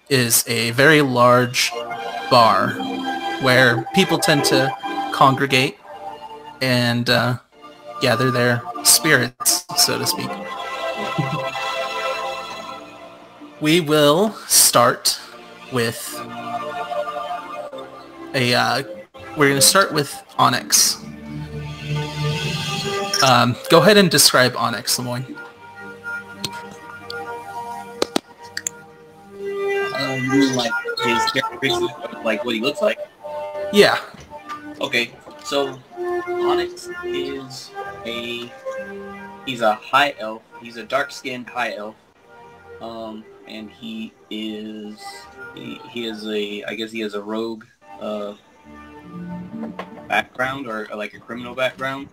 is a very large bar where people tend to congregate and gather their spirits, so to speak. We will start with we're going to start with Onyx. Go ahead and describe Onyx, Lemoyne. You mean like his characteristics, like what he looks like? Yeah. Okay, so Onyx is he's a high elf. He's a dark-skinned high elf. And he has a rogue background or like a criminal background.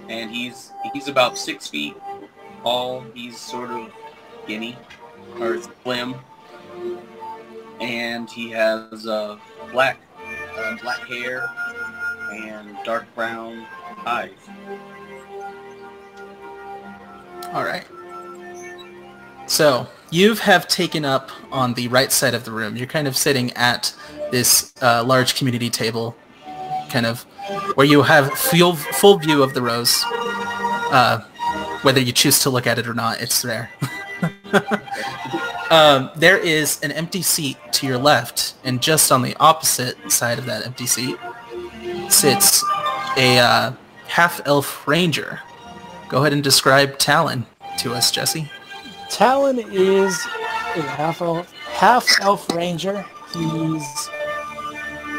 And he's about 6 feet tall. He's sort of skinny or slim, and he has black hair and dark brown eyes. All right. So you have taken up on the right side of the room. You're kind of sitting at this large community table, kind of where you have full view of the rose. Whether you choose to look at it or not, it's there. There is an empty seat to your left, and just on the opposite side of that empty seat sits a half-elf ranger. Go ahead and describe Talon to us, Jesse. Talon is a half-elf ranger. He's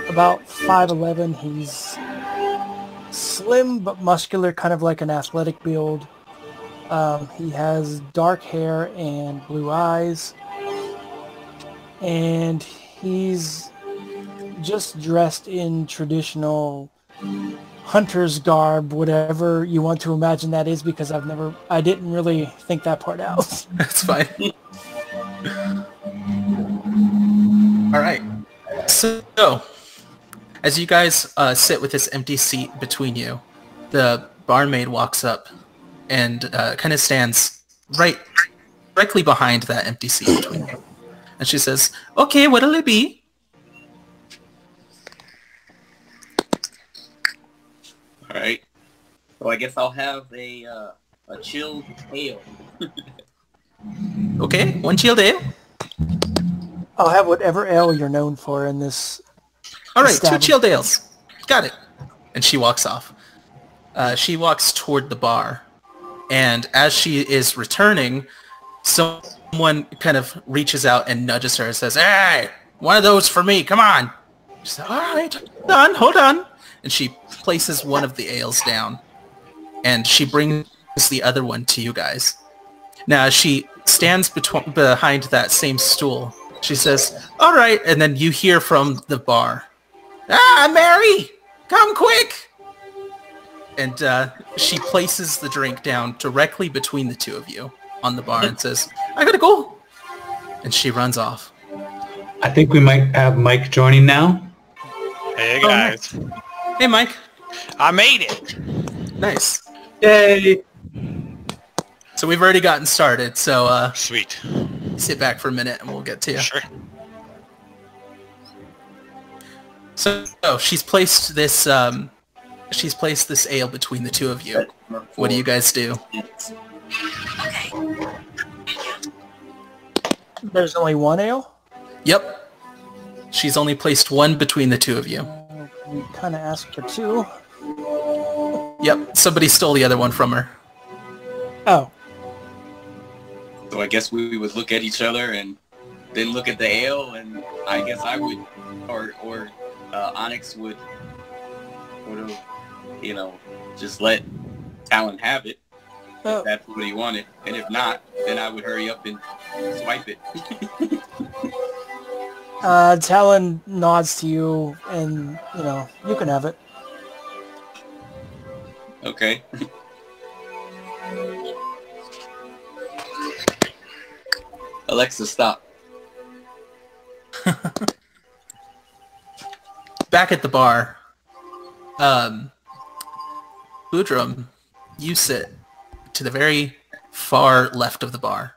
about 5'11". He's slim but muscular, kind of like an athletic build. He has dark hair and blue eyes. And he's just dressed in traditional hunter's garb, whatever you want to imagine that is, because I didn't really think that part out. That's fine. All right. So, as you guys sit with this empty seat between you, the barmaid walks up and kind of stands directly behind that empty seat between you. And she says, "Okay, what'll it be?" All right. So I guess I'll have a chilled ale. Okay, one chilled ale. I'll have whatever ale you're known for in this. All right, 2 chilled ales. Got it. And she walks off. She walks toward the bar. And as she is returning, someone kind of reaches out and nudges her and says, "Hey, one of those for me, come on." She says, "All right, hold on." And she places one of the ales down. And she brings the other one to you guys. Now, she stands behind that same stool. She says, "All right," and then you hear from the bar, "Ah, Mary, come quick!" And she places the drink down directly between the two of you on the bar and says, "I gotta go." And she runs off. I think we might have Mike joining now. Hey guys. Hey, Mike. I made it. Nice. Yay! So we've already gotten started, so Sweet. sit back for a minute and we'll get to you. Sure. So she's placed this ale between the two of you. What do you guys do? There's only one ale? Yep. She's only placed one between the two of you. We kind of asked for 2. Yep. Somebody stole the other one from her. Oh. So I guess we would look at each other and then look at the ale, and I guess I would, or Onyx would have, just let Talon have it. If that's what he wanted. And if not, then I would hurry up and swipe it. Talon nods to you, and, you can have it. Okay. Alexa, stop. Back at the bar, Boudrum, you sit to the very far left of the bar.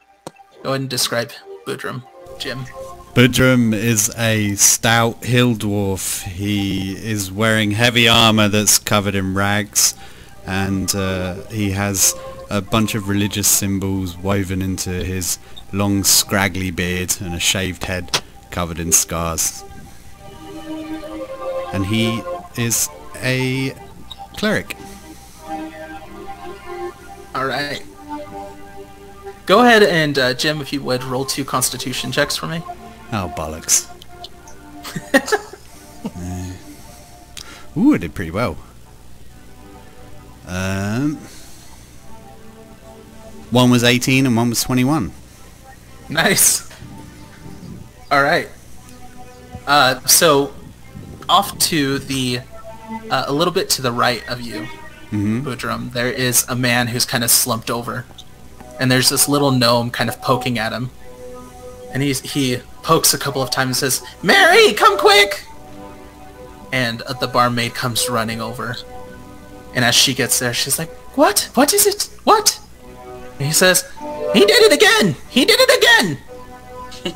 Go ahead and describe Boudrum. Jim. Boudrum is a stout hill dwarf. He is wearing heavy armor that's covered in rags, and he has a bunch of religious symbols woven into his long scraggly beard and a shaved head covered in scars. And he is a cleric. Alright. Go ahead and, Jim, if you would, roll 2 constitution checks for me. Oh, bollocks. Ooh, I did pretty well. One was 18 and one was 21. Nice. Alright. So, off to the, a little bit to the right of you, Boudrum, there is a man who's kind of slumped over. And there's this little gnome kind of poking at him. And he pokes a couple of times and says, "Mary, come quick!" And the barmaid comes running over. And as she gets there, she's like, "What? What is it? What?" And he says, "He did it again! He did it again!"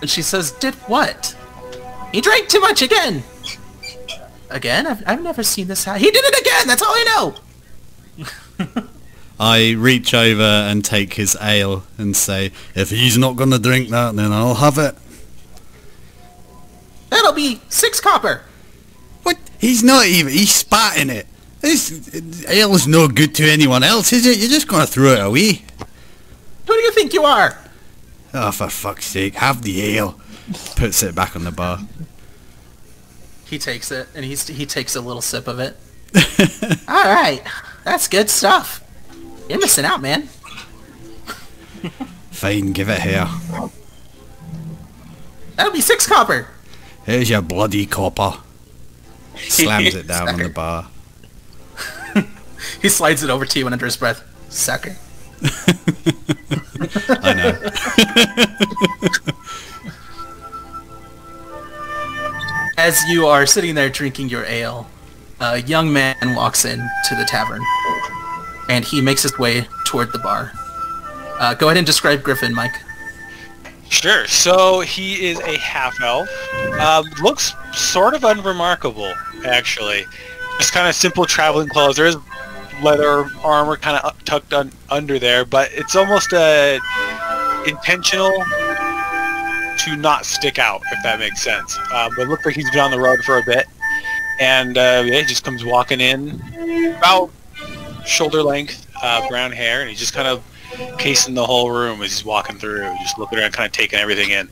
And she says, "Did what?" "He drank too much again!" "Again? I've never seen this happen." "He did it again! That's all I know!" I reach over and take his ale and say, "If he's not going to drink that, then I'll have it." "That'll be 6 copper." What? He's not even... He's spat in it. This ale's no good to anyone else, is it? You're just going to throw it away. "Who do you think you are?" Oh, for fuck's sake, have the ale. Puts it back on the bar. He takes it, and he takes a little sip of it. "Alright, that's good stuff. You're missing out, man." Fine, give it here. "That'll be 6 copper." Here's your bloody copper. Slams it down on the bar. He slides it over to you and under his breath, "Sucker." I know. As you are sitting there drinking your ale, a young man walks in to the tavern, and he makes his way toward the bar. Go ahead and describe Griffin, Mike. Sure. So he is a half-elf. Looks sort of unremarkable, actually. Just kind of simple traveling clothes. There is leather armor kind of tucked under there, but it's almost intentional to not stick out, if that makes sense. But it looks like he's been on the road for a bit, and yeah, he just comes walking in, about shoulder length, brown hair, and he's just kind of casing the whole room as he's walking through, just looking around, kind of taking everything in.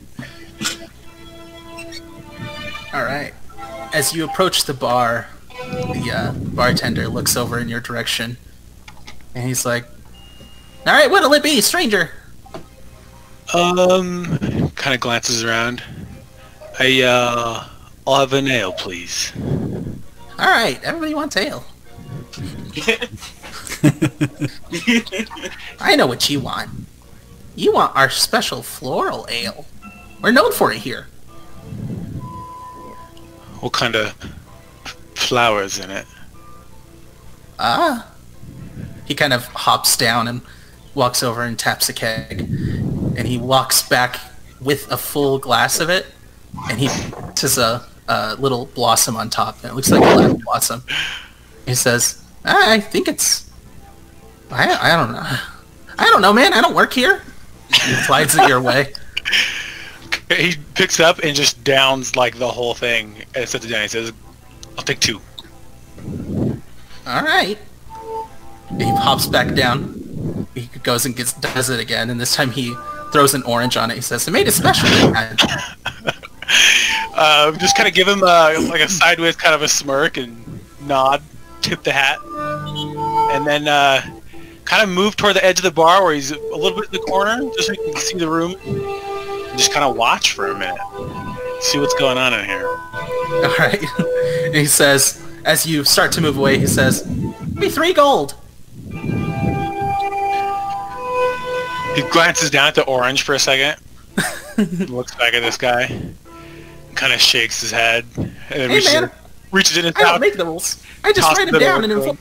All right. As you approach the bar, the bartender looks over in your direction, and he's like, "All right, what'll it be, stranger?" Kind of glances around. I'll have an ale, please. All right, everybody wants ale. I know what you want. You want our special floral ale. We're known for it here. What kind of flowers in it? He kind of hops down and walks over and taps a keg. And he walks back with a full glass of it. And he puts a little blossom on top. And it looks like a black blossom. He says, I think it's... I don't know. I don't know, man. I don't work here. He slides it your way. He picks it up and just downs like the whole thing and sets it down. He says, "I'll take 2. All right. He hops back down. He goes and does it again, and this time he throws an orange on it. He says, "I made it special." Just kind of give him like a sideways kind of a smirk and nod, tip the hat, and then kind of move toward the edge of the bar where he's a little bit in the corner, just so you can see the room, and just kind of watch for a minute, see what's going on in here. All right. And he says, as you start to move away, he says, "Be 3 gold." He glances down at the orange for a second, looks back at this guy, kind of shakes his head, and then Hey, reaches in and I don't make the rules. I just write them down and info.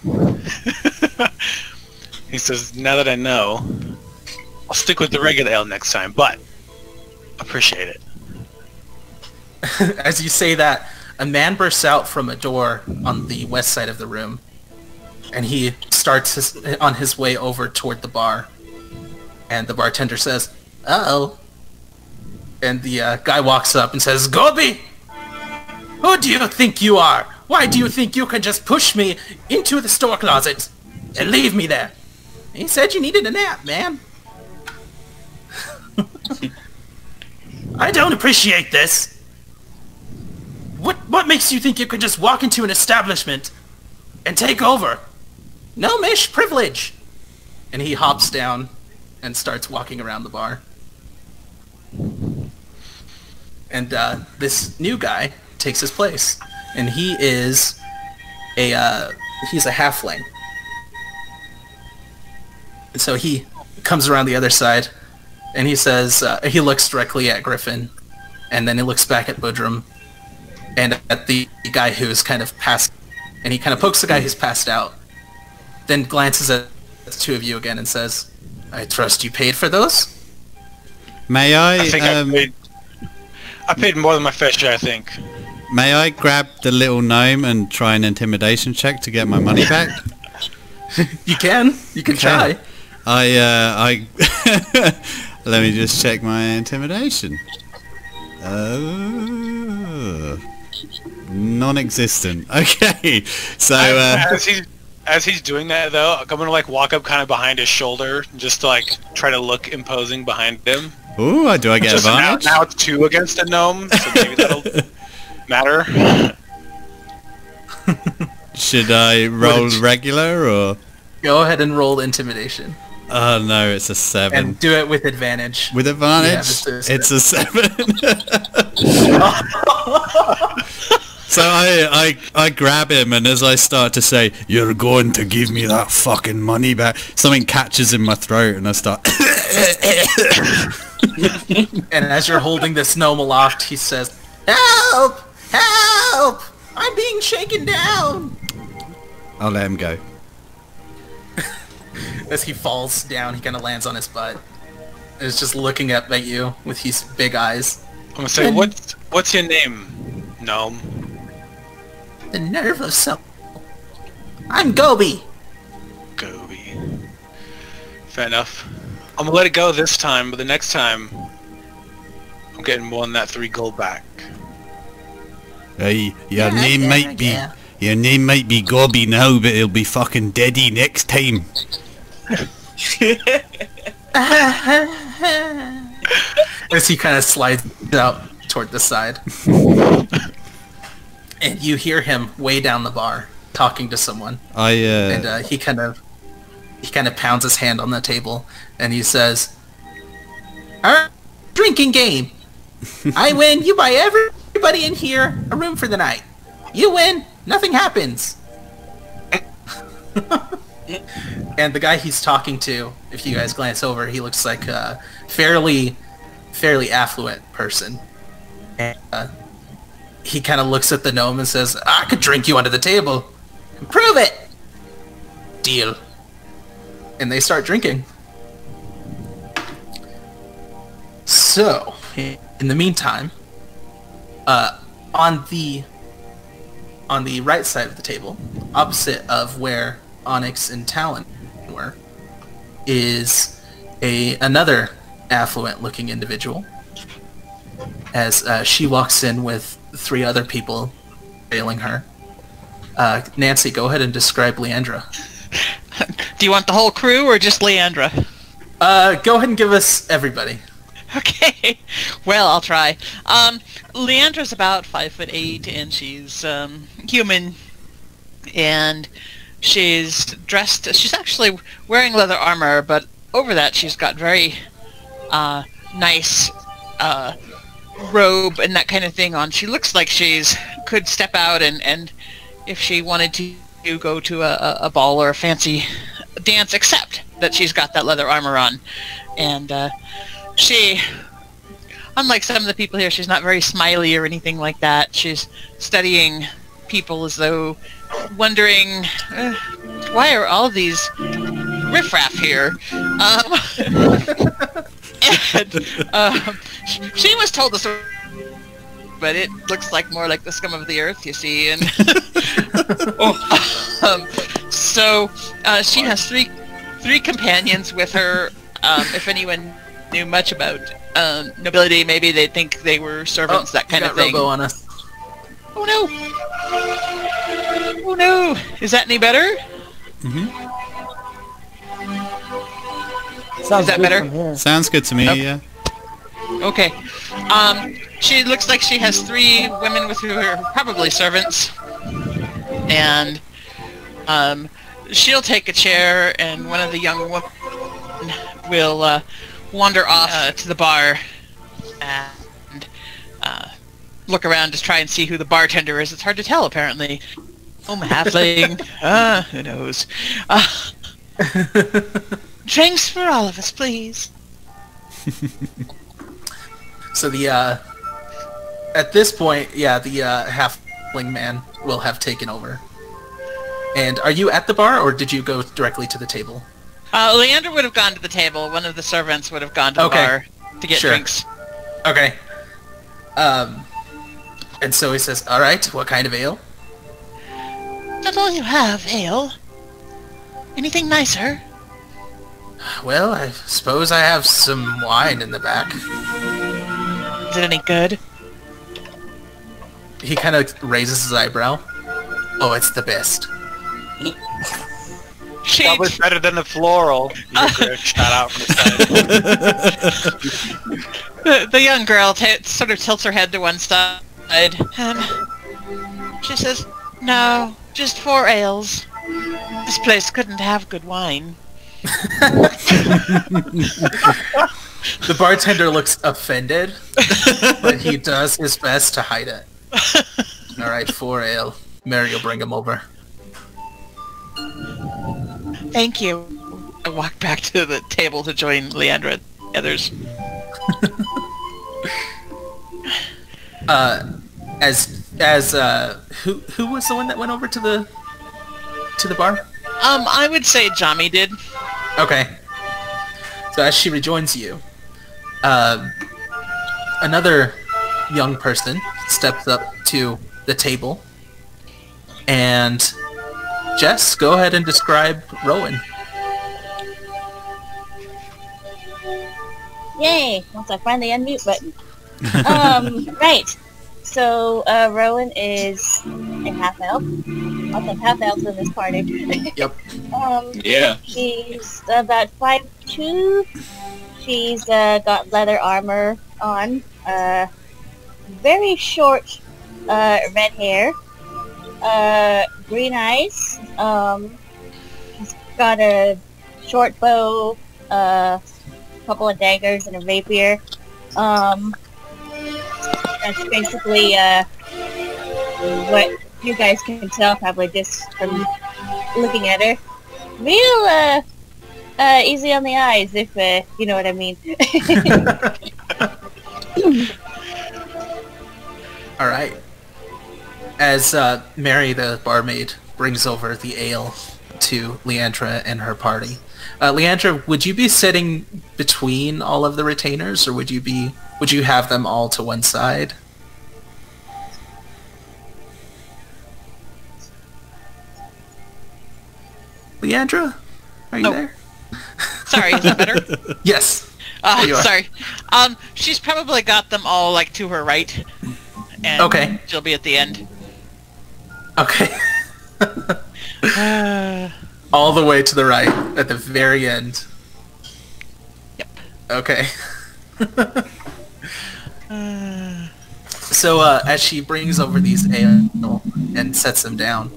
He says, "Now that I know, I'll stick with the regular ale next time, but Appreciate it. As you say that, a man bursts out from a door on the west side of the room, and he starts on his way over toward the bar. And the bartender says, "Uh-oh." And the guy walks up and says, "Gobi! Who do you think you are? Why do you think you can just push me into the store closet and leave me there? He said you needed a nap, man." "I don't appreciate this. What makes you think you can just walk into an establishment and take over? No, Mish, privilege." And he hops down and starts walking around the bar. And this new guy takes his place, and he is he's a halfling. And so he comes around the other side, and he says he looks directly at Griffin, and then he looks back at Budrum, and at the guy who's kind of passed, and he kind of pokes the guy who's passed out, then glances at the two of you again and says, "I trust you paid for those?" May I? I think I paid more than my fair share, I think. May I grab the little gnome and try an intimidation check to get my money back? You can. You can try. I let me just check my intimidation. Non-existent. Okay, so as he's doing that though, I'm gonna like walk up kind of behind his shoulder, just to like try to look imposing behind him. ooh, do I get Just advantage? now it's 2 against a gnome, so maybe that'll matter. Should I roll regular or? Go ahead and roll intimidation. Oh no, it's a 7. And do it with advantage. With advantage? Yeah, it's a 7. So I grab him, and as I start to say, "You're going to give me that fucking money back," something catches in my throat, and I start... And as you're holding this gnome aloft, he says, "Help! Help! I'm being shaken down!" I'll let him go. As he falls down, he kind of lands on his butt. And is just looking up at you with his big eyes. I'm gonna say, what's your name, gnome? The nerve of some... I'm Gobi! Gobi. Fair enough. I'm gonna let it go this time, but the next time, I'm getting more than that 3 gold back. Hey, your name might be Gobi now, but it'll be fucking Deddy next time. As he kind of slides out toward the side. And you hear him way down the bar talking to someone. And he kind of pounds his hand on the table, and he says, "Our drinking game. I win, you buy everybody in here a room for the night. You win, nothing happens." And the guy he's talking to, if you guys glance over, he looks like a fairly affluent person. And he kind of looks at the gnome and says, "I could drink you under the table. Prove it." Deal. And they start drinking. So, in the meantime, on the right side of the table, opposite of where Onyx and Talon were, is another affluent-looking individual. As she walks in with 3 other people trailing her. Nancy, go ahead and describe Leandra. Do you want the whole crew or just Leandra? Go ahead and give us everybody. Okay. Well, I'll try. Leandra's about 5'8", and she's human, and she's dressed. She's actually wearing leather armor, but over that she's got very nice robe and that kind of thing on. She looks like she's could step out and if she wanted to go to a ball or a fancy dance, except that she's got that leather armor on. And she, unlike some of the people here, she's not very smiley or anything like that. She's studying people as though wondering, why are all these riffraff here? And she was told the story, but it looks like more like the scum of the earth, you see. And so she has three companions with her. If anyone knew much about nobility, maybe they'd think they were servants, that kind of thing. Robo on us. Oh no! Oh no! Is that any better? Sounds Is that good better? from here. Sounds good to me, yeah. Okay. She looks like she has three women with her, probably servants. And she'll take a chair, and one of the young women will wander off to the bar and look around to try and see who the bartender is. It's hard to tell, apparently. Halfling. Who knows? Drinks for all of us, please. So the at this point, the halfling man will have taken over. And are you at the bar, or did you go directly to the table? Leander would have gone to the table. One of the servants would have gone to the bar to get drinks. Okay. And so he says, "All right, what kind of ale?" That's all you have, ale. Anything nicer? Well, I suppose I have some wine in the back. Is it any good? He kind of raises his eyebrow. Oh, it's the best. Probably better than the floral. You get a shout out from the side. The young girl sort of tilts her head to one side. She says, "No, just 4 ales. This place couldn't have good wine." The bartender looks offended, but he does his best to hide it. All right, 4 ale. Mary will bring him over. Thank you. I walk back to the table to join Leandra and the others. Who was the one that went over to the bar? I would say Jami did. Okay. So as she rejoins you, another young person steps up to the table, and Jess, go ahead and describe Rowan. Yay! Once I find the unmute button. Right. So, Rowan is a half-elf. Lots of half-elves in this party. Yep. Yeah. She's about 5'2". She's got leather armor on. Very short red hair. Green eyes. She's got a short bow, couple of daggers, and a rapier. That's basically what you guys can tell, probably just from looking at her. Real easy on the eyes, if you know what I mean. All right. As Mary, the barmaid, brings over the ale to Leandra and her party. Leandra, would you be sitting between all of the retainers, or would you have them all to one side? Leandra, are you there? Sorry, is that better? Yes. There you are. Sorry. She's probably got them all like to her right. And Okay. she'll be at the end. Okay. All the way to the right, at the very end. Yep. Okay. So, as she brings over these ale and sets them down,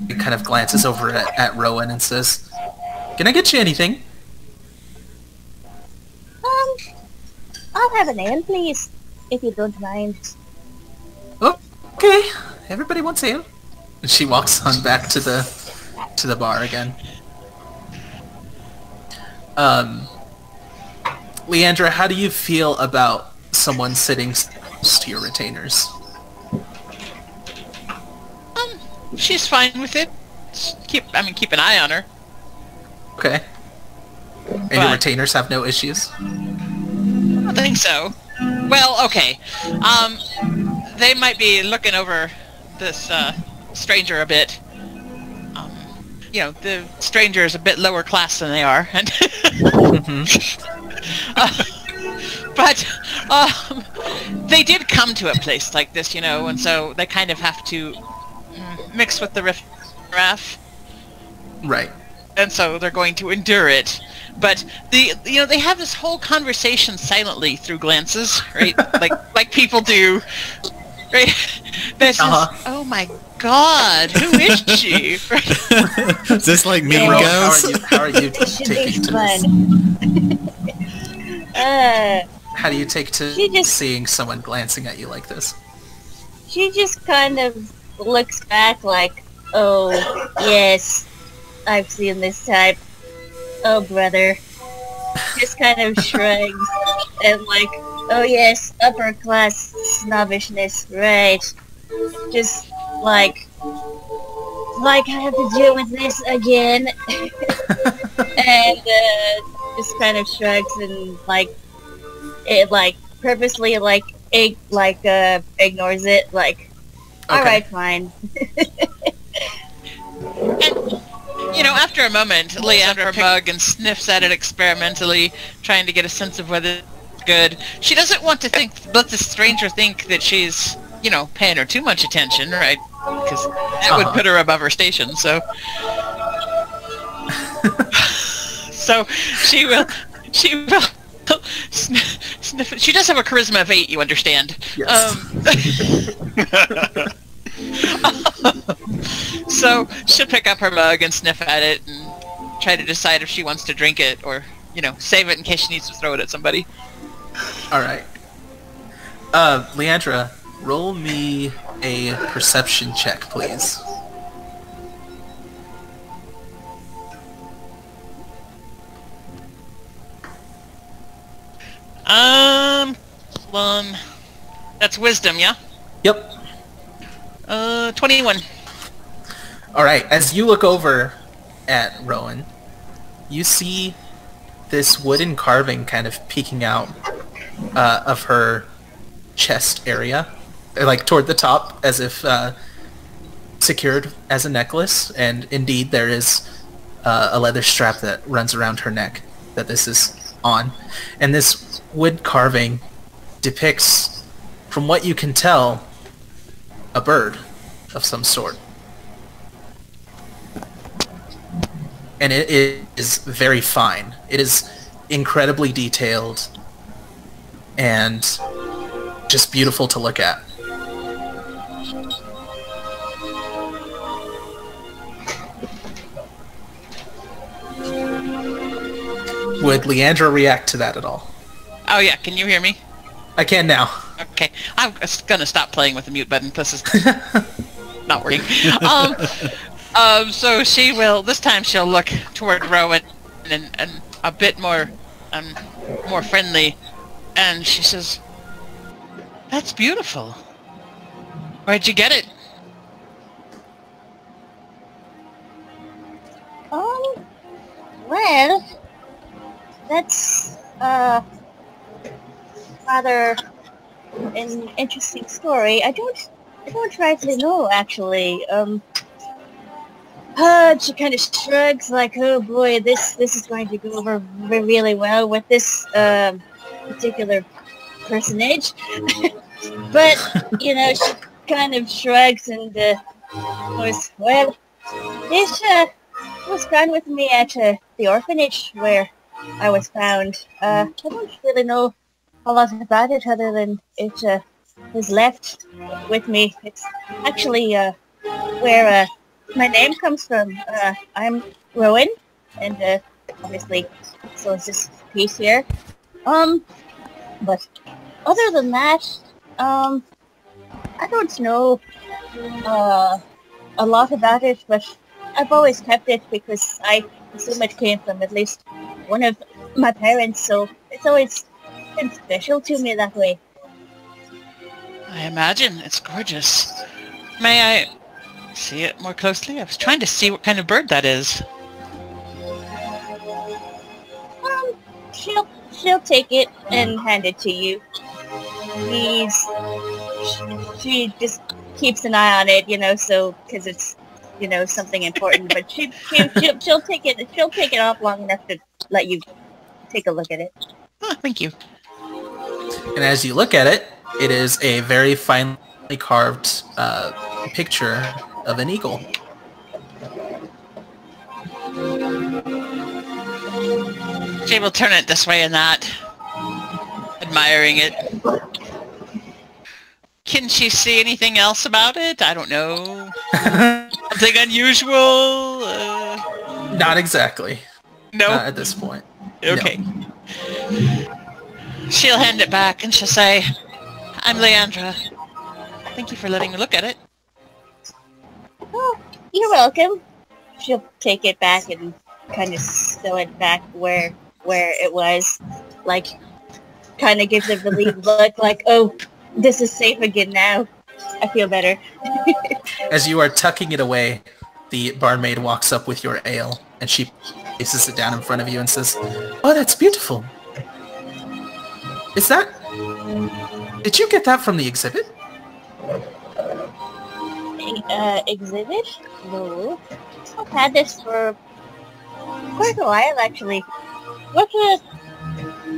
he kind of glances over at Rowan and says, "Can I get you anything?" I'll have an ale, please, if you don't mind. Okay, everybody wants ale. And she walks on back to the bar again. Leandra, how do you feel about someone sitting close to your retainers? She's fine with it. Keep an eye on her. Okay. And your retainers have no issues? I don't think so. Well, okay. They might be looking over this stranger a bit. You know, the stranger is a bit lower class than they are, and but they did come to a place like this, you know, and so they kind of have to mix with the riff-raff. Right. And so they're going to endure it. But they have this whole conversation silently through glances, right? like people do, right? That's just, oh my God, who is she? Right? Is this like Mean Ro, Girls? how are you taking to this? How do you take to seeing someone glancing at you like this? She just kind of looks back like, oh, yes, I've seen this type. Oh, brother. Just kind of shrugs and like, oh yes, upper class snobbishness, right. Just like I have to deal with this again. And just kind of shrugs and purposely ignores it, like, alright, fine. And, you know, after a moment, Leandra picks her mug and sniffs at it experimentally, trying to get a sense of whether it's good. She doesn't want to let the stranger think that she's, you know, paying her too much attention, right? Because that would put her above her station, so... So, she will sniff it. She does have a charisma of 8, you understand. Yes. So she'll pick up her mug and sniff at it and try to decide if she wants to drink it or, you know, save it in case she needs to throw it at somebody. Alright. Leandra, roll me a perception check, please. That's wisdom, yeah? Yep. 21. Alright, as you look over at Rowan, you see this wooden carving kind of peeking out of her chest area, like toward the top, as if secured as a necklace, and indeed there is a leather strap that runs around her neck that this is on. And this wood carving depicts, from what you can tell, a bird of some sort. And it is very fine. It is incredibly detailed and just beautiful to look at. Would Leandra react to that at all? Oh yeah, can you hear me? I can now. Okay, I'm gonna stop playing with the mute button. This is not working. So she will, this time she'll look toward Rowan and a bit more friendly, and she says, "That's beautiful. Where'd you get it?" Well, that's rather an interesting story. I don't rightly know, actually. She kind of shrugs like, oh boy, this is going to go over really well with this particular personage. But, you know, she kind of shrugs and goes, well, this was found with me at the orphanage where I was found. I don't really know a lot about it other than it was left with me. It's actually where my name comes from. I'm Rowan, and obviously so is this piece here. But other than that, I don't know a lot about it, but I've always kept it because I assume it came from at least one of my parents, so it's always been special to me that way. I imagine. It's gorgeous. May I see it more closely? I was trying to see what kind of bird that is. she'll take it and hand it to you. She just keeps an eye on it, so because it's something important. But she'll take it. She'll take it off long enough to let you take a look at it. Oh, thank you. And as you look at it, it is a very finely carved picture of an eagle. She will turn it this way and that, admiring it. Can she see anything else about it? I don't know. Something unusual? Not exactly. No? Not at this point. Okay. No. She'll hand it back and she'll say, I'm Leandra. Thank you for letting me look at it. Oh, you're welcome. She'll take it back and kind of sew it back where it was. Like, kind of gives a relieved look like, oh, this is safe again now. I feel better. As you are tucking it away, the barmaid walks up with your ale, and she places it down in front of you and says, "Oh, that's beautiful. Is that... Did you get that from the exhibit?" Exhibit? No. I've had this for quite a while, actually. What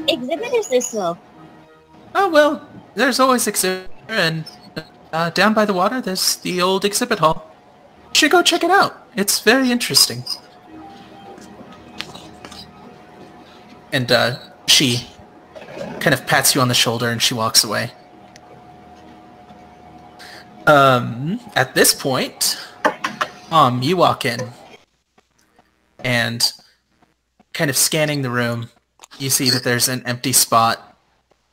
exhibit is this, though? Oh, well, there's always exhibit, and down by the water, there's the old exhibit hall. You should go check it out. It's very interesting. And she kind of pats you on the shoulder and she walks away. At this point, you walk in and kind of scanning the room, you see that there's an empty spot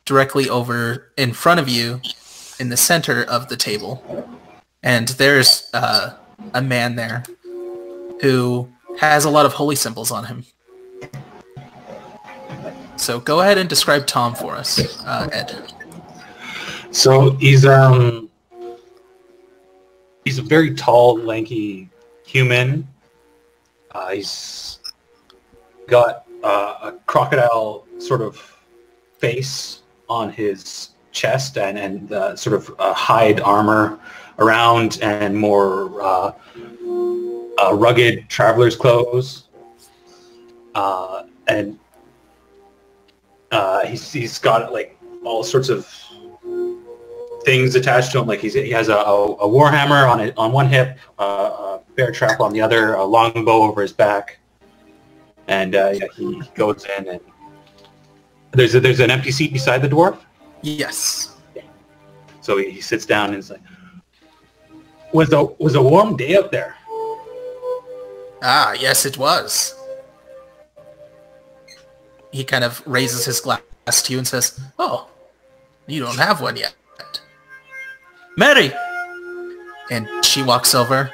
directly over in front of you in the center of the table. And there's a man there who has a lot of holy symbols on him. So go ahead and describe Tom for us, Ed. So he's a very tall, lanky human. He's got a crocodile sort of face on his chest and sort of hide armor around and more rugged traveler's clothes. And he's got like all sorts of things attached to him. Like he has a warhammer on one hip, a bear trap on the other, a longbow over his back, and he goes in and there's an empty seat beside the dwarf. Yes. So he sits down and is like, "Was a warm day out there?" Ah, yes, it was. He kind of raises his glass to you and says, "Oh, you don't have one yet. Mary!" And she walks over.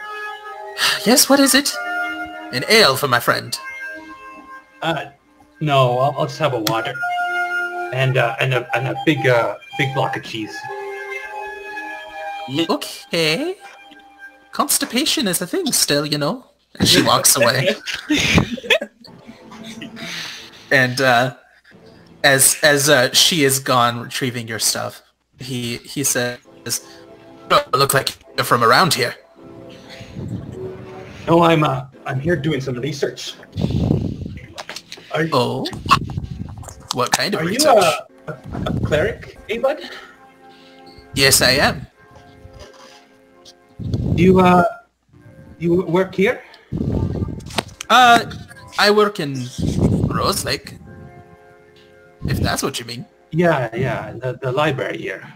"Yes, what is it?" "An ale for my friend." No, I'll just have a water. And a big block of cheese. Okay. Constipation is a thing still, you know. And she walks away. And as she is gone retrieving your stuff, he says, "Don't look like you're from around here." No, I'm here doing some research. Oh? What kind of Are research? you a cleric, bud? Yes, I am. You work here? I work in Rose Lake, if that's what you mean. Yeah, the library here.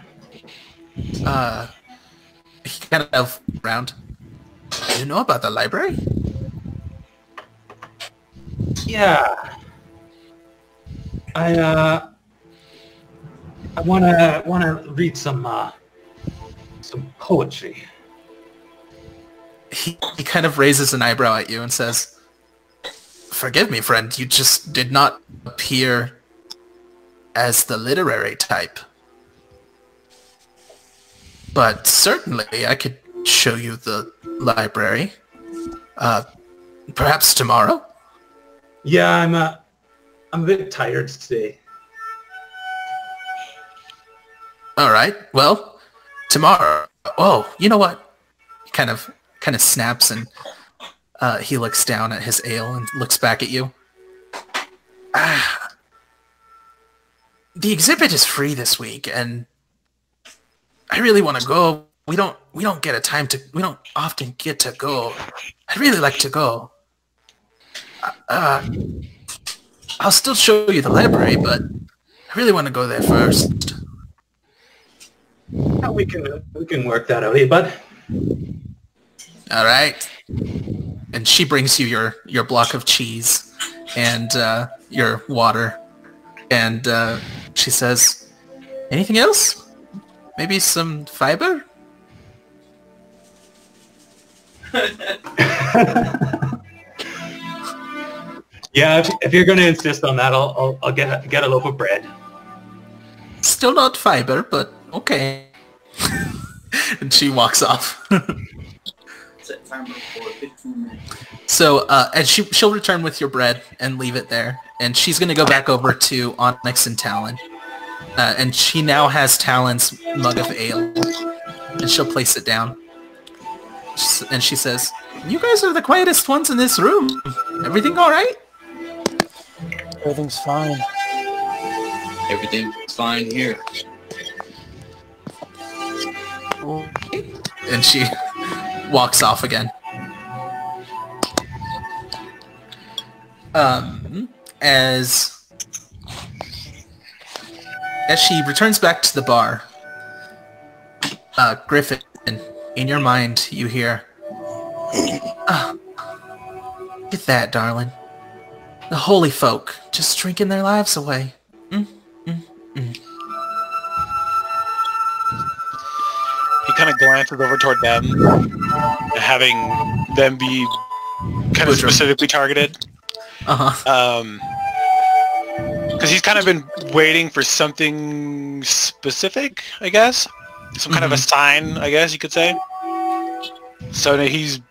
He kind of around. Do you know about the library? Yeah. I wanna read some poetry. He kind of raises an eyebrow at you and says, "Forgive me, friend, you just did not appear as the literary type. But certainly I could show you the library. Perhaps tomorrow?" Yeah, I'm a bit tired today. All right. Well, tomorrow. Oh, you know what? He kind of snaps and he looks down at his ale and looks back at you. The exhibit is free this week, and I really want to go. We don't often get to go. I'd really like to go. I'll still show you the library, but I really want to go there first. Yeah, we can work that out, eh, bud? All right. And she brings you your block of cheese and your water, and she says, "Anything else? Maybe some fiber?" Yeah, if you're going to insist on that, I'll get a loaf of bread. Still not fiber, but okay. And she walks off. Set timer for 15 minutes. So, and she'll return with your bread and leave it there. And she's going to go back over to Onyx and Talon. And she now has Talon's mug of ale. And she'll place it down. And she says, "You guys are the quietest ones in this room. Everything all right?" Everything's fine. Everything's fine here. And she walks off again. As she returns back to the bar, Griffin, in your mind, you hear, "Get that, darling. The holy folk just drinking their lives away." He kind of glances over toward them, having them be kind of specifically targeted. Because he's kind of been waiting for something specific, I guess. Some kind of a sign, I guess you could say. So he's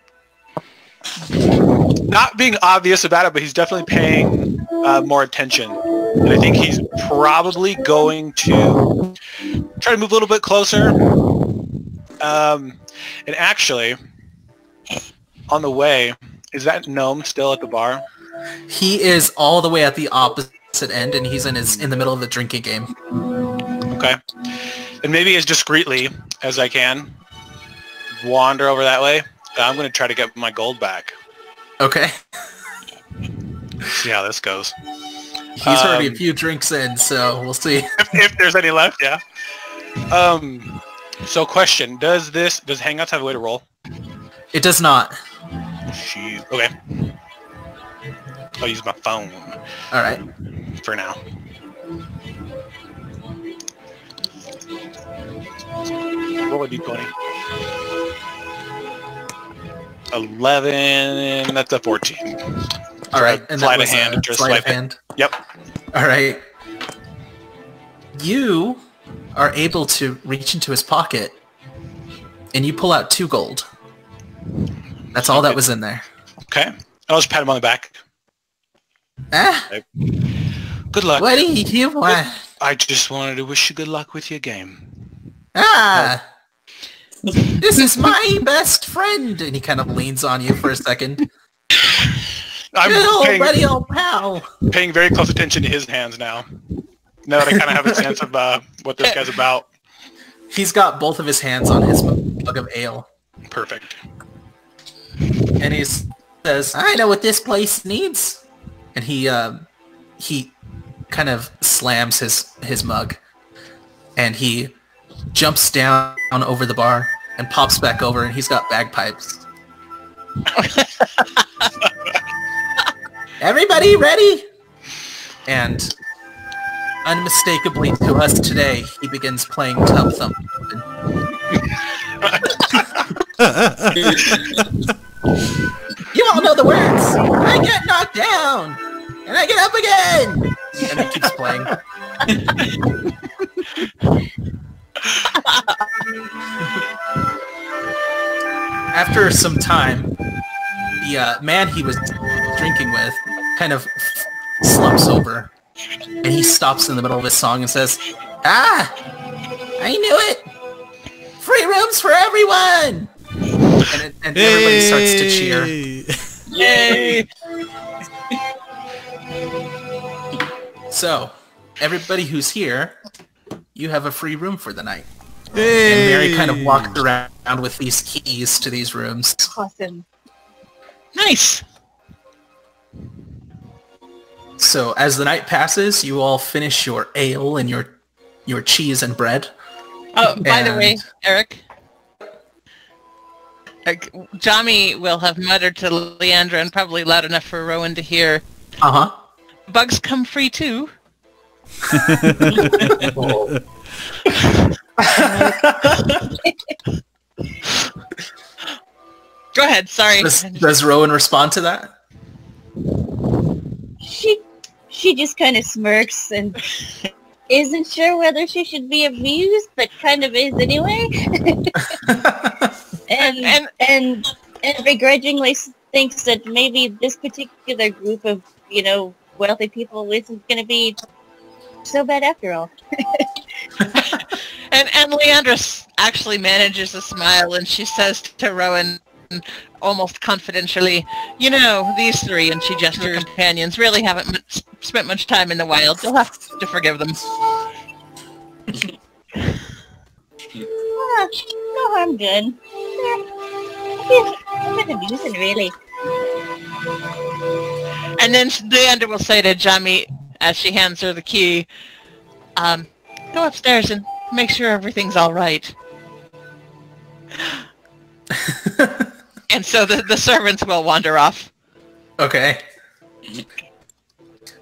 not being obvious about it, but he's definitely paying more attention. And I think he's probably going to try to move a little bit closer. And actually, on the way, is that gnome still at the bar? He is all the way at the opposite end, and he's in the middle of the drinking game. Okay. And maybe as discreetly as I can, wander over that way. I'm going to try to get my gold back. Okay. See how this goes. He's already a few drinks in, so we'll see. If there's any left, yeah. So question, does Hangouts have a way to roll? It does not. Shoot. Okay. I'll use my phone. All right. For now. Roll a d20. 11, that's a 14. All right. And sleight of hand. Sleight of hand. Yep. All right. You are able to reach into his pocket, and you pull out 2 gold. That's all that was in there. Okay. I'll just pat him on the back. Ah. Good luck. What do you want? I just wanted to wish you good luck with your game. Ah. This is my best friend. And he kind of leans on you for a second. I'm good old buddy, old pal. Paying very close attention to his hands now. Now that I kind of have a sense of what this guy's about. He's got both of his hands on his mug of ale. Perfect. And he says, "I know what this place needs." And he kind of slams his mug. And he jumps down over the bar and pops back over, and he's got bagpipes. Everybody ready? And unmistakably to us today, he begins playing Tub Thumping. You all know the words. I get knocked down, and I get up again. And he keeps playing. After some time, the man he was drinking with kind of slumps over, and he stops in the middle of his song and says, "Ah, I knew it! Free rooms for everyone!" And everybody starts to cheer. Yay! So, everybody who's here, you have a free room for the night. Hey. And Mary kind of walked around with these keys to these rooms. Awesome. Nice. So, as the night passes, you all finish your ale and your cheese and bread. Oh, by the way, And- Eric, Jami will have muttered to Leandra, and probably loud enough for Rowan to hear, Uh-huh. bugs come free too. Oh. Go ahead, sorry. Does Rowan respond to that? She just kind of smirks and isn't sure whether she should be amused, but kind of is anyway. and begrudgingly thinks that maybe this particular group of, wealthy people isn't going to be so bad after all. And Leandra actually manages a smile, and she says to Rowan, almost confidentially, these three, and she gestures her companions, really haven't spent much time in the wild. You'll have to forgive them. No harm done. A bit amusing, really. And then Leandra will say to Jami, as she hands her the key, go upstairs and make sure everything's all right. And so the servants will wander off. Okay.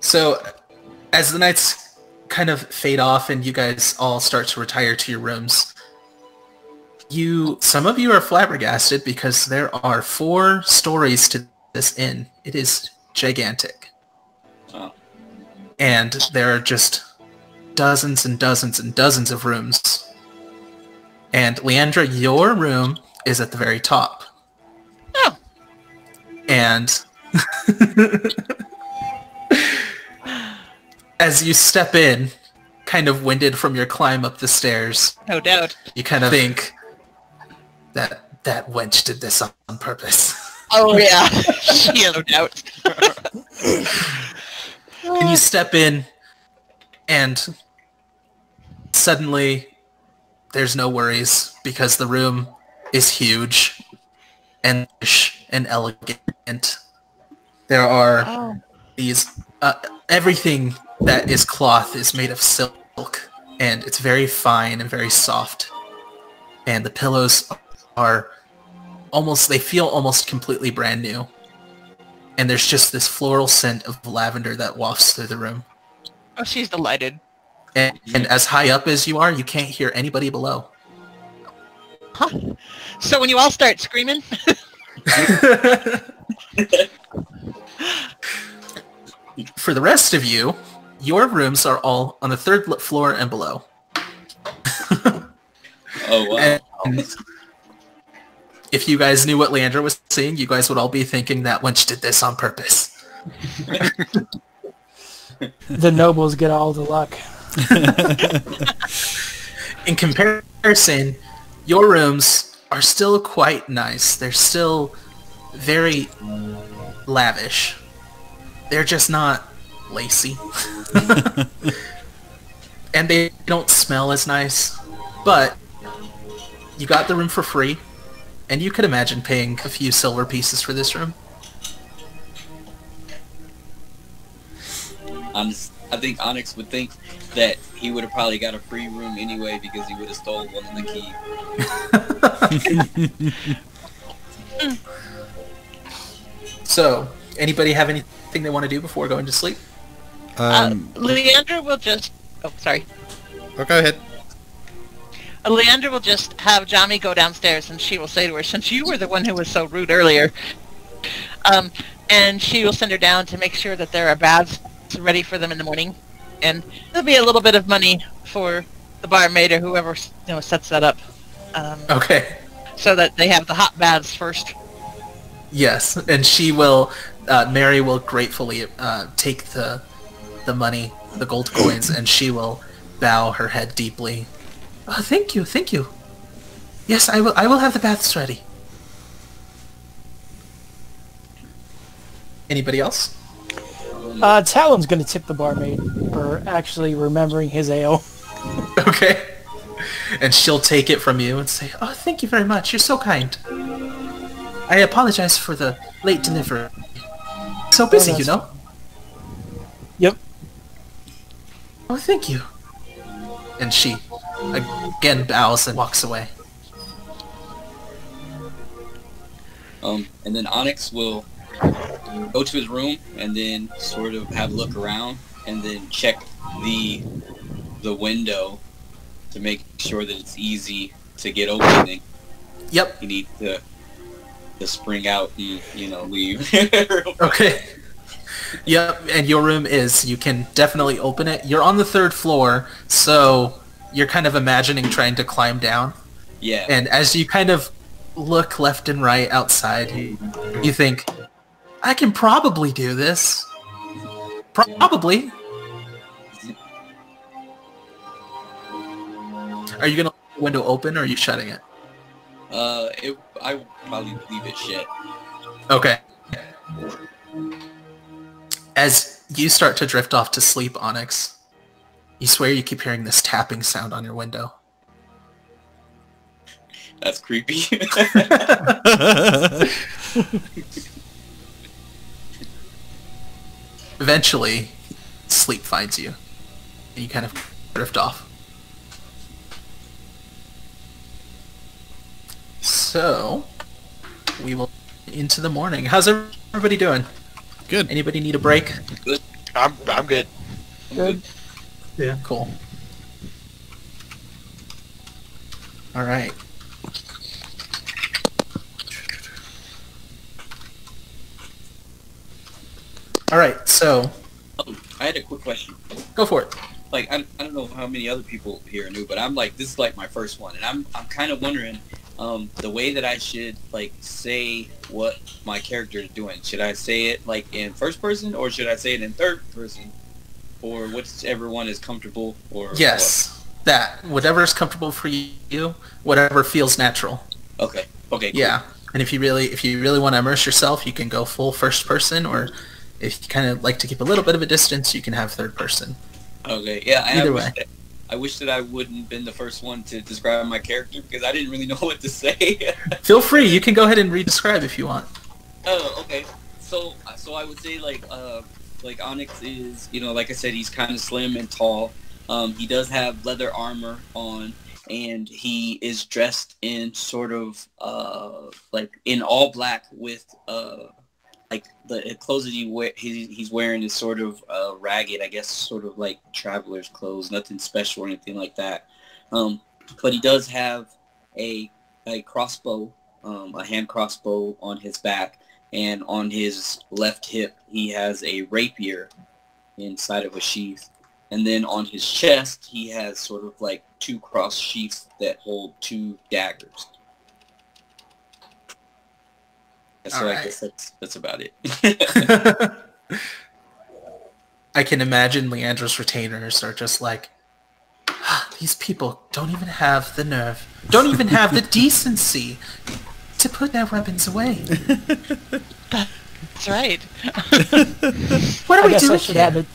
So, as the nights kind of fade off and you guys all start to retire to your rooms, some of you are flabbergasted because there are 4 stories to this inn. It is gigantic. Oh. And there are just dozens and dozens and dozens of rooms. And Leandra, your room is at the very top. Oh. And as you step in, kind of winded from your climb up the stairs, No doubt. you kind of think that wench did this on purpose. Oh, yeah. Yeah, no doubt. And you step in, and suddenly there's no worries because the room is huge and elegant. There are these everything that is cloth is made of silk, and it's very fine and very soft. And the pillows are they feel almost completely brand new. And there's just this floral scent of lavender that wafts through the room. Oh, she's delighted. And as high up as you are, you can't hear anybody below. Huh. So when you all start screaming... For the rest of you, your rooms are all on the 3rd floor and below. Oh, wow. And if you guys knew what Leandra was saying, you guys would all be thinking that wench did this on purpose. The nobles get all the luck. In comparison, your rooms are still quite nice. They're still very lavish. They're just not lacy. And they don't smell as nice. But you got the room for free, and you could imagine paying a few silver pieces for this room. I think Onyx would think that he would have probably got a free room anyway because he would have stole one of the keys. So, anybody have anything they want to do before going to sleep? Leandra will just... Oh, sorry. Oh, go ahead. Leandra will just have Jami go downstairs, and she will say to her, since you were the one who was so rude earlier, and she will send her down to make sure that there are baths ready for them in the morning, and there'll be a little bit of money for the barmaid or whoever sets that up. Okay. So that they have the hot baths first. Yes, and she will Mary will gratefully take the money, the gold coins, and she will bow her head deeply. Oh, thank you, thank you. Yes, I will have the baths ready. Anybody else? Talon's gonna tip the barmaid for actually remembering his ale. Okay. And she'll take it from you and say, "Oh, thank you very much. You're so kind. I apologize for the late delivery. So busy, you know?" Yep. "Oh, thank you." And she again bows and walks away. And then Onyx will go to his room and then sort of have a look around and then check the window to make sure that it's easy to get open. Yep. You need to spring out and, leave. Okay. Yep, and your room you can definitely open it. You're on the 3rd floor, so you're kind of imagining trying to climb down. Yeah. And as you kind of look left and right outside, you think, I can probably do this. Probably. Are you going to leave the window open, or are you shutting it? I would probably leave it shut. Okay. As you start to drift off to sleep, Onyx, you swear you keep hearing this tapping sound on your window. That's creepy. Eventually, sleep finds you, and you kind of drift off. So, we will into the morning. How's everybody doing? Good. Anybody need a break? Good. I'm good. Good. Yeah. Cool. All right. All right. So, I had a quick question. go for it. Like, I don't know how many other people here knew, but I'm like, this is like my first one, and I'm kind of wondering the way that I should like say what my character is doing. Should I say it like in first person, or should I say it in third person, or whichever one is comfortable? Or Yes, that whatever is comfortable for you, whatever feels natural. Okay. Okay. Cool. Yeah, and if you really want to immerse yourself, you can go full first person, or if you kind of like to keep a little bit of a distance, you can have third person. Okay. Yeah. Either way. I wish that I wouldn't been the first one to describe my character because I didn't really know what to say. Feel free. You can go ahead and re-describe if you want. Oh, okay. So I would say like Onyx is, like I said, he's kind of slim and tall. He does have leather armor on, and he is dressed in sort of like in all black with like the clothes that he's wearing is sort of ragged, I guess, sort of like traveler's clothes, nothing special or anything like that. But he does have a crossbow, a hand crossbow on his back, and on his left hip he has a rapier inside of a sheath. And then on his chest he has sort of like 2 cross sheaths that hold 2 daggers. So I guess that's about it. I can imagine Leandra's retainers are just like, these people don't even have the nerve, don't even have the decency to put their weapons away. That's right. What are we doing I should here? add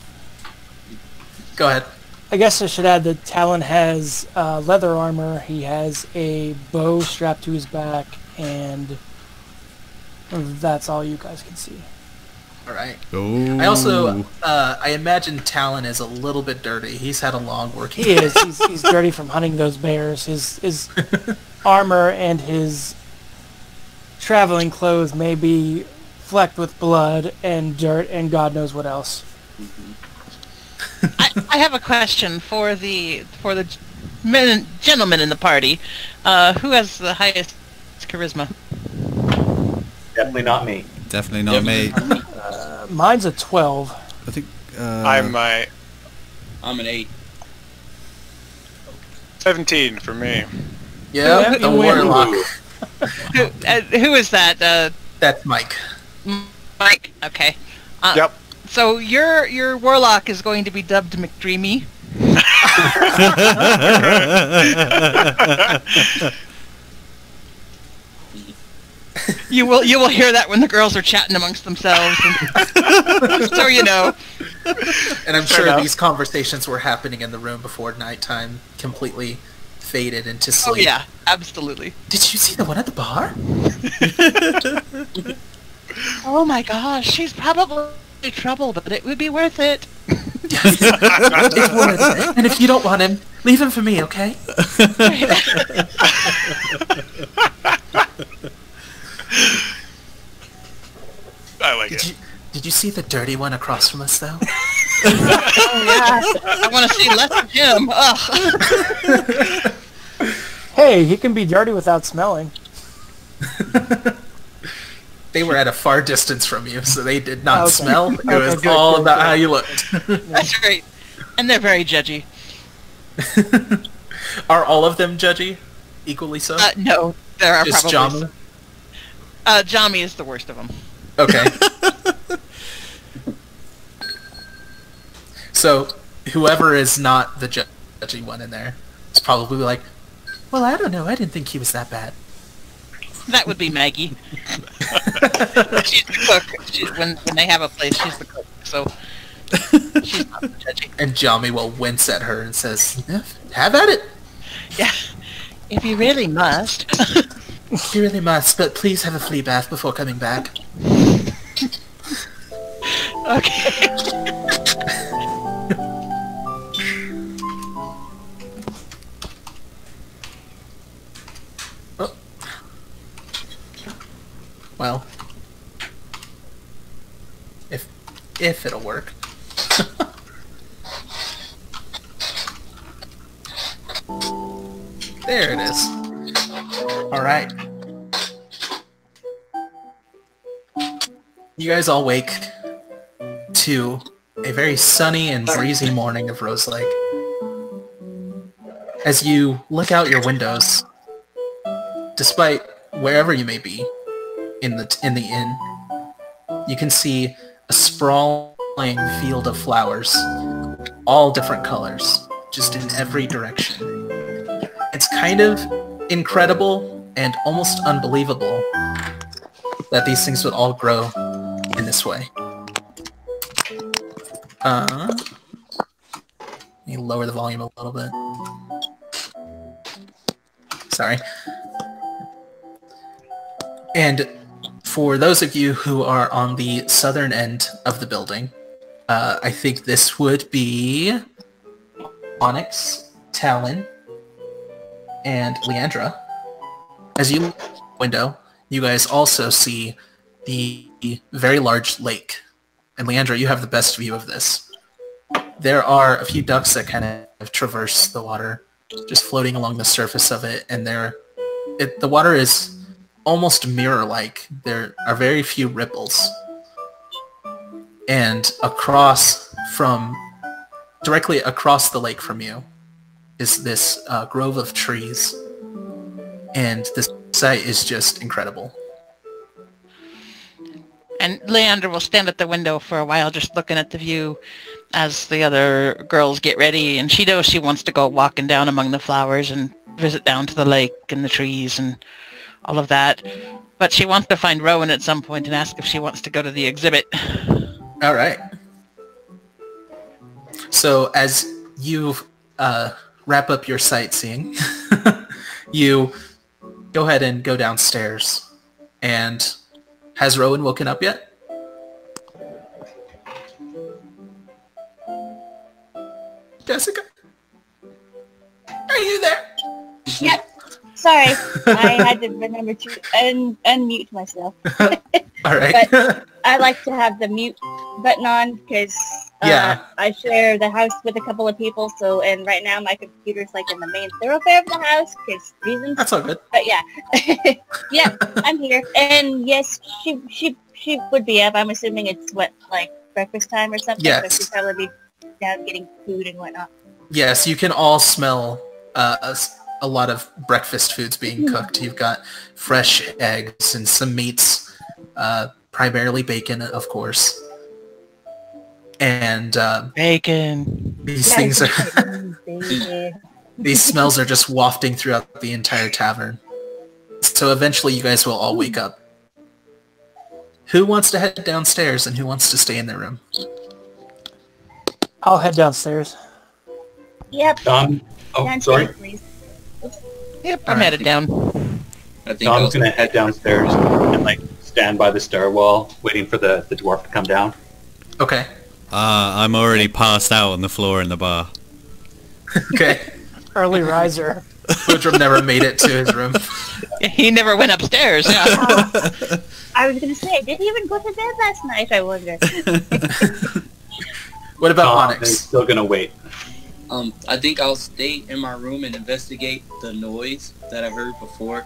Go ahead. I guess I should add that Talon has leather armor. He has a bow strapped to his back, and that's all you guys can see. All right. Ooh. I also, I imagine Talon is a little bit dirty. He's had a long working He is. He's dirty from hunting those bears. His armor and his traveling clothes may be flecked with blood and dirt and God knows what else. I have a question for the gentlemen in the party. Who has the highest charisma? Definitely not me. Definitely not me. Mine's a 12. I think I'm I'm an 8. 17 for me. Yeah, the you win. warlock. Who is that? That's Mike. Mike. Okay. Yep. So your warlock is going to be dubbed McDreamy. You will hear that when the girls are chatting amongst themselves. And, so you know. And I'm sure these conversations were happening in the room before nighttime completely faded into sleep. Oh yeah, absolutely. Did you see the one at the bar? Oh my gosh, she's probably in trouble, but it would be worth it. It would. And if you don't want him, leave him for me, okay? I like it. Did you see the dirty one across from us, though? Oh yeah, I want to see less of him. Ugh. Hey, he can be dirty without smelling. They were at a far distance from you, so they did not Okay. smell. It Okay, was good, all good, about good. how you looked. That's right. And they're very judgy. Are all of them judgy? Equally so? No, there are Just probably. Jamu? Jami is the worst of them. Okay. So, whoever is not the judgy one in there is probably like, well, I don't know, I didn't think he was that bad. That would be Maggie. She's the cook. When they have a place, she's the cook. So she's not judgy. And Jami will wince at her and says, "Yeah, have at it. Yeah, if you really must. You really must, but please have a flea bath before coming back." Okay. Oh. Well, if it'll work. There it is. All right. You guys all wake to a very sunny and breezy morning of Rose Lake. As you look out your windows, despite wherever you may be in the inn, you can see a sprawling field of flowers, all different colors, just in every direction. It's kind of incredible and almost unbelievable that these things would all grow in this way. Let me lower the volume a little bit. Sorry. And for those of you who are on the southern end of the building, I think this would be Onyx, Talon, and Leandra. As you look out the window, you guys also see the very large lake. And Leandra, you have the best view of this. There are a few ducks that kind of traverse the water, just floating along the surface of it, and the water is almost mirror-like. There are very few ripples. And directly across the lake from you is this grove of trees. And this sight is just incredible. And Leander will stand at the window for a while just looking at the view as the other girls get ready, and she knows she wants to go walking down among the flowers and visit down to the lake and the trees and all of that. But she wants to find Rowan at some point and ask if she wants to go to the exhibit. All right. So as you wrap up your sightseeing, you go ahead and go downstairs. And has Rowan woken up yet? Jessica? Are you there? Yep. Sorry, I had to remember to unmute myself. All right. But I like to have the mute button on because Yeah. I share the house with a couple of people. So, and right now my computer's like in the main thoroughfare of the house because reasons. That's all good. But yeah, yeah, I'm here. And yes, she would be up. I'm assuming it's like breakfast time or something. Yes. So she'd probably be down getting food and whatnot. Yes, you can all smell a lot of breakfast foods being cooked. You've got fresh eggs and some meats. primarily bacon, of course. And Bacon. these things are these smells are just wafting throughout the entire tavern. So eventually you guys will all wake up. Who wants to head downstairs and who wants to stay in their room? I'll head downstairs. Yep. Dom. Oh, Downstairs, sorry. please. Yep, I'm headed down. I think Dom's gonna head downstairs and like stand by the stairwell, waiting for the dwarf to come down. Okay. I'm already passed out on the floor in the bar. Okay. Early riser. Woodrum never made it to his room. He never went upstairs. Yeah. I was gonna say, did he even go to bed last night? I wonder. What about Dom is Onyx? still gonna wait. I think I'll stay in my room and investigate the noise that I heard before.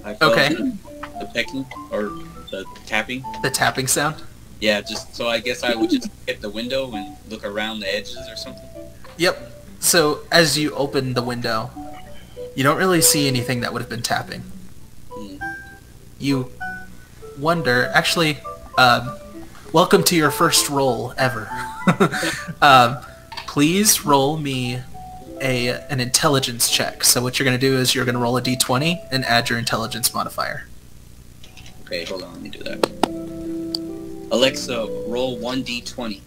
I felt Okay. the pecking or the tapping. The tapping sound? Yeah, just so I guess I would just hit the window and look around the edges or something. Yep. So as you open the window, you don't really see anything that would have been tapping. You wonder, actually, welcome to your first roll ever. Please roll me an intelligence check. So what you're going to do is you're going to roll a d20 and add your intelligence modifier. Okay, hold on, let me do that. Alexa, roll 1d20.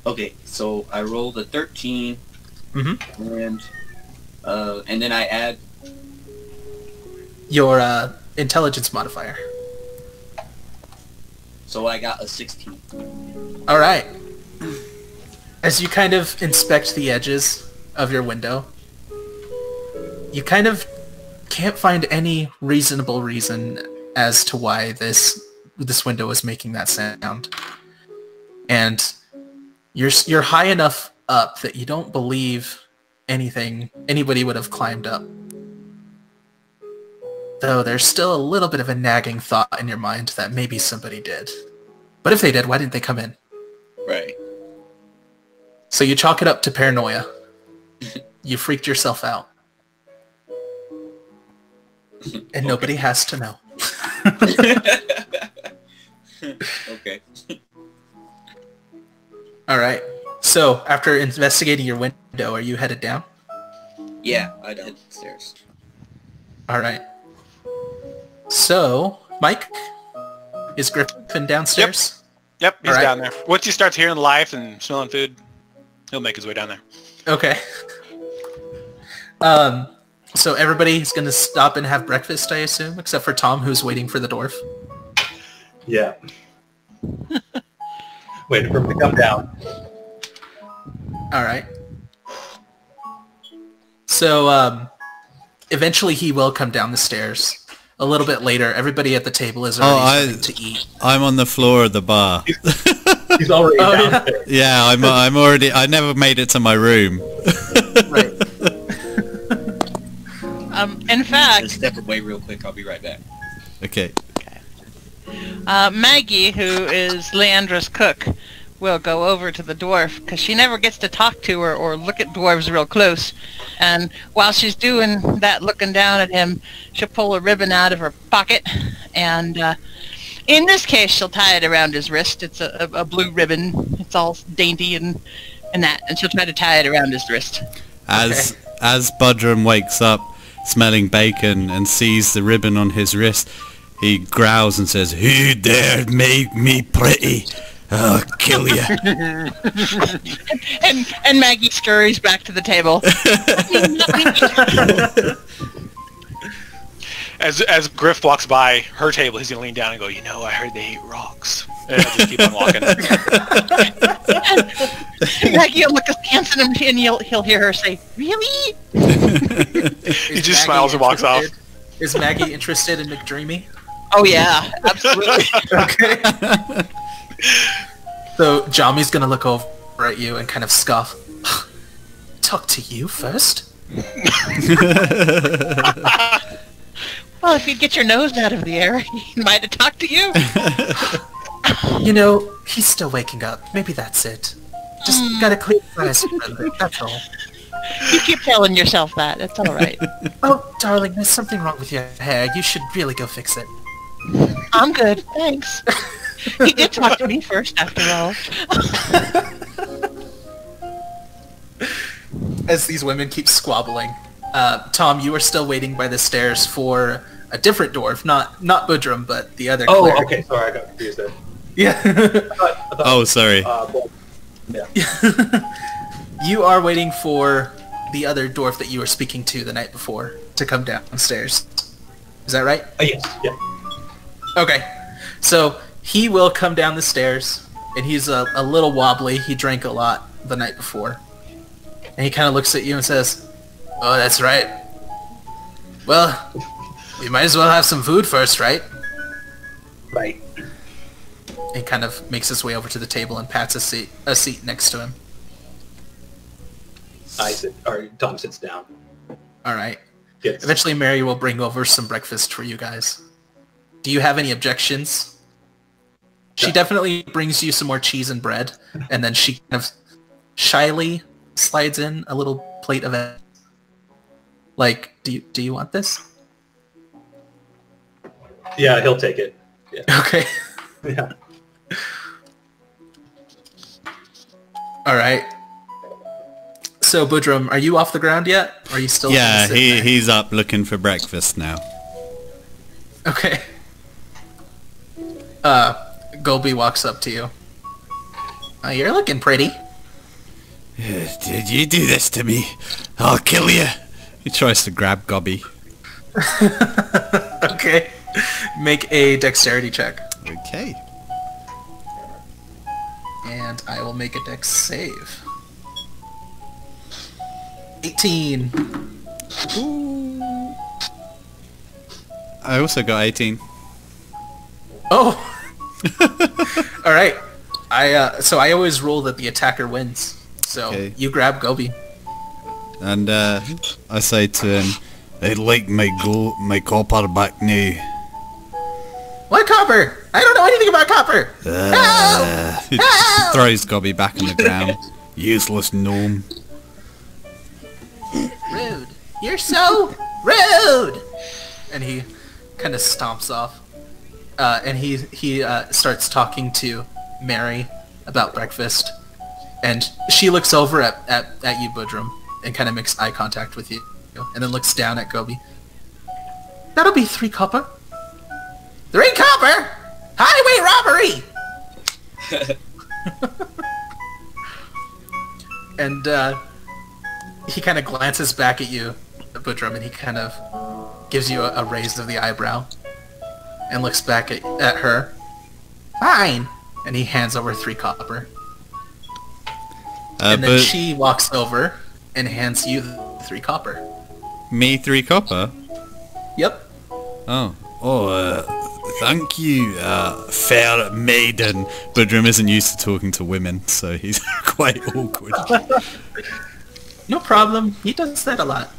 Okay, so I rolled a 13, Mm-hmm. and then I add. Your intelligence modifier. So I got a 16. All right. As you kind of inspect the edges of your window, you kind of can't find any reasonable reason as to why this window is making that sound. And you're high enough up that you don't believe anybody would have climbed up. Though there's still a little bit of a nagging thought in your mind that maybe somebody did. But if they did, why didn't they come in? Right. So you chalk it up to paranoia. You freaked yourself out. And nobody has to know. Okay. Alright. So, after investigating your window, are you headed down? Yeah, I'd head upstairs. Alright. So, Mike? Is Griffin downstairs? Yep, he's Alright. down there. Once he starts hearing life and smelling food, he'll make his way down there. Okay. So everybody's gonna stop and have breakfast, I assume, except for Tom, who's waiting for the dwarf. Yeah. Waiting for him to come down. Alright. So, eventually he will come down the stairs. A little bit later, everybody at the table is already starting to eat. I'm on the floor of the bar. He's already downstairs. Yeah, I'm already. I never made it to my room. Right. In fact, Just step away real quick, I'll be right back. Okay. Maggie, who is Leandra's cook, will go over to the dwarf because she never gets to talk to her or look at dwarves real close. And while she's doing that, looking down at him, she'll pull a ribbon out of her pocket, and in this case, she'll tie it around his wrist. It's a blue ribbon. It's all dainty and that, and she'll try to tie it around his wrist. As Budrum wakes up, smelling bacon, and sees the ribbon on his wrist, he growls and says, "Who dared make me pretty? I'll kill you." and Maggie scurries back to the table. As Griff walks by her table, he's gonna lean down and go, "You know, I heard they eat rocks." And I'll just keep on walking. Maggie will look askance at him, and he'll hear her say, "Really?" He just smiles and walks off. Is Maggie interested in McDreamy? Oh yeah, absolutely. Okay. So Jami's gonna look over at you and kind of scoff. Talk to you first? Well, if you'd get your nose out of the air, he might have talked to you. You know, he's still waking up. Maybe that's it. Just gotta clear his eyes for a bit, that's all. You keep telling yourself that. It's all right. Oh, darling, there's something wrong with your hair. You should really go fix it. I'm good, thanks. He did talk to me first, after all. As these women keep squabbling, Tom, you are still waiting by the stairs for a different dwarf, not Budrum, but the other Oh, cleric. okay. Sorry, I got confused there. Yeah. I thought, Oh, sorry. yeah. You are waiting for the other dwarf that you were speaking to the night before to come downstairs. Is that right? Yes. Yeah. Okay. So he will come down the stairs, and he's a little wobbly. He drank a lot the night before. And he kind of looks at you and says, "Oh, that's right. Well, we might as well have some food first, right?" Right. He kind of makes his way over to the table and pats a seat next to him. Tom sits down. All right. Gets, Eventually, Mary will bring over some breakfast for you guys. Do you have any objections? She definitely brings you some more cheese and bread, and then she kind of shyly slides in a little plate of it. Like, do you want this? Yeah, he'll take it. Yeah. Okay. Yeah. All right. So, Budrum, are you off the ground yet? Or are you still? Yeah, sitting there? he's up looking for breakfast now. Okay. Golby walks up to you. You're looking pretty. Did you do this to me? I'll kill you. He tries to grab Gobby. Okay. Make a dexterity check. Okay. And I will make a dex save. 18. Ooh. I also got 18. Oh! Alright. So I always roll that the attacker wins. So Okay. you grab Gobi. And I say to him, I'd like my copper back now. What copper? I don't know anything about copper! He throws Gobby back on the ground. Useless gnome. Rude. You're so rude! And he kind of stomps off. And he starts talking to Mary about breakfast. And she looks over at you, Budrum, and kind of makes eye contact with you. And then looks down at Gobi. That'll be 3 copper. 3 copper? Highway robbery! And he kind of glances back at you, Budrum, and he kind of gives you a raise of the eyebrow. And looks back at her. Fine! And he hands over 3 copper. And then she walks over and hands you 3 copper. Me 3 copper? Yep. Thank you, fair maiden. Budrum isn't used to talking to women, so he's quite awkward. No problem. He does that a lot.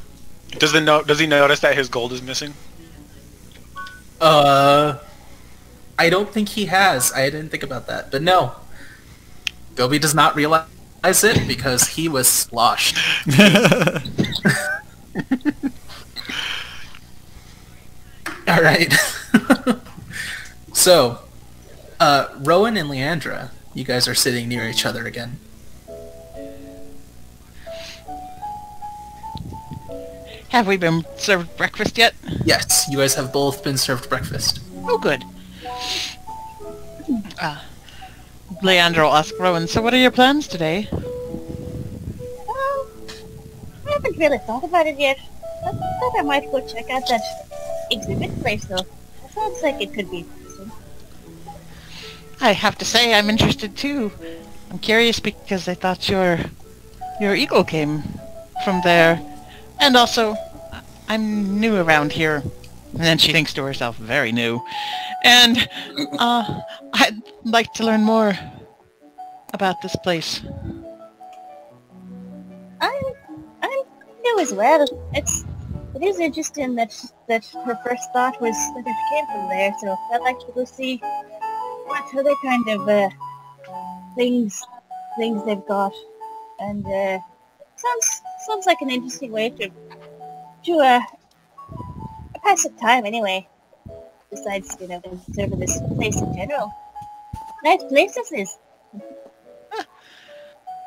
Does he notice that his gold is missing? I don't think he has. I didn't think about that. But no. Gobi does not realize it because he was sloshed. Alright. So, Rowan and Leandra, you guys are sitting near each other again. Have we been served breakfast yet? Yes, you guys have both been served breakfast. Oh, good. Leandro will ask Rowan, so what are your plans today? Well, I haven't really thought about it yet. I thought I might go check out that exhibit place, though. It sounds like it could be interesting. I have to say, I'm interested too. I'm curious because I thought your eagle came from there. And also, I'm new around here. And then she thinks to herself, very new. And I'd like to learn more about this place. I'm new as well. It is interesting that her first thought was that it came from there, so I'd like to go see what other kind of things they've got, and Sounds like an interesting way to pass the time anyway. Besides, observing this place in general. Nice place this is.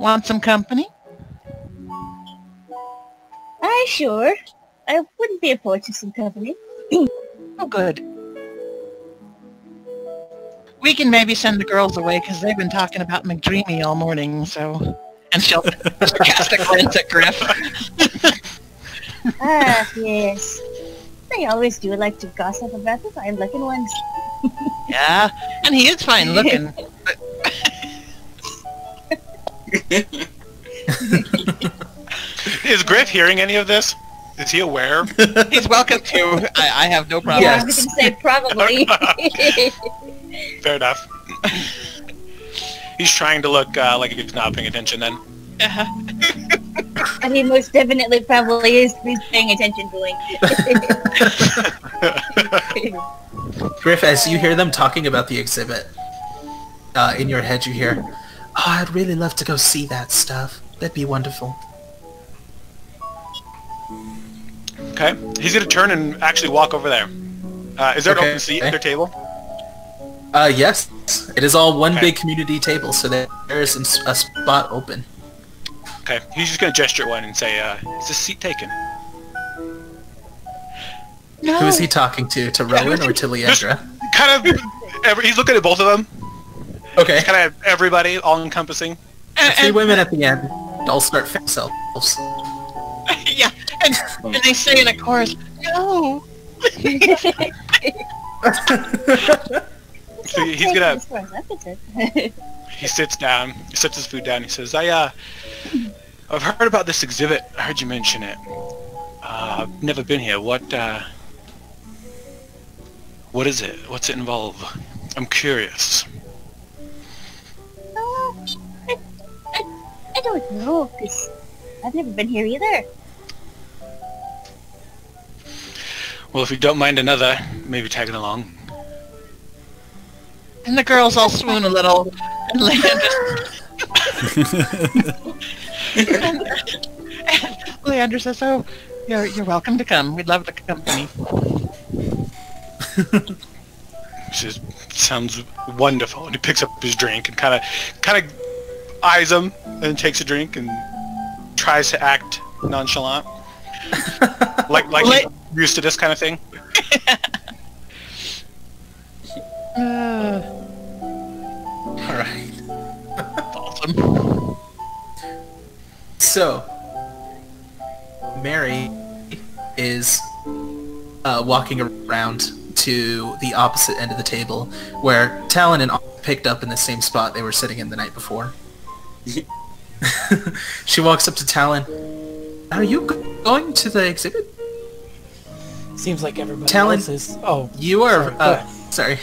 Want some company? Aye, sure. I wouldn't be opposed to some company. Oh, good. We can maybe send the girls away because they've been talking about McDreamy all morning, so... And she'll sarcastic glance at Griff. Ah, yes. They always do like to gossip about the fine-looking ones. Yeah, and he is fine-looking. Is Griff hearing any of this? Is he aware? He's welcome to. I have no problem. Yeah, I was going to say probably. Fair enough. He's trying to look like he's not paying attention then. And he most definitely probably is. He's paying attention, Blink. Griff, as you hear them talking about the exhibit, in your head you hear, "Oh, I'd really love to go see that stuff. That'd be wonderful." Okay. He's going to turn and actually walk over there. Is there an open seat at their table? Yes. It is all one big community table, so there is a spot open. Okay. He's just going to gesture at one and say, is this seat taken? No. Who is he talking to? To Rowan or to Leandra? Kind of, he's looking at both of them. Okay. Kind of everybody, all-encompassing. The three women at the end all start themselves. Yeah, and they say in a chorus, "No." So he's gonna. As far as I'm concerned. He sits down. He sets his food down. He says, I've heard about this exhibit. I heard you mention it. I've never been here. What is it? What's it involve? I'm curious." I don't know, because I've never been here either. Well, if you don't mind another, maybe tagging along. And the girls all swoon a little, and Leander says, "Oh, you're welcome to come. We'd love the company." She sounds wonderful. And he picks up his drink and kind of eyes him, and takes a drink and tries to act nonchalant, like he's used to this kind of thing. All right. Awesome. So, Mary is walking around to the opposite end of the table, where Talon and Anna picked up in the same spot they were sitting in the night before. She walks up to Talon. "Are you going to the exhibit?" Seems like everybody Talon, else is. Oh, you are. sorry,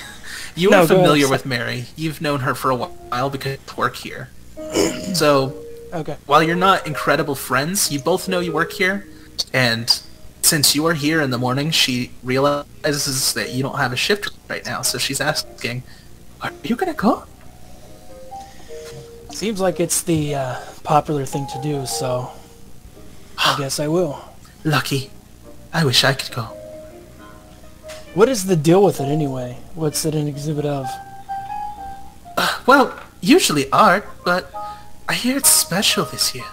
You No, are go ahead. familiar with Mary. You've known her for a while because you work here. So, Okay. while you're not incredible friends, you both know you work here, and since you are here in the morning, she realizes that you don't have a shift right now, so she's asking, "Are you gonna go?" Seems like it's the popular thing to do, so I guess I will. Lucky. I wish I could go. What is the deal with it anyway? What's it an exhibit of? Well, usually art, but I hear it's special this year.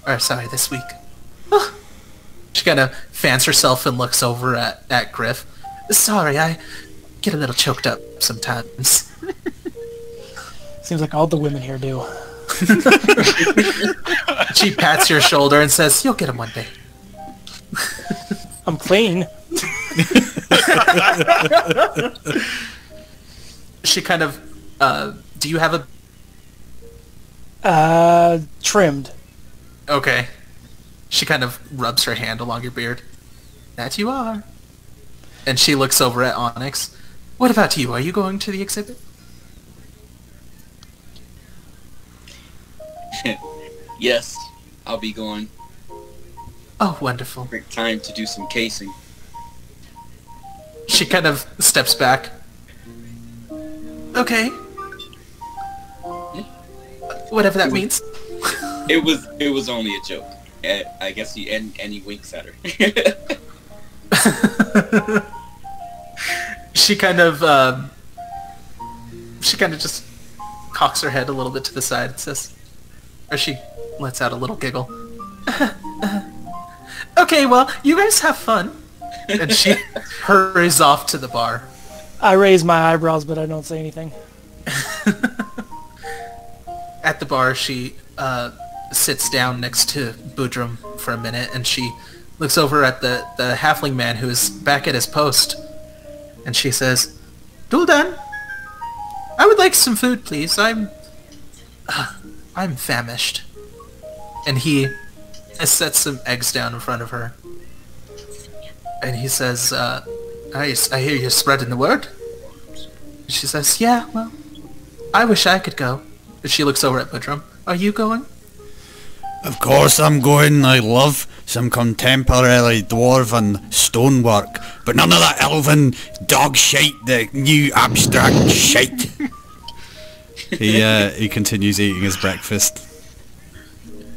Or, sorry, this week. She kind of fans herself and looks over at Griff. "Sorry, I get a little choked up sometimes." Seems like all the women here do. She pats your shoulder and says, "You'll get him one day." I'm clean. She kind of, do you have Trimmed. Okay. She kind of rubs her hand along your beard. "That you are." And she looks over at Onyx. "What about you? Are you going to the exhibit?" Yes, I'll be going. "Oh, wonderful." Great time to do some casing. She kind of steps back. "Okay. Whatever that means." It was only a joke. I guess and he winks at her. She kind of just cocks her head a little bit to the side and says, or she lets out a little giggle. Okay, well, you guys have fun. And she hurries off to the bar. I raise my eyebrows, but I don't say anything. At the bar, she sits down next to Boudrum for a minute, and she looks over at the halfling man who is back at his post, and she says, Duldan, I would like some food, please. I'm famished. And he sets some eggs down in front of her. And he says, I hear you're spreading the word. She says, yeah, well, I wish I could go. And she looks over at Boudrum. Are you going? Of course I'm going. I love some contemporary dwarven stonework, but none of that elven dog shite, the new abstract shite. He continues eating his breakfast.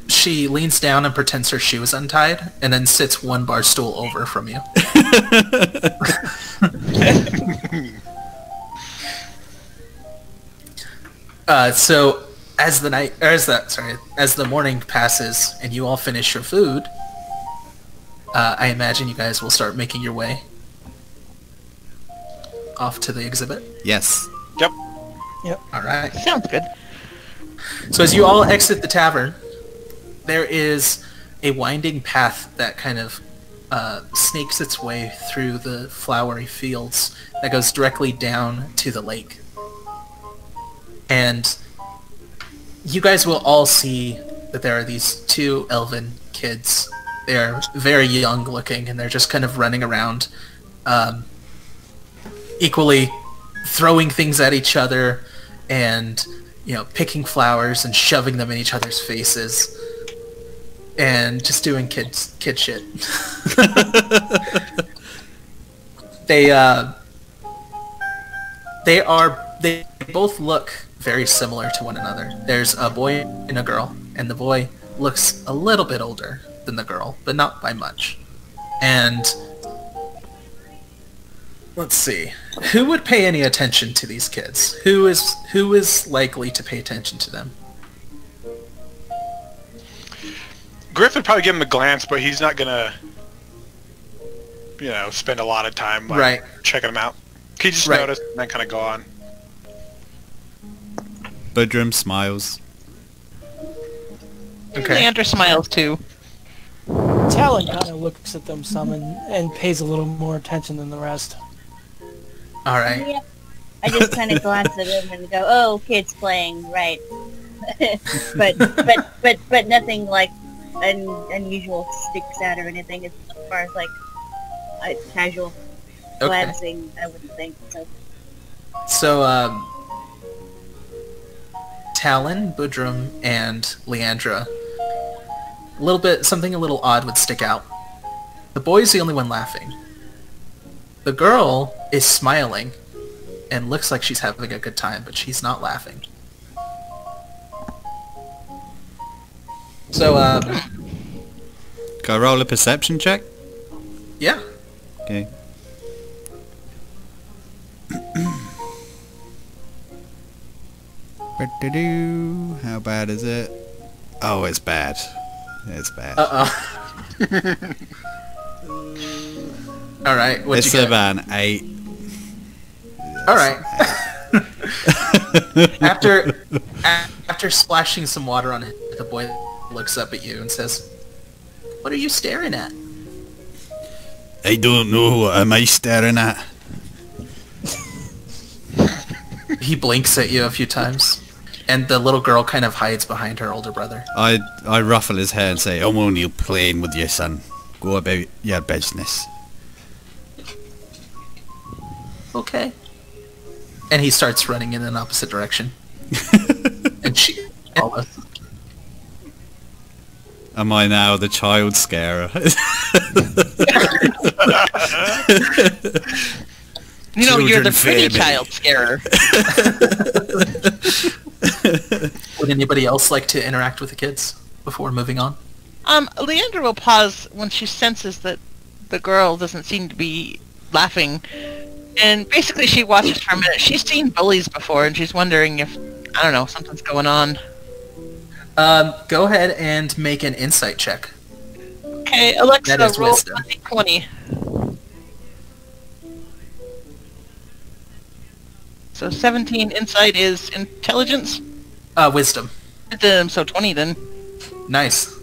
She leans down and pretends her shoe is untied, and then sits one bar stool over from you. So as the morning passes and you all finish your food, I imagine you guys will start making your way off to the exhibit. Yes. Yep. All right. Sounds good. So as you all exit the tavern, there is a winding path that kind of snakes its way through the flowery fields that goes directly down to the lake. And you guys will all see that there are these two elven kids. They're very young looking, and they're just kind of running around, equally throwing things at each other and, picking flowers and shoving them in each other's faces. And just doing kid shit. They both look very similar to one another. There's a boy and a girl, and the boy looks a little bit older than the girl, but not by much. And let's see, who would pay any attention to these kids? Who is likely to pay attention to them? Griff would probably give him a glance, but he's not gonna, spend a lot of time checking them out. He just notice and then kind of go on. Boudrum smiles. Okay. Leander smiles too. Talon kind of looks at them some and pays a little more attention than the rest. All right. Yeah. I just kind of glance at him and go, "Oh, kids playing, right?" but nothing like unusual sticks out or anything as far as casual glancing. I wouldn't think so. So, Talon, Boudrum, and Leandra, something a little odd would stick out. The boy's the only one laughing. The girl is smiling and looks like she's having a good time, but she's not laughing. So, can I roll a perception check? Yeah. Okay. How bad is it? Oh, it's bad. It's bad. All right. What'd you get? It's about an 8. All right. After splashing some water on it, the boy looks up at you and says, "What are you staring at?" I don't know. What am I staring at? He blinks at you a few times, and the little girl kind of hides behind her older brother. I ruffle his hair and say, "I'm only playing with you, son. Go about your business." Okay. And he starts running in an opposite direction. And she... Am I now the child scarer? You're the pretty child scarer. Would anybody else like to interact with the kids? before moving on? Leandra will pause when she senses that the girl doesn't seem to be laughing. And basically she watches for a minute. She's seen bullies before, and she's wondering if, I don't know, something's going on. Go ahead and make an insight check. Okay, Alexa, That is roll wisdom. 20. So 17 insight is intelligence? Wisdom. So 20 then. Nice.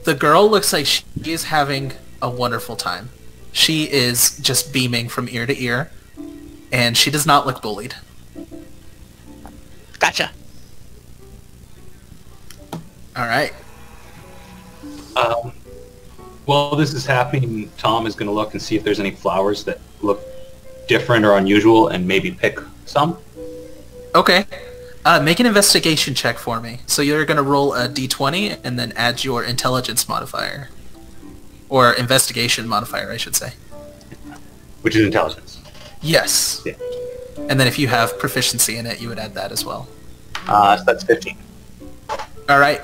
The girl looks like she is having a wonderful time. She is just beaming from ear to ear, and she does not look bullied. Gotcha. All right. While this is happening, Tom is going to look and see if there's any flowers that look different or unusual, and maybe pick some. Okay. Make an investigation check for me. So you're going to roll a d20 and then add your intelligence modifier. Or investigation modifier, I should say. Which is intelligence. Yes. Yeah. And then if you have proficiency in it, you would add that as well. So that's 15. All right.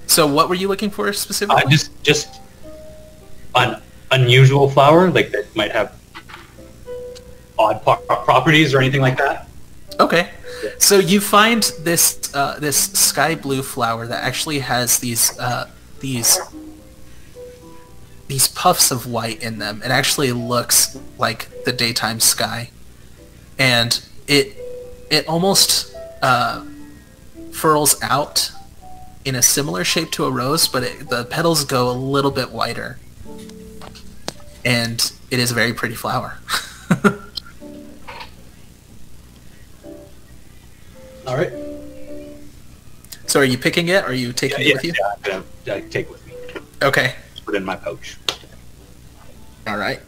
So what were you looking for specifically? Just an unusual flower, like that might have odd properties or anything like that. Okay. So you find this this sky blue flower that actually has these puffs of white in them. It actually looks like the daytime sky, and it almost furls out in a similar shape to a rose, but the petals go a little bit wider, and it is a very pretty flower. All right. So are you picking it, or are you taking it with you? Yeah, I'm gonna take it with me. Okay. Put it in my pouch. All right.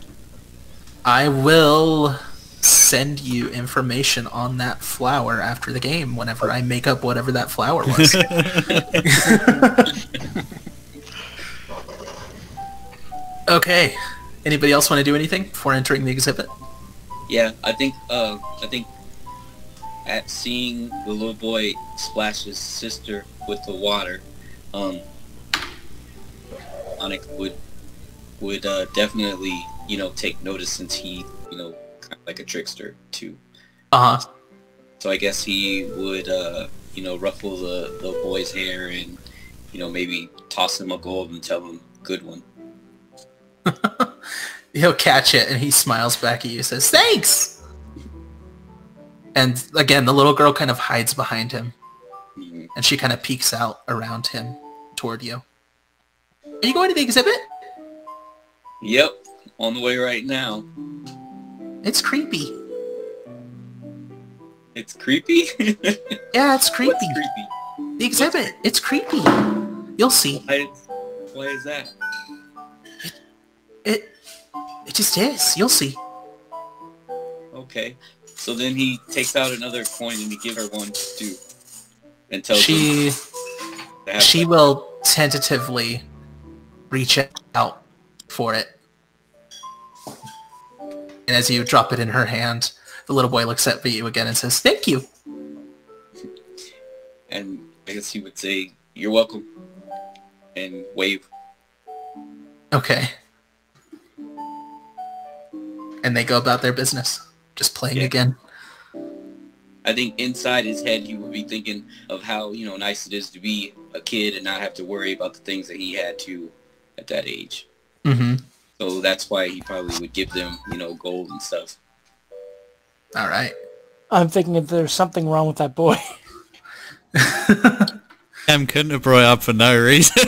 I will send you information on that flower after the game whenever I make up whatever that flower was. Okay. Anybody else want to do anything before entering the exhibit? Yeah, I think at seeing the little boy splash his sister with the water, Onyx would definitely, take notice, since he, kind of like a trickster too. Uh-huh. So I guess he would, ruffle the boy's hair and, maybe toss him a gold and tell him, "Good one." He'll catch it, and he smiles back at you and says, "Thanks!" And again, the little girl kind of hides behind him, and she kind of peeks out around him toward you. Are you going to the exhibit? Yep, on the way right now. It's creepy. It's creepy? Yeah, it's creepy. What's creepy? The exhibit. It's creepy. You'll see. Why is that? It just is. You'll see. Okay. So then he takes out another coin and he gives her one too. And tells she will tentatively reach out for it. And as you drop it in her hand, the little boy looks at you again and says, "Thank you." And I guess he would say, "You're welcome." And wave. Okay. And they go about their business. Just playing again. I think inside his head he would be thinking of how, nice it is to be a kid and not have to worry about the things that he had to at that age. Mm-hmm. So that's why he probably would give them, gold and stuff. All right. I'm thinking if there's something wrong with that boy. Em couldn't have brought it up for no reason.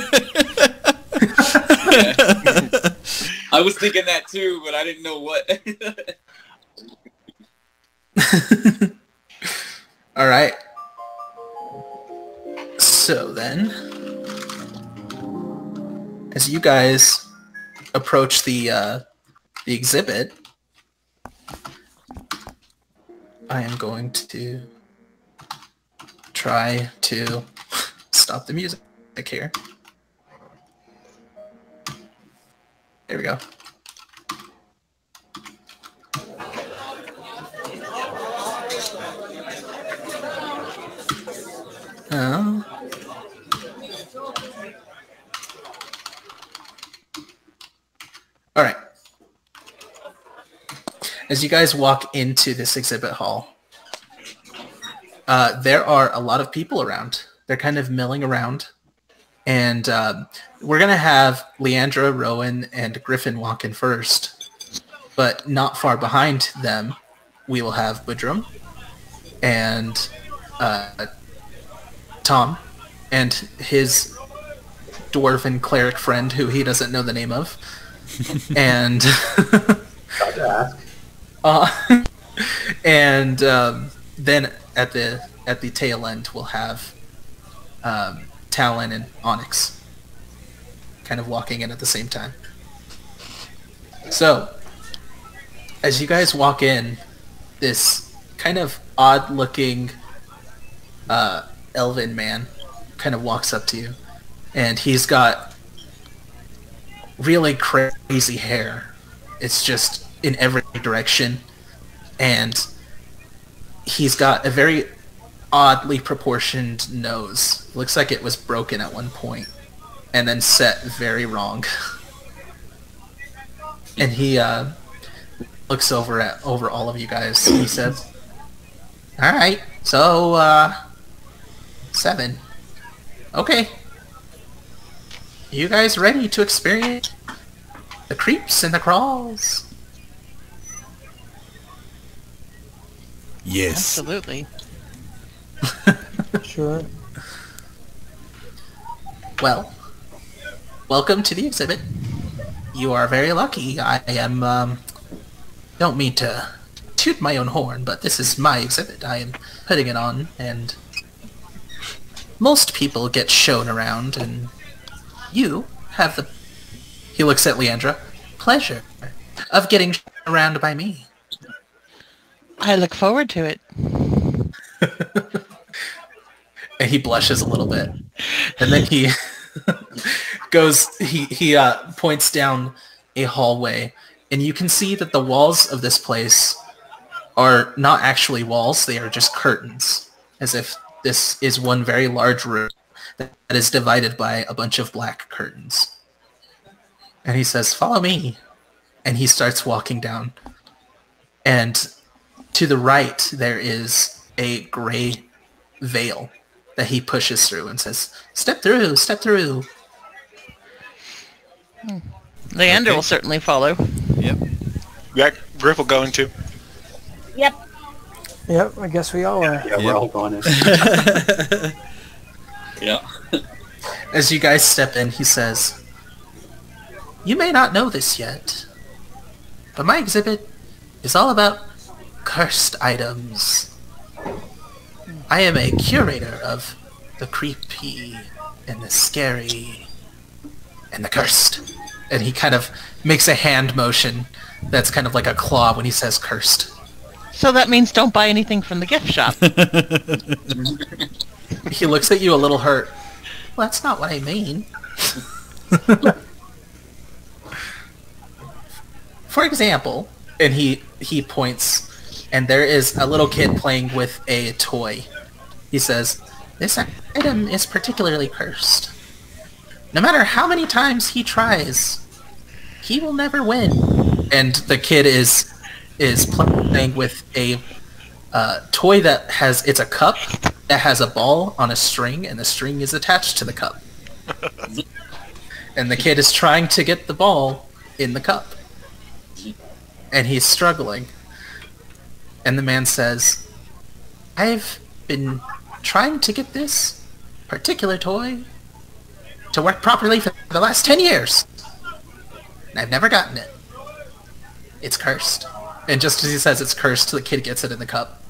I was thinking that too, but I didn't know what. All right. So then, as you guys approach the exhibit, I am going to try to stop the music here. There we go. Oh. As you guys walk into this exhibit hall, there are a lot of people around. They're kind of milling around. And we're going to have Leandra, Rowan, and Griffin walk in first. But not far behind them, we will have Woodrum and Tom and his dwarven cleric friend who he doesn't know the name of. And Got to ask. and then at the tail end we'll have Talon and Onyx kind of walking in at the same time. So as you guys walk in, this kind of odd looking elven man kind of walks up to you, and he's got really crazy hair. It's just in every direction, and he's got a very oddly proportioned nose. Looks like it was broken at one point and then set very wrong. And he looks over all of you guys. He says, "All right, so 7. Okay, you guys ready to experience the creeps and the crawls?" Yes. Absolutely. Sure. Well, welcome to the exhibit. You are very lucky. I am, don't mean to toot my own horn, but this is my exhibit. I am putting it on, and most people get shown around, and you have the, he looks at Leandra, pleasure of getting shown around by me. I look forward to it. And he blushes a little bit. And then he goes, he points down a hallway, and you can see that the walls of this place are not actually walls, they are just curtains, as if this is one very large room that is divided by a bunch of black curtains. And he says, "Follow me." And he starts walking down. And to the right, there is a gray veil that he pushes through and says, "Step through, step through." Leander Okay. will certainly follow. Yep. Yeah, Griff will go into. Yep. Yep, I guess we all are. Yeah, we're all going in. Yeah. As you guys step in, he says, "You may not know this yet, but my exhibit is all about cursed items. I am a curator of the creepy and the scary and the cursed." And he kind of makes a hand motion that's kind of like a claw when he says cursed. So that means don't buy anything from the gift shop. He looks at you a little hurt. "Well, that's not what I mean." For example, and he points, and there is a little kid playing with a toy. He says, "This item is particularly cursed. No matter how many times he tries, he will never win." And the kid is playing with a toy that it's a cup that has a ball on a string, and the string is attached to the cup. And the kid is trying to get the ball in the cup. And he's struggling. And the man says, "I've been trying to get this particular toy to work properly for the last 10 years. And I've never gotten it. It's cursed." And just as he says it's cursed, the kid gets it in the cup.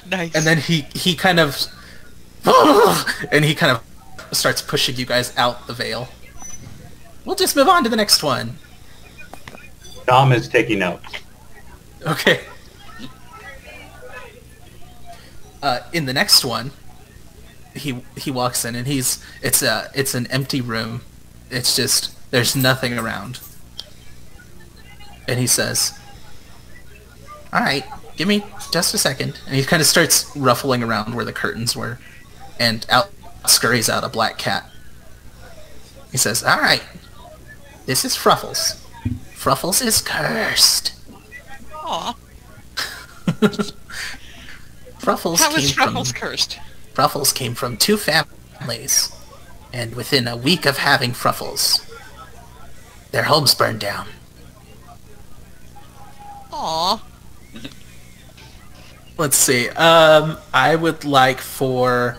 Nice. And then he kind of... and he kind of starts pushing you guys out the veil. We'll just move on to the next one. Dom is taking notes. Okay. In the next one, he walks in, and it's an empty room. It's just, there's nothing around. And he says, "All right, give me just a second." And he kind of starts ruffling around where the curtains were, and out scurries out a black cat. He says, "All right, this is Fruffles. Fruffles is cursed. Aw. Fruffles How is came Ruffles from cursed? Fruffles came from 2 families, and within a week of having Fruffles, their homes burned down. Aw. Let's see. I would like for...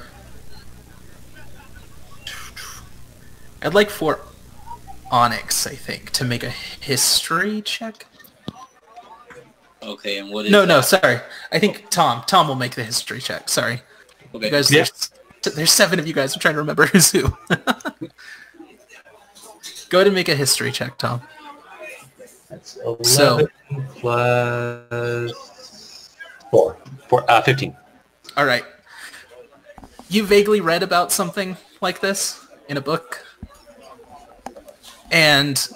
I'd like for Onyx, I think, to make a history check. Okay, and what is No, that? sorry. I think Tom will make the history check. Sorry. Okay. You guys, Yeah. there's 7 of you guys. I'm trying to remember who's who. Go ahead and make a history check, Tom. That's 11 So- plus 15. All right. You vaguely read about something like this in a book, and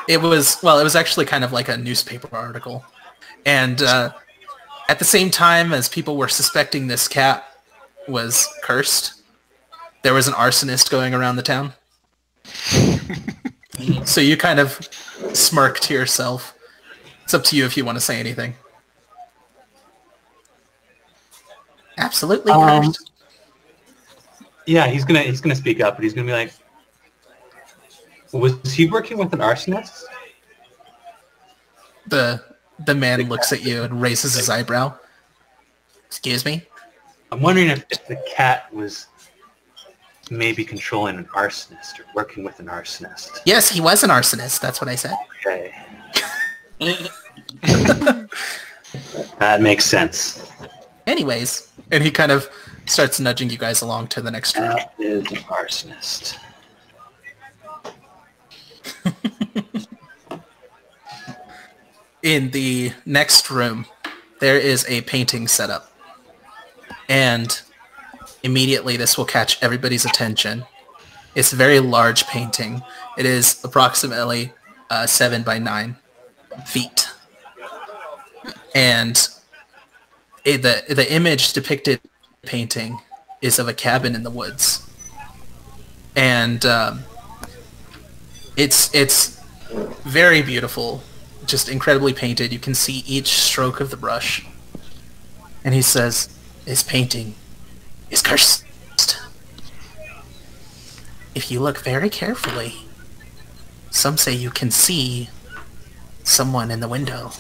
it was actually kind of like a newspaper article. And at the same time as people were suspecting this cat was cursed, there was an arsonist going around the town. So you kind of smirk to yourself. It's up to you if you want to say anything. Absolutely cursed. Yeah, he's gonna speak up, but he's gonna be like, was he working with an arsonist? The man looks at you and raises his eyebrow. Excuse me? I'm wondering if the cat was maybe controlling an arsonist or working with an arsonist. Yes, he was an arsonist. That's what I said. Okay. That makes sense. Anyways, and he kind of starts nudging you guys along to the next room. That is an arsonist. In the next room, there is a painting set up. And immediately this will catch everybody's attention. It's a very large painting. It is approximately 7 by 9 feet. And the image depicted in the painting is of a cabin in the woods. And it's very beautiful, just incredibly painted. You can see each stroke of the brush. And he says, "This painting is cursed. If you look very carefully, some say you can see someone in the window."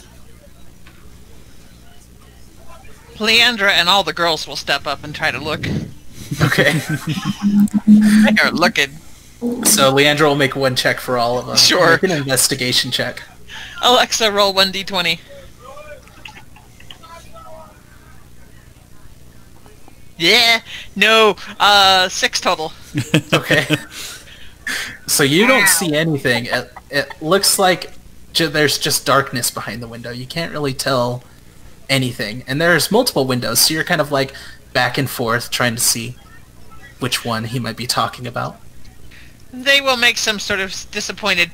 Leandra and all the girls will step up and try to look. Okay. They are looking. So Leandra will make one check for all of them. Sure. Make an investigation check. Alexa, roll 1d20. Yeah, no, 6 total. Okay. So you don't see anything. It looks like there's just darkness behind the window. You can't really tell anything. And there's multiple windows, so you're kind of like back and forth trying to see which one he might be talking about. They will make some sort of disappointed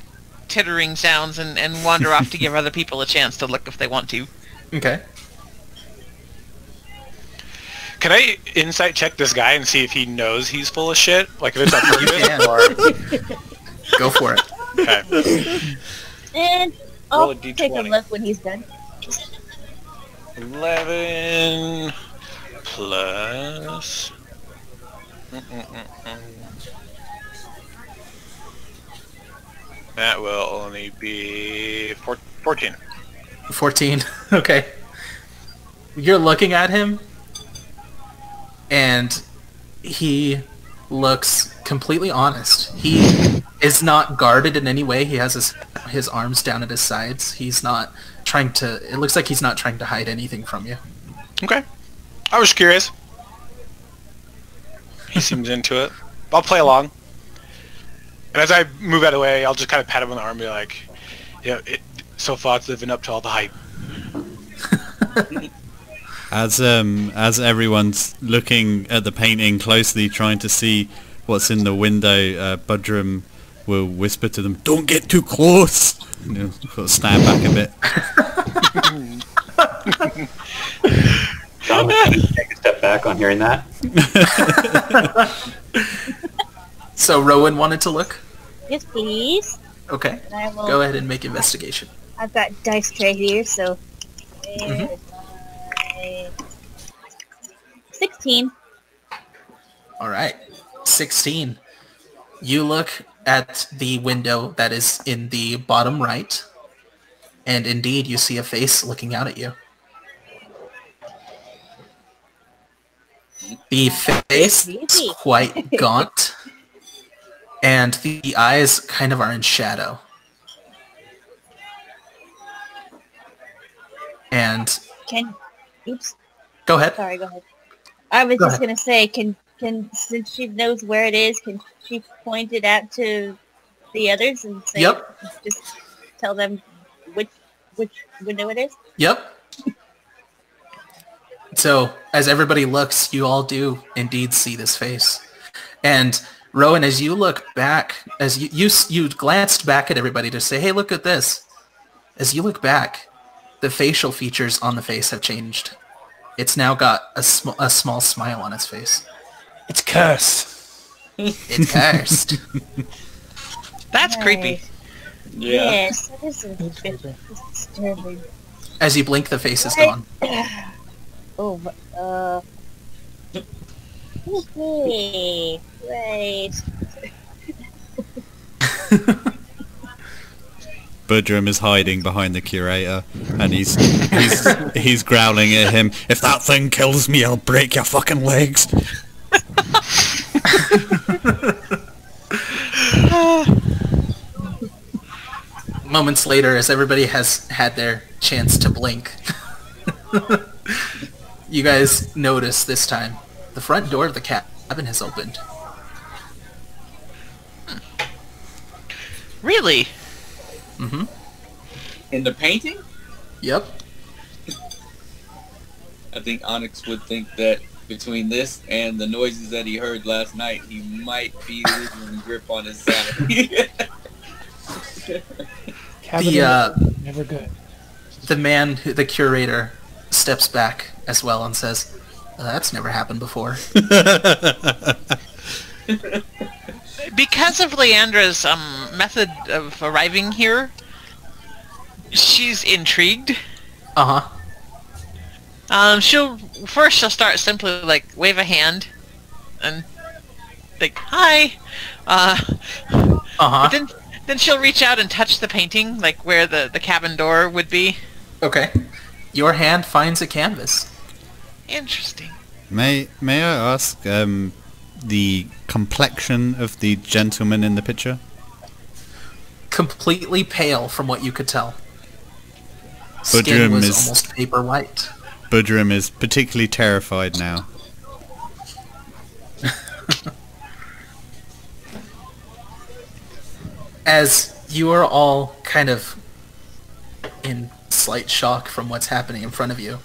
tittering sounds and wander off to give other people a chance to look if they want to. Okay. Can I insight check this guy and see if he knows he's full of shit? Like if it's on purpose can. or... Go for it. Okay. And Roll I'll a take a D20. look when he's done. 11 plus... That will only be 14. 14. Okay. You're looking at him, and he looks completely honest. He is not guarded in any way. He has his arms down at his sides. He's not trying to... It looks like he's not trying to hide anything from you. Okay. I was curious. He seems into it. I'll play along. And as I move out of the way, I'll just kind of pat him on the arm and be like, yeah, so far it's living up to all the hype. As everyone's looking at the painting closely, trying to see what's in the window, Budrum will whisper to them, "Don't get too close!" And he'll sort of stand back a bit. John was going to take a step back on hearing that. So Rowan wanted to look? Yes, please. Okay. And I will, Go ahead and make investigation. I've got dice tray here, so... Mhm. 16. All right. 16. You look at the window that is in the bottom right, and indeed you see a face looking out at you. The face is quite gaunt, and the eyes kind of are in shadow. And Oops. go ahead. Sorry, go ahead. I was Go just ahead. gonna say, can since she knows where it is, can she point it out to the others and say, Yep. just tell them which window it is? Yep. So, as everybody looks, you all do indeed see this face. And Rowan, as you look back, as you glanced back at everybody to say, hey, look at this. As you look back, the facial features on the face have changed. It's now got a small smile on its face. It's cursed. It's cursed. That's creepy. Yeah. Yes, that is a bit disturbing. As you blink, the face is gone. Oh, okay. Right. Budrum is hiding behind the curator, and he's growling at him. If that thing kills me, I'll break your fucking legs. Moments later, as everybody has had their chance to blink, you guys notice this time the front door of the cabin has opened. Really? Mm-hmm. In the painting, Yep. I think Onyx would think that between this and the noises that he heard last night, he might be losing grip on his sanity. Cabinet never good. The man, the curator, steps back as well and says, that's never happened before. Because of Leandra's method of arriving here, she's intrigued. Uh-huh. She'll start simply like wave a hand and like hi. Uh-huh. But then she'll reach out and touch the painting, like where the cabin door would be. Okay. Your hand finds a canvas. Interesting. May I ask the complexion of the gentleman in the picture? Completely pale from what you could tell. Skin Budrum was is almost paper white. Budrum is particularly terrified now. As you are all kind of in slight shock from what's happening in front of you,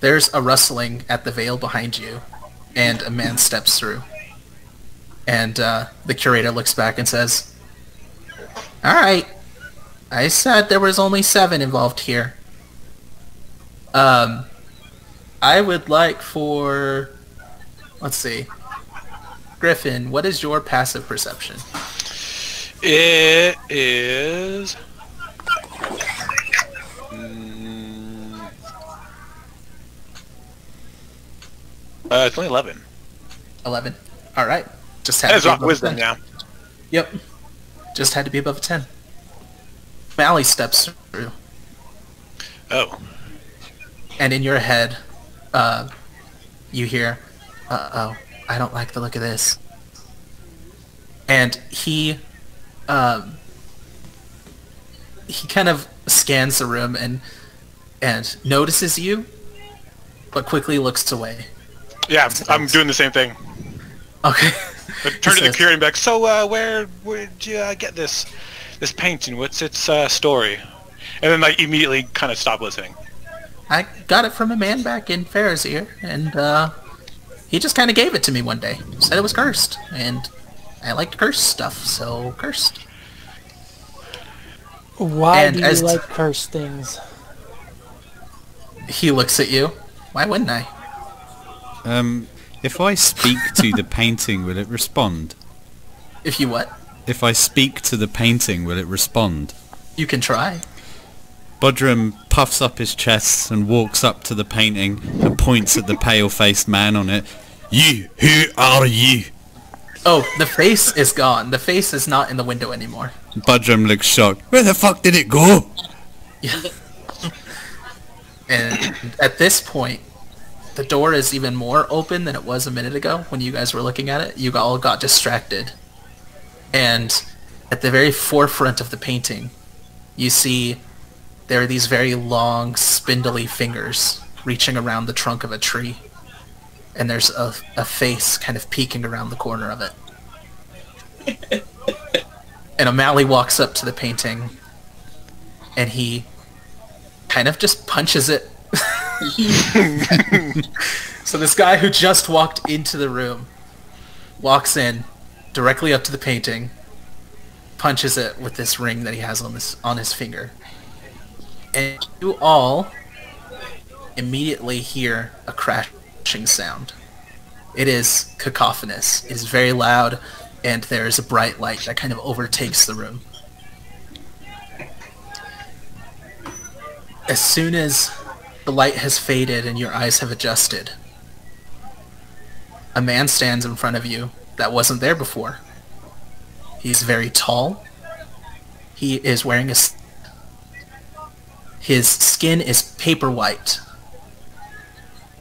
there's a rustling at the veil behind you, and a man steps through. And the curator looks back and says, "Alright, I said there was only 7 involved here. I would like for... Let's see. Griffin, what is your passive perception?" It is... it's only 11. 11. Alright. Just had That's to be not above wisdom, 10. yeah. Yep. Just had to be above a 10. Mally steps through, Oh. and in your head, you hear, "Uh-oh, I don't like the look of this." And he kind of scans the room and notices you, but quickly looks away. Yeah, I'm doing the same thing. Okay. I turn to the says- curator and be like, so where did you get this painting? What's its story? And then like immediately kind of stop listening. I got it from a man back in Farazir, and he just kind of gave it to me one day. Said it was cursed, and I liked cursed stuff, so cursed. Why And do you as- like cursed things? He looks at you. Why wouldn't I? If I speak to the painting, will it respond? If you what? if I speak to the painting, will it respond? You can try. Budrum puffs up his chest and walks up to the painting and points at the pale-faced man on it. You, who are you? Oh, the face is gone. The face is not in the window anymore. Budrum looks shocked. Where the fuck did it go? Yeah. And at this point, the door is even more open than it was a minute ago when you guys were looking at it. You all got distracted. And at the very forefront of the painting, you see there are these very long, spindly fingers reaching around the trunk of a tree. And there's a face kind of peeking around the corner of it. And O'Malley walks up to the painting, and he kind of just punches it. So this guy who just walked into the room walks in directly up to the painting, punches it with this ring that he has on his finger. And you all immediately hear a crashing sound. It is cacophonous. It is very loud, and there is a bright light that kind of overtakes the room. As soon as the light has faded and your eyes have adjusted, a man stands in front of you that wasn't there before. He's very tall. He is wearing his skin is paper white.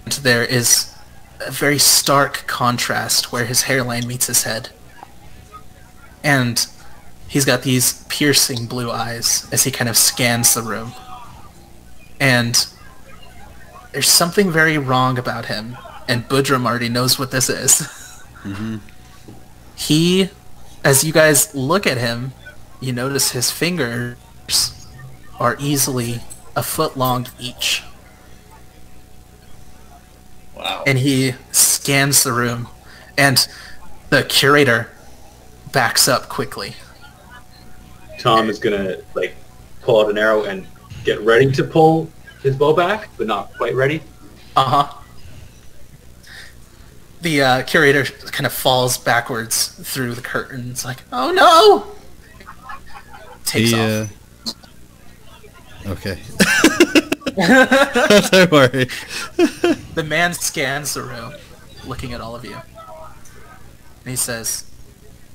And there is a very stark contrast where his hairline meets his head. And he's got these piercing blue eyes as he kind of scans the room. And there's something very wrong about him, and Budrum already knows what this is. Mm-hmm. He, as you guys look at him, you notice his fingers are easily a foot long each. Wow. And he scans the room, and the curator backs up quickly. Tom is gonna pull out an arrow and get ready to pull his bow back, but not quite ready. Uh-huh. The curator kind of falls backwards through the curtains, like, oh no! Takes off. Okay. Don't worry. The man scans the room, looking at all of you. And he says,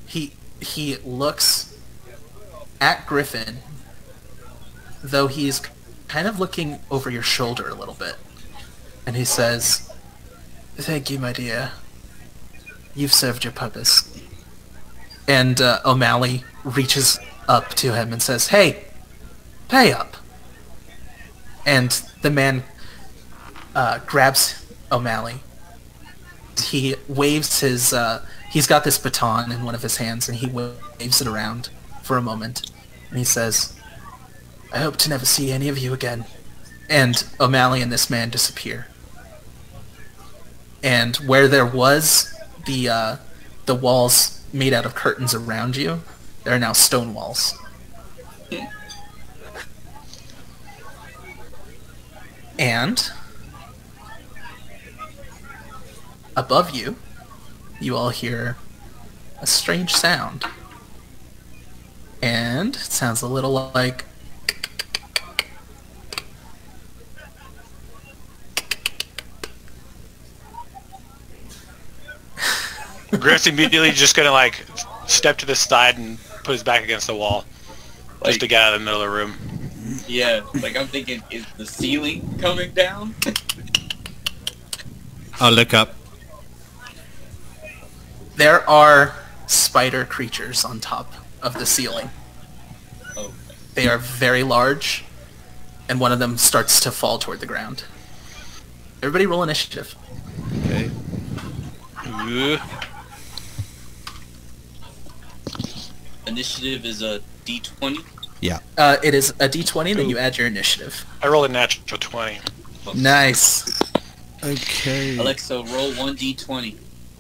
he looks at Griffin, though he's kind of looking over your shoulder a little bit. And he says, thank you, my dear. You've served your purpose. And O'Malley reaches up to him and says, hey, pay up. And the man grabs O'Malley. He waves his... he's got this baton in one of his hands, and he waves it around for a moment. And he says, I hope to never see any of you again. And O'Malley and this man disappear. And where there was the walls made out of curtains around you, there are now stone walls. And above you, you all hear a strange sound. And it sounds a little like... Griff's immediately just gonna step to the side and put his back against the wall, just to get out of the middle of the room. Yeah, I'm thinking, is the ceiling coming down? I'll look up. There are spider creatures on top of the ceiling. Oh. They are very large, and one of them starts to fall toward the ground. Everybody roll initiative. Okay. Initiative is a D20? Yeah. It is a d20, then you add your initiative. I rolled a natural 20. Nice. Okay. Alexa, roll 1d20.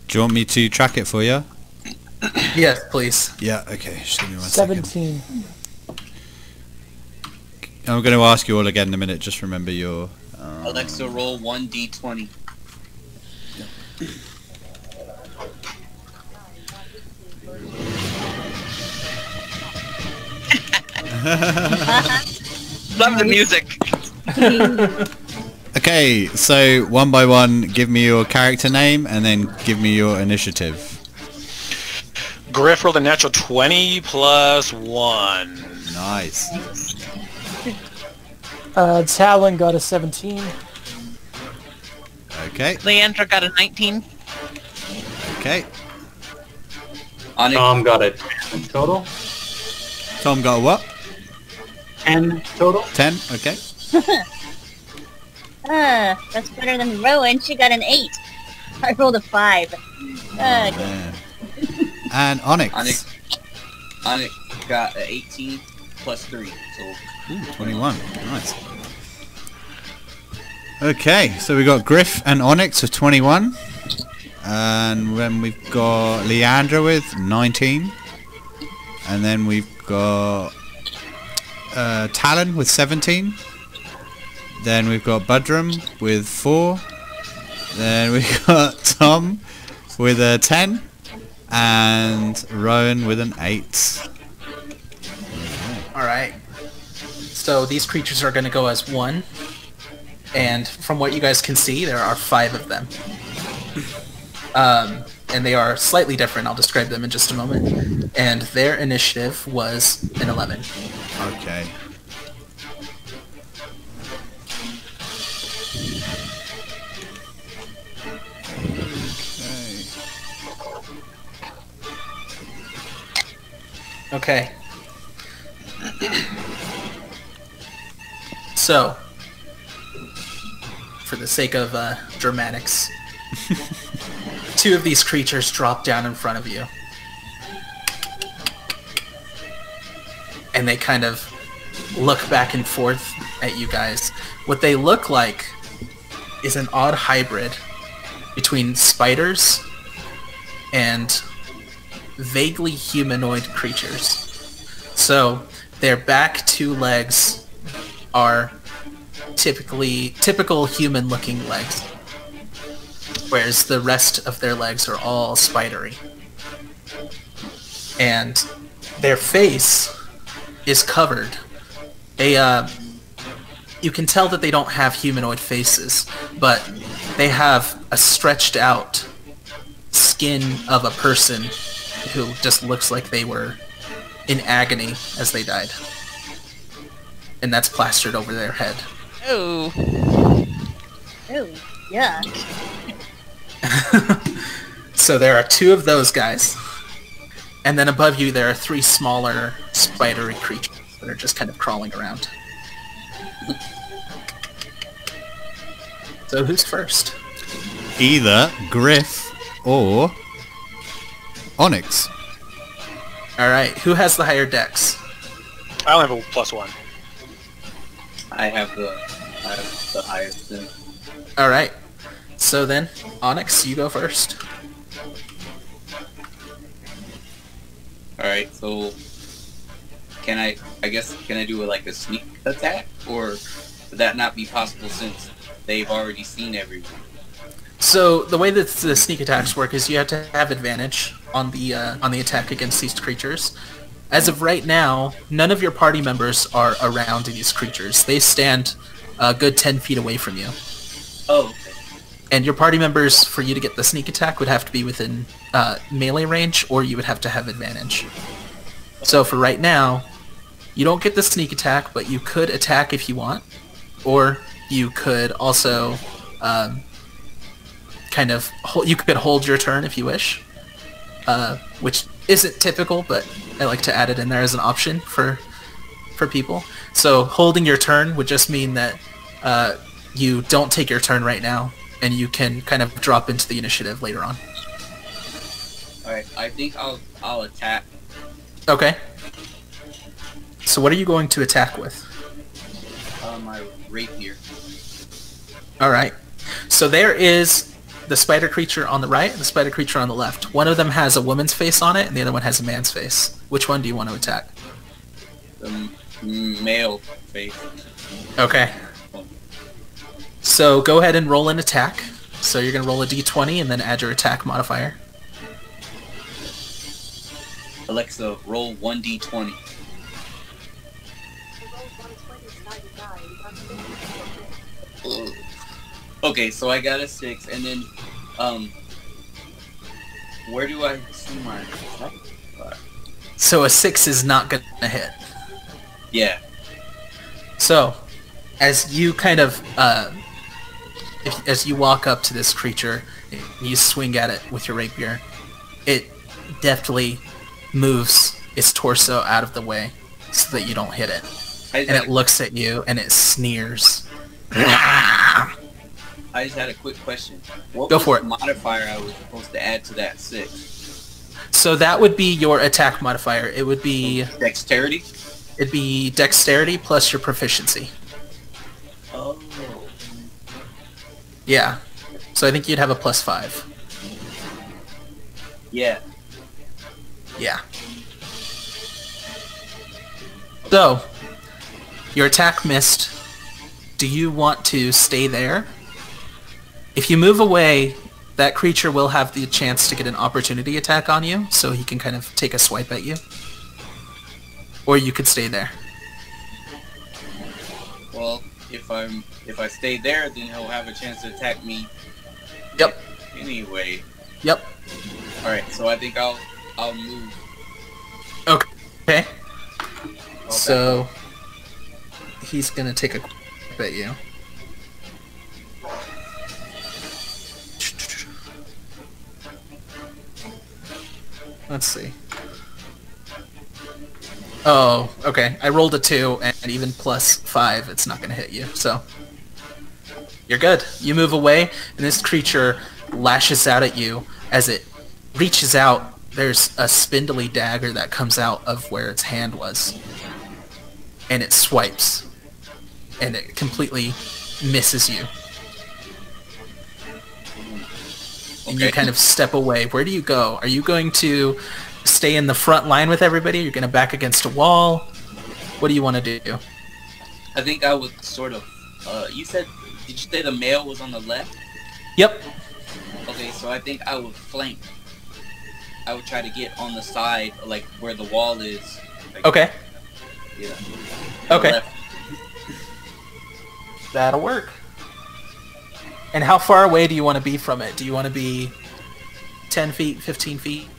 Do you want me to track it for you? Yes, please. Yeah, okay. Just give me 1 second. 17. I'm going to ask you all again in a minute. Just remember your... Alexa, roll 1d20. Love the music. Okay, so one by one, give me your character name and then give me your initiative. Griff rolled a natural 20 plus 1. Nice. Talon got a 17. Okay. Leandra got a 19. Okay. Tom got a 10 total. Tom got a what? 10 total. 10. Okay. That's better than Rowan. She got an 8. I rolled a 5. Yeah. And Onyx. Onyx got an 18 plus 3, so... Ooh, 21. Nice. Okay, so we got Griff and Onyx with 21. And then we've got Leandra with 19. And then we've got Talon with 17. Then we've got Budrum with 4. Then we've got Tom with a 10. And Rowan with an 8. Alright. So these creatures are going to go as one. And from what you guys can see, there are 5 of them. And they are slightly different. I'll describe them in just a moment. And their initiative was an 11. Okay. Okay. So, for the sake of dramatics, 2 of these creatures drop down in front of you. And they kind of look back and forth at you guys. What they look like is an odd hybrid between spiders and vaguely humanoid creatures. So their back 2 legs are typical human-looking legs, whereas the rest of their legs are all spidery. And their face is covered. You can tell that they don't have humanoid faces, but they have a stretched out skin of a person who just looks like they were in agony as they died. And that's plastered over their head. Oh. Oh, yeah. So there are 2 of those guys. And then above you there are 3 smaller spidery creatures that are just kind of crawling around. So who's first? Either Griff or Onyx. Alright, who has the higher dex? I only have a plus 1. I have the highest then. Alright. So then, Onyx, you go first. Alright, so can I do like a sneak attack, or would that not be possible since they've already seen everyone? So the way that the sneak attacks work is you have to have advantage on the attack against these creatures. As of right now, none of your party members are around these creatures. They stand a good 10 feet away from you. Oh, okay. And your party members, for you to get the sneak attack, would have to be within melee range, or you would have to have advantage. So for right now, you don't get the sneak attack, but you could attack if you want, or you could also you could hold your turn if you wish, which isn't typical, but I like to add it in there as an option for people. So holding your turn would just mean that you don't take your turn right now, and you can kind of drop into the initiative later on. Alright, I think I'll attack. Okay. So what are you going to attack with? My rapier. Alright. So there is the spider creature on the right and the spider creature on the left. One of them has a woman's face on it, and the other one has a man's face. Which one do you want to attack? The male face. Okay. So go ahead and roll an attack. So you're going to roll a d20 and then add your attack modifier. Alexa, roll 1d20. Okay, so I got a 6, and then, where do I see my attack? So a 6 is not going to hit. Yeah. So, as you kind of, as you walk up to this creature, you swing at it with your rapier, it deftly moves its torso out of the way so that you don't hit it. And it looks at you and it sneers. I just had a quick question. What Go was for the it. modifier I was supposed to add to that 6? So that would be your attack modifier. It would be... Dexterity? It'd be dexterity plus your proficiency. Oh. Yeah. So I think you'd have a +5. Yeah. Yeah. So, your attack missed. Do you want to stay there? If you move away, that creature will have the chance to get an opportunity attack on you, so he can kind of take a swipe at you. Or you could stay there. Well, if I stay there, then he'll have a chance to attack me. Yep. Anyway. Yep. All right. So I think I'll move. Okay. So he's gonna take a swipe at you. Let's see. Oh, okay. I rolled a 2, and even +5, it's not going to hit you, so... You're good. You move away, and this creature lashes out at you. As it reaches out, there's a spindly dagger that comes out of where its hand was. And it swipes. And it completely misses you. And you kind of step away. Where do you go? Are you going to stay in the front line with everybody? You're going to back against a wall? What do you want to do? I think I would sort of... you said... Did you say the male was on the left? Yep. Okay, so I think I would flank. I would try to get on the side, like where the wall is. Like, Okay. Yeah. Okay. Left. That'll work. And how far away do you want to be from it? Do you want to be 10 feet, 15 feet?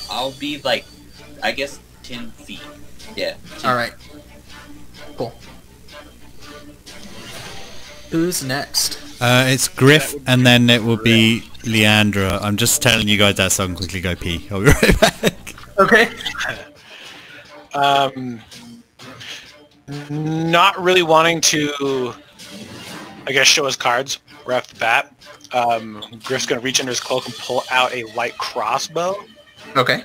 I'll be like, I guess 10 feet. Yeah. 10 Alright. Cool. Who's next? It's Griff, and then it will be Leandra. I'm just telling you guys that so I can quickly go pee. I'll be right back. Okay. Not really wanting to, I guess, show his cards right off the bat. Griff's going to reach into his cloak and pull out a light crossbow. Okay.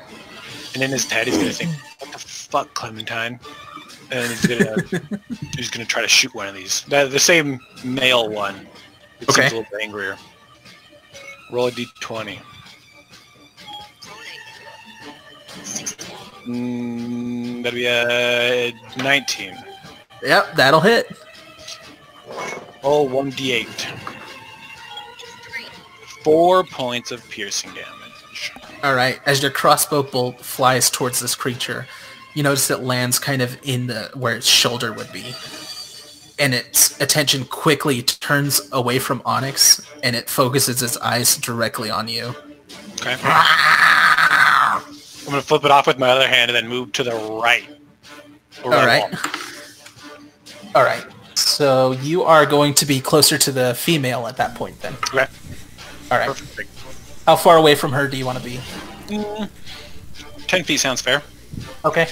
And in his head, he's going to think, what the fuck, Clementine? And he's gonna try to shoot one of these. The same male one. It seems a little bit angrier. Roll a d20. That'd be a 19. Yep, that'll hit. Roll 1d8. 4 points of piercing damage. Alright, as your crossbow bolt flies towards this creature, you notice it lands kind of in where its shoulder would be. And its attention quickly turns away from Onyx, and it focuses its eyes directly on you. Okay. I'm going to flip it off with my other hand and then move to the right. Alright. Alright. So you are going to be closer to the female at that point then. Okay. Alright. Perfect. How far away from her do you want to be? 10 feet sounds fair. Okay.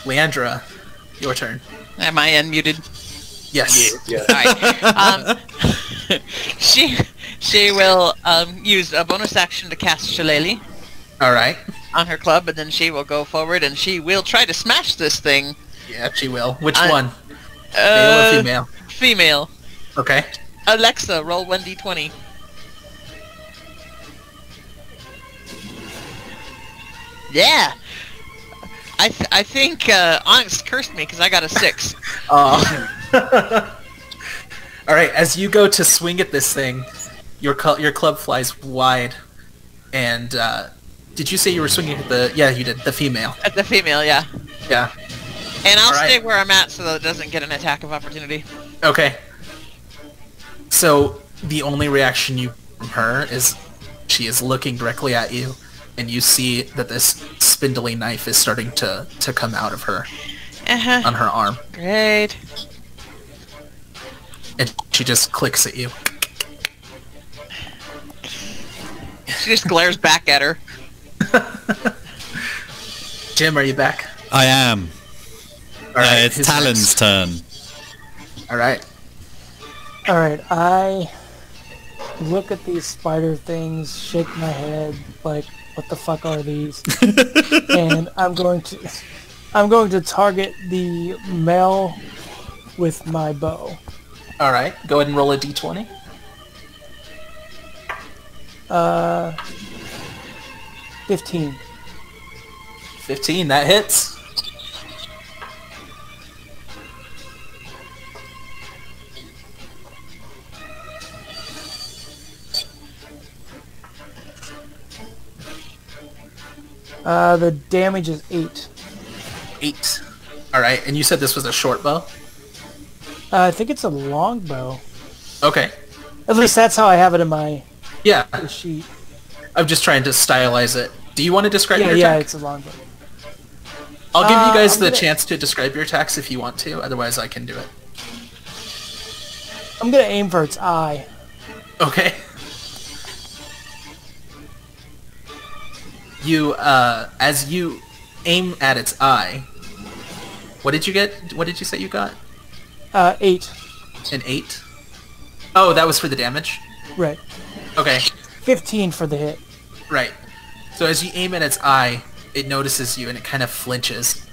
Leandra, your turn. Am I unmuted? Yes. Yeah. Alright. She will use a bonus action to cast Shillelagh Alright. on her club, and then she will go forward and she will try to smash this thing. Yeah, she will. Which one? Male or female? Female. Okay. Alexa, roll 1d20. Yeah. I think Onyx cursed me because I got a 6. Alright, as you go to swing at this thing, your club flies wide, and did you say you were swinging at the... Yeah, you did. The female. At the female, yeah. Yeah. And I'll All stay right. where I'm at so that it doesn't get an attack of opportunity. Okay. So the only reaction you from her is she is looking directly at you, and you see that this spindly knife is starting to come out of her on her arm, Great. and she just clicks at you. She just glares back at her. Jim, are you back? I am. All right, It's who's Talon's next? turn. All right. Alright, I look at these spider things, shake my head, like, what the fuck are these? And I'm going to target the male with my bow. All right. Go ahead and roll a d20. 15. 15. That hits. The damage is 8. 8. All right. And you said this was a short bow? I think it's a long bow. Okay. At least that's how I have it in my Yeah. sheet. I'm just trying to stylize it. Do you want to describe Yeah, your yeah, attack? it's a long bow. I'll give you guys I'm the gonna- chance to describe your attacks if you want to. Otherwise, I can do it. I'm gonna aim for its eye. Okay. You, as you aim at its eye, what did you get? What did you say you got? 8. An 8? Oh, that was for the damage? Right. Okay, 15 for the hit. right. So as you aim at its eye, it notices you and it kind of flinches.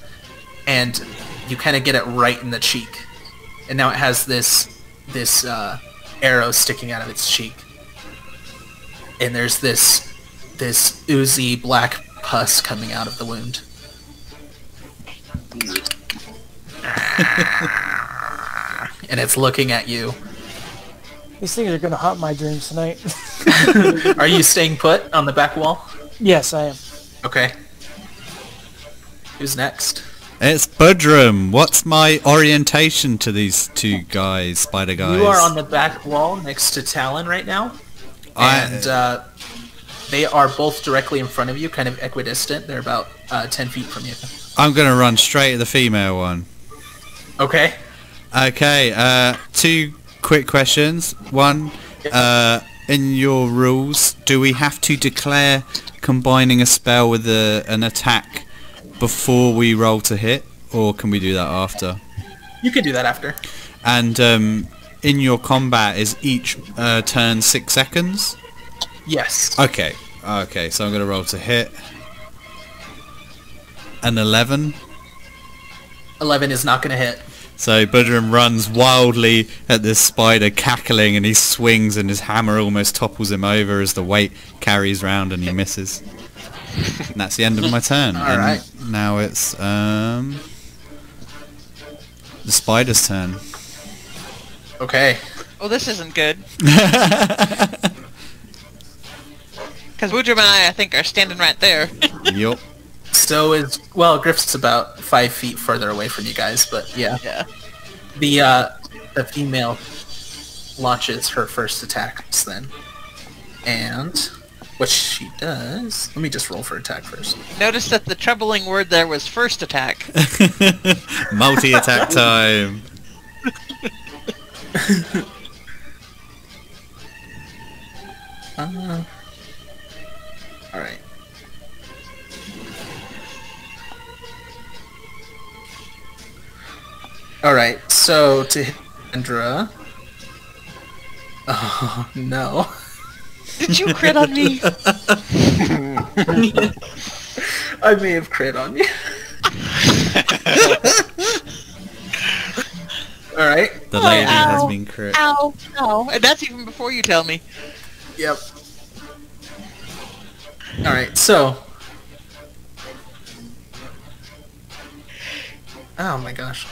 And you kind of get it right in the cheek. And now it has this arrow sticking out of its cheek. And there's this oozy black pus coming out of the wound. And it's looking at you. These things are gonna haunt my dreams tonight. Are you staying put on the back wall? Yes, I am. Okay. Who's next? It's Budrum. What's my orientation to these two guys, spider guys? You are on the back wall next to Talon right now. And they are both directly in front of you, kind of equidistant. They're about 10 feet from you. I'm going to run straight at the female one. Okay. Okay, two quick questions. One, in your rules, do we have to declare combining a spell with an attack before we roll to hit, or can we do that after? You can do that after. And in your combat, is each turn 6 seconds? Yes. Okay, so I'm going to roll to hit. An 11. 11 is not going to hit. So Budrum runs wildly at this spider, cackling, and he swings and his hammer almost topples him over as the weight carries round and he misses. And that's the end of my turn. Alright. Now it's the spider's turn. Okay. Well, this isn't good. Because Woodrum and I think, are standing right there. Yup. So is... Well, Griff's about 5 feet further away from you guys, but yeah. Yeah. The female launches her first attacks then. And what she does... Let me just roll for attack first. Notice that the troubling word there was first attack. Multi-attack time. Alright. Alright, so to hit Andra... Oh, no. Did you crit on me? I may have crit on you. Alright. The lady has ow. been crit. Ow. Oh, and that's even before you tell me. Yep. Alright, so... Oh my gosh.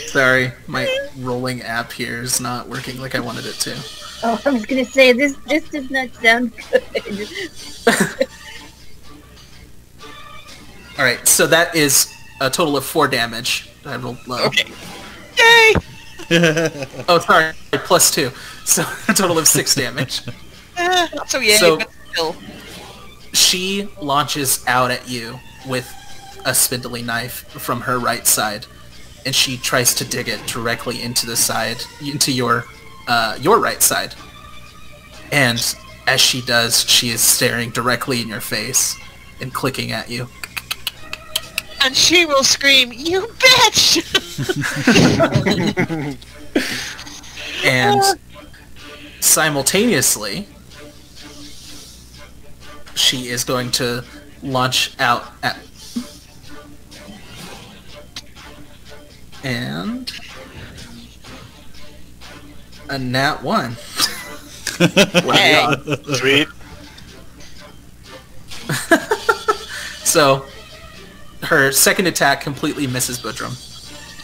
Sorry, my rolling app here is not working like I wanted it to. Oh, I was gonna say this does not sound good. Alright, so that is a total of 4 damage. I rolled low. Okay. Yay! Oh, sorry, +2. So a total of 6 damage. Not so yay, So- but still. She launches out at you with a spindly knife from her right side, and she tries to dig it directly into your right side. And as she does, she is staring directly in your face and clicking at you. And she will scream, "You bitch!" And simultaneously, she is going to launch out at... And... a nat 1. Hey. Sweet. So, her second attack completely misses Budrum.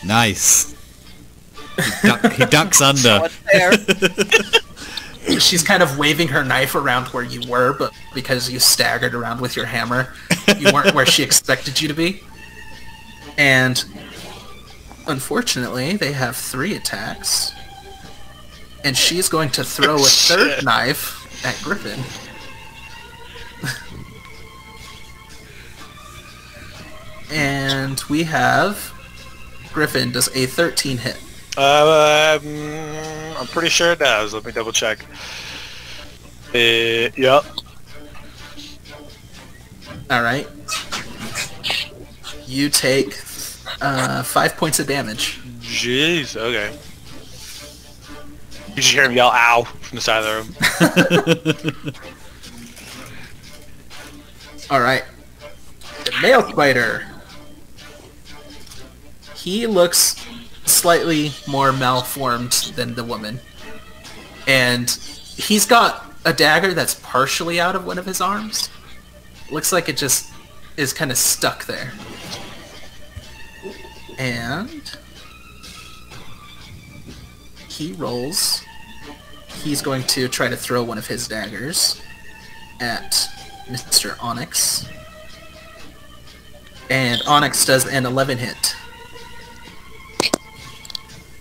Nice. He ducks under. What's there? She's kind of waving her knife around where you were, but because you staggered around with your hammer, you weren't where she expected you to be. And unfortunately, they have 3 attacks. And she's going to throw a third knife at Griffin. And we have... Griffin, does a 13 hit? I'm pretty sure it does. Let me double check. Yep. Alright. You take 5 points of damage. Jeez, okay. You just hear him yell, "Ow," from the side of the room. Alright. The male spider. He looks slightly more malformed than the woman. And he's got a dagger that's partially out of one of his arms. Looks like it just is kind of stuck there. And he rolls. He's going to try to throw one of his daggers at Mr. Onyx. And Onyx does an 11 hit.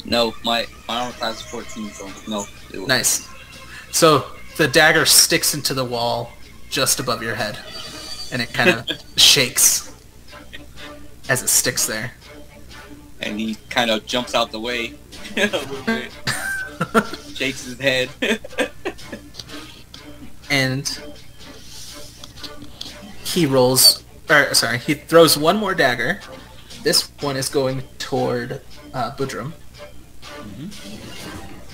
No, my armor class is 14, so no. It won't. Nice. So the dagger sticks into the wall just above your head, and it kind of shakes as it sticks there. And he kind of jumps out the way a little bit. Shakes his head. And he he throws one more dagger. This one is going toward Budrum.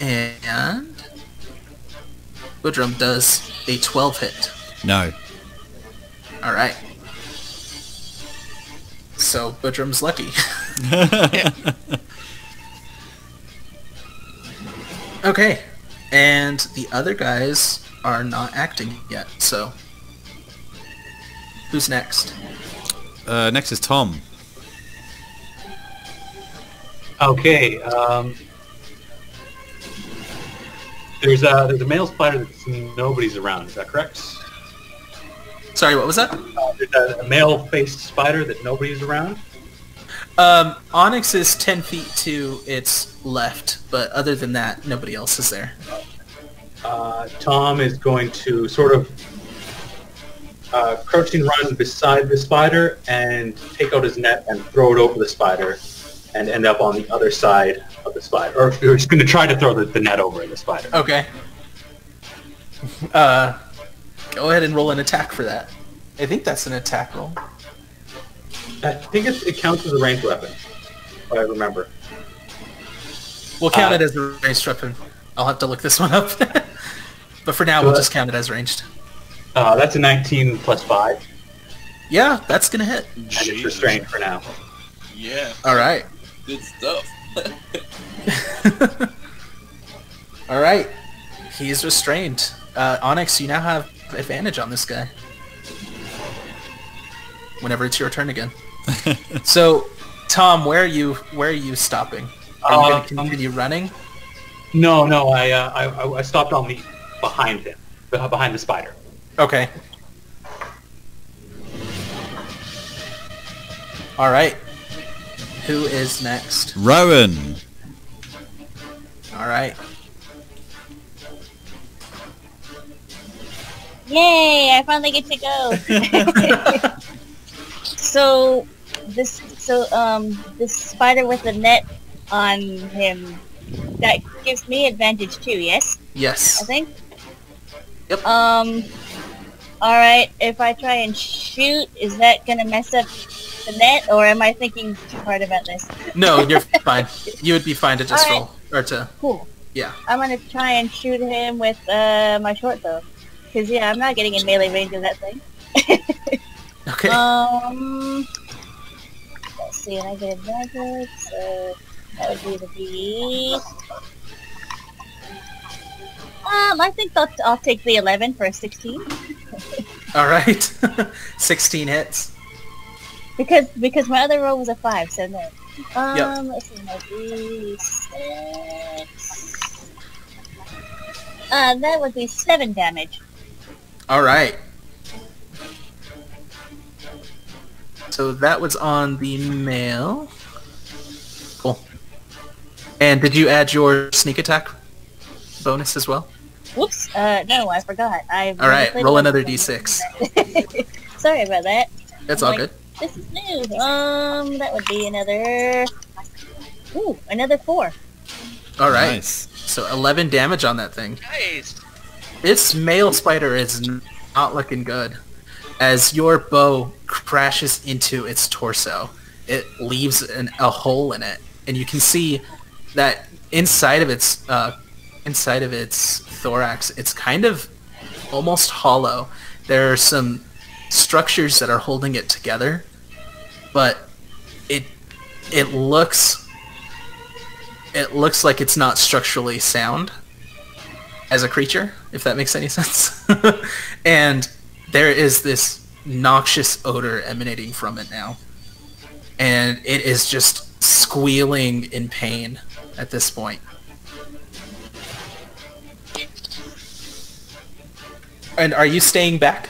And Budrum does a 12 hit. No. Alright. So Budrum's lucky. Okay. And the other guys are not acting yet, so... Who's next? Next is Tom. Okay. There's a male spider that nobody's around. Is that correct? Sorry, what was that? There's a male-faced spider that nobody's around. Onyx is 10 feet to its left, but other than that, nobody else is there. Tom is going to sort of crouching run beside the spider and take out his net and throw it over the spider and end up on the other side of the spider. Or he's going to try to throw the net over the spider. Okay. Go ahead and roll an attack for that. I think that's an attack roll. I think it counts as a ranged weapon, if I remember. We'll count it as a ranged weapon. I'll have to look this one up. But for now, we'll just count it as ranged. That's a 19 plus 5. Yeah, that's gonna hit. And it's restrained for now. Yeah. Alright. Good stuff. Alright. He's restrained. Onyx, you now have advantage on this guy. Whenever it's your turn again. So, Tom, where are you stopping? Are you going to continue running? No, I stopped on the behind him, behind the spider. Okay. Alright. Who is next? Rowan. All right. Yay! I finally get to go. This spider with the net on him, that gives me advantage too. Yes. Yes. I think. Yep. Alright, if I try and shoot, is that gonna mess up the net, or am I thinking too hard about this? No, you're fine. You would be fine to just roll. Or to... Cool. Yeah. I'm gonna try and shoot him with my short bow. Because, yeah, I'm not getting in melee range of that thing. Okay. Let's see, and I get advantage, so that would be the B. I think I'll take the 11 for a 16. All right. 16 hits. Because my other roll was a 5, so no. Yep. Let's see, my D6. That would be 7 damage. All right. So that was on the male. Cool. And did you add your sneak attack bonus as well? Whoops. No, I forgot. All right, roll another d6. Sorry about that. That's all good. This is new. That would be another... Ooh, another 4. All right. Nice. So 11 damage on that thing. Nice. This male spider is not looking good. As your bow crashes into its torso, it leaves a hole in it, and you can see that inside of its thorax, it's kind of almost hollow. There are some structures that are holding it together, but it looks like it's not structurally sound as a creature, if that makes any sense. And there is this noxious odor emanating from it now, and it is just squealing in pain at this point. And are you staying back?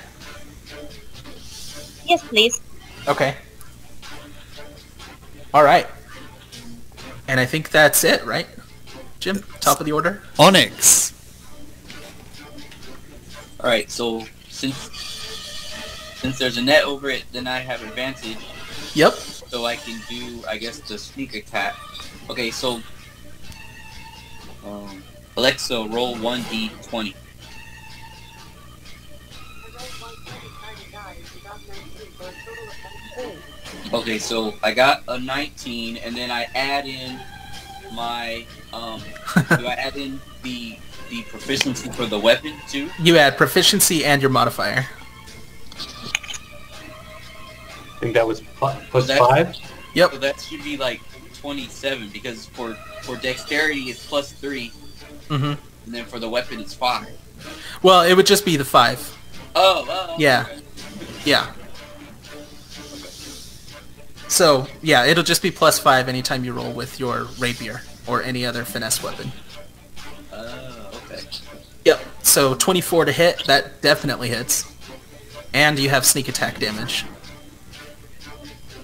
Yes, please. Okay. All right. And I think that's it, right? Jim, top of the order? Onyx. Alright, so since there's a net over it, then I have advantage. Yep. So I can do, I guess, the sneak attack. Okay, so Alexa, roll 1d20. Okay, so I got a 19, and then I add in my do I add in the proficiency for the weapon too? You add proficiency and your modifier. I think that was plus that- 5. Yep. So that should be like 27, because for dexterity it's plus 3, Mm-hmm. and then for the weapon it's 5. Well, it would just be the 5. Oh, Yeah. okay. Yeah. So, yeah, it'll just be plus 5 anytime you roll with your rapier or any other finesse weapon. Okay. Yep. So 24 to hit, that definitely hits. And you have sneak attack damage.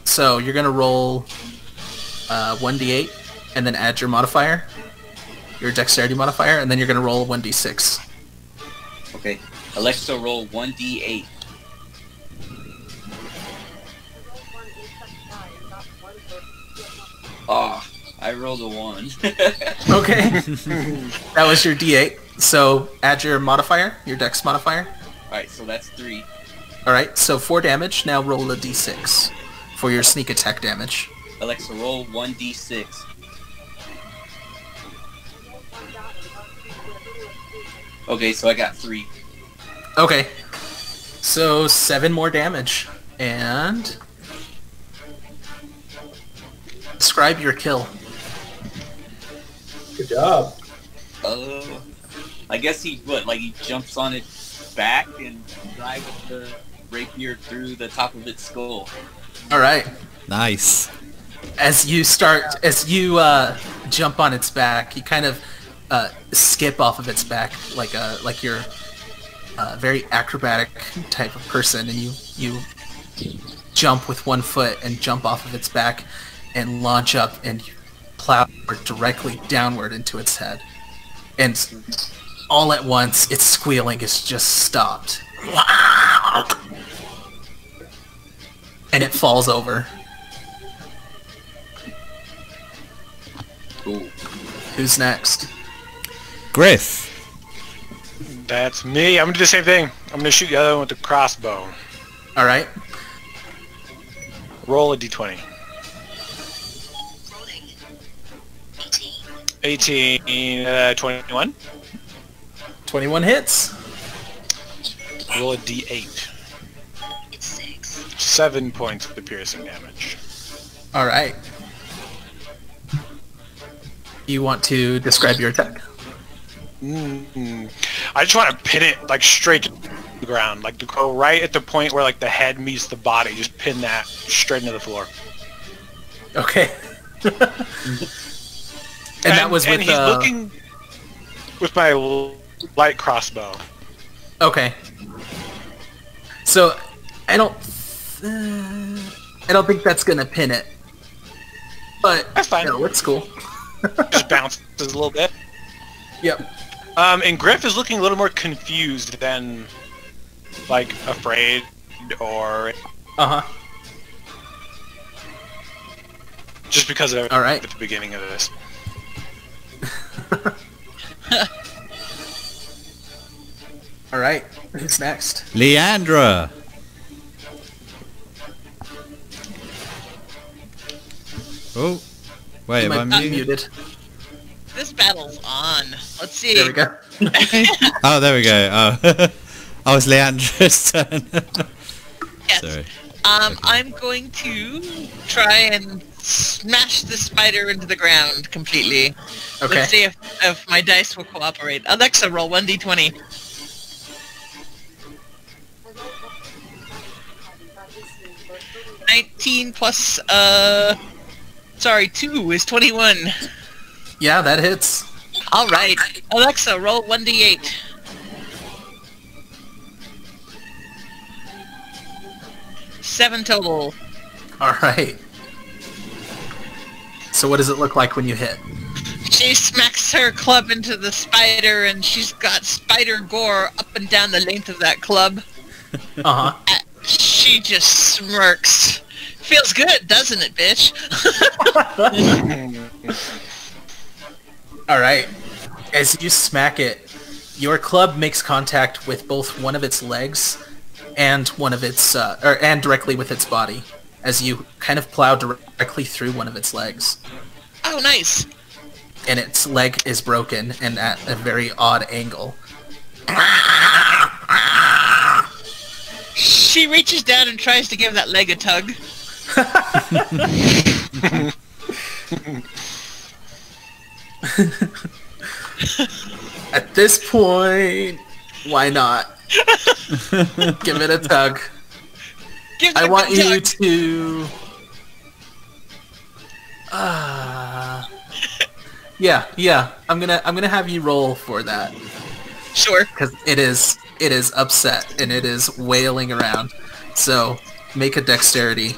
So you're going to roll 1d8 and then add your modifier, your dexterity modifier, and then you're going to roll 1d6. Okay. Alexa, roll 1d8. Ah, I rolled a 1. Okay. That was your d8. So add your modifier, your dex modifier. Alright, so that's 3. Alright, so 4 damage. Now roll a d6 for your sneak attack damage. Alexa, roll 1d6. Okay, so I got 3. Okay. So 7 more damage. And describe your kill. Good job. I guess he jumps on its back and drives the rapier through the top of its skull. Alright. Nice. As you jump on its back, you kind of skip off of its back like you're a very acrobatic type of person, and you jump with one foot and jump off of its back, and launch up and plow directly downward into its head. And all at once, its squealing is just stopped. And it falls over. Ooh. Who's next? Griff. That's me. I'm gonna do the same thing. I'm gonna shoot the other one with the crossbow. Alright. Roll a d20. 18, 21. 21 hits. Roll a d8. 7 points of piercing damage. Alright. You want to describe your attack? I just want to pin it like straight to the ground, like to go right at the point where like the head meets the body. Just pin that straight into the floor. Okay. And that was with he's looking with my light crossbow. Okay. So I don't think that's gonna pin it. But That's fine. no, it's cool. Just bounces a little bit. Yep. And Griff is looking a little more confused than like afraid or just because of All right. at the beginning of this. All right. Who's next? Leandra. Oh, wait, You am I might be muted? muted. This battle's on. Let's see. There we go. Oh, there we go. Oh, oh, it's Leandra's turn. Yes. Sorry. I'm going to try and smash the spider into the ground completely. Okay. Let's see if my dice will cooperate. Alexa, roll 1d20. $19 plus, 2 is 21. Yeah, that hits. Alright. Alexa, roll 1d8. Seven total. All right. So what does it look like when you hit? She smacks her club into the spider, and she's got spider gore up and down the length of that club. Uh-huh. She just smirks. Feels good, doesn't it, bitch? All right. As you smack it, your club makes contact with both one of its legs and one of its, and directly with its body, as you kind of plow directly through one of its legs. Oh, nice. And its leg is broken and at a very odd angle. She reaches down and tries to give that leg a tug. At this point, why not? Give it a tug. Give I it a want good you tug. to... yeah. I'm gonna have you roll for that Sure. because it is upset and it is wailing around. So make a dexterity.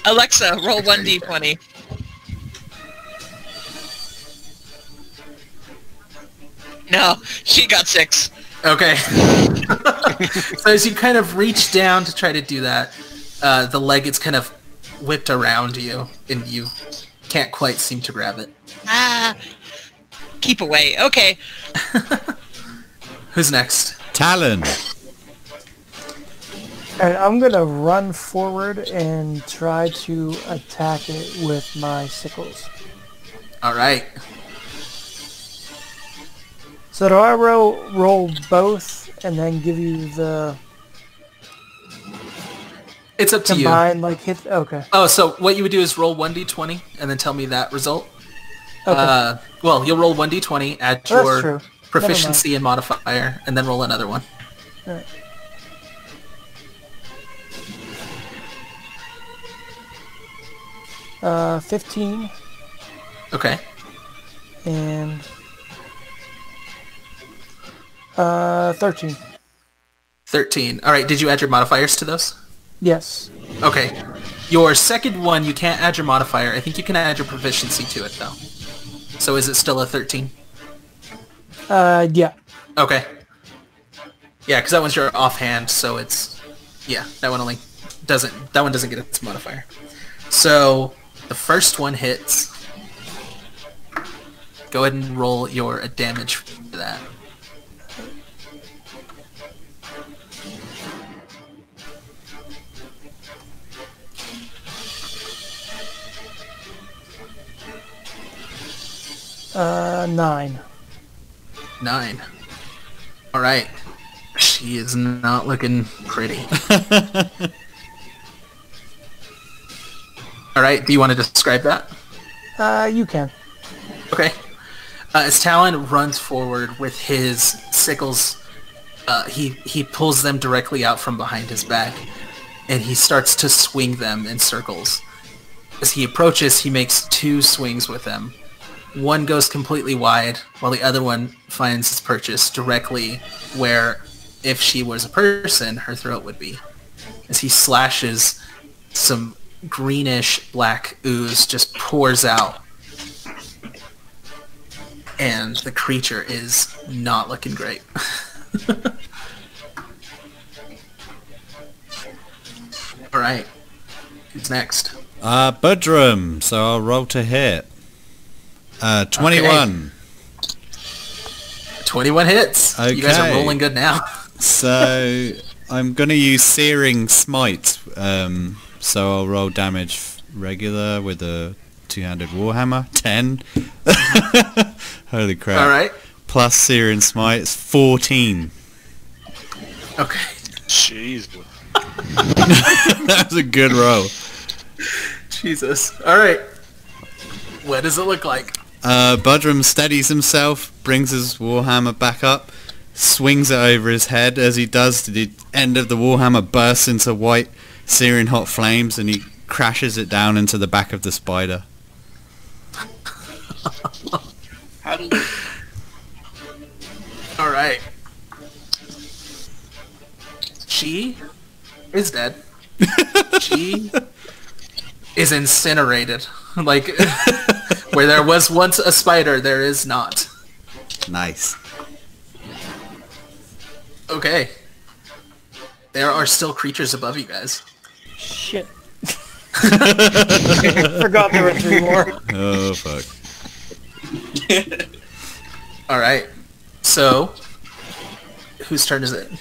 Alexa, roll 1d20. No, she got 6. Okay. So as you kind of reach down to try to do that, the leg is kind of whipped around you, and you can't quite seem to grab it. Ah, keep away. Okay. Who's next? Talon. And I'm gonna run forward and try to attack it with my sickles. All right. So do I roll both and then give you the It's up to you. combined like hit? Okay. Oh, so what you would do is roll 1d20 and then tell me that result. Okay. Well, you'll roll 1d20, add That's your true. proficiency and modifier, and then roll another one. Alright. Uh, 15 Okay. and 13. 13. All right, did you add your modifiers to those? Yes. Okay. Your second one, you can't add your modifier. I think you can add your proficiency to it, though. So is it still a 13? Yeah. Okay. Yeah, because that one's your offhand, so it's... Yeah, that one doesn't get its modifier. So, the first one hits. Go ahead and roll your damage for that. Nine. 9. Alright. She is not looking pretty. Alright, do you want to describe that? You can. Okay. As Talon runs forward with his sickles, he pulls them directly out from behind his back, and he starts to swing them in circles. As he approaches, he makes 2 swings with them. One goes completely wide, while the other one finds its purchase directly where, if she was a person, her throat would be. As he slashes, some greenish black ooze just pours out. And the creature is not looking great. Alright. Who's next? Budrum, so I'll roll to hit. 21. Okay. 21 hits. Okay. You guys are rolling good now. So I'm gonna use Searing Smite. So I'll roll damage regular with a 2-handed warhammer. 10. Holy crap! All right. Plus Searing Smite, it's 14. Okay. Jeez. That's a good roll. Jesus. All right. What does it look like? Budrum steadies himself, brings his warhammer back up, swings it over his head. As he does, the end of the warhammer bursts into white, searing hot flames, and he crashes it down into the back of the spider. How do you... All right. She is dead. She is incinerated. Like, where there was once a spider, there is not. Nice. Okay. There are still creatures above you guys. Shit. Forgot there were 3 more. Oh, fuck. Alright. So, whose turn is it?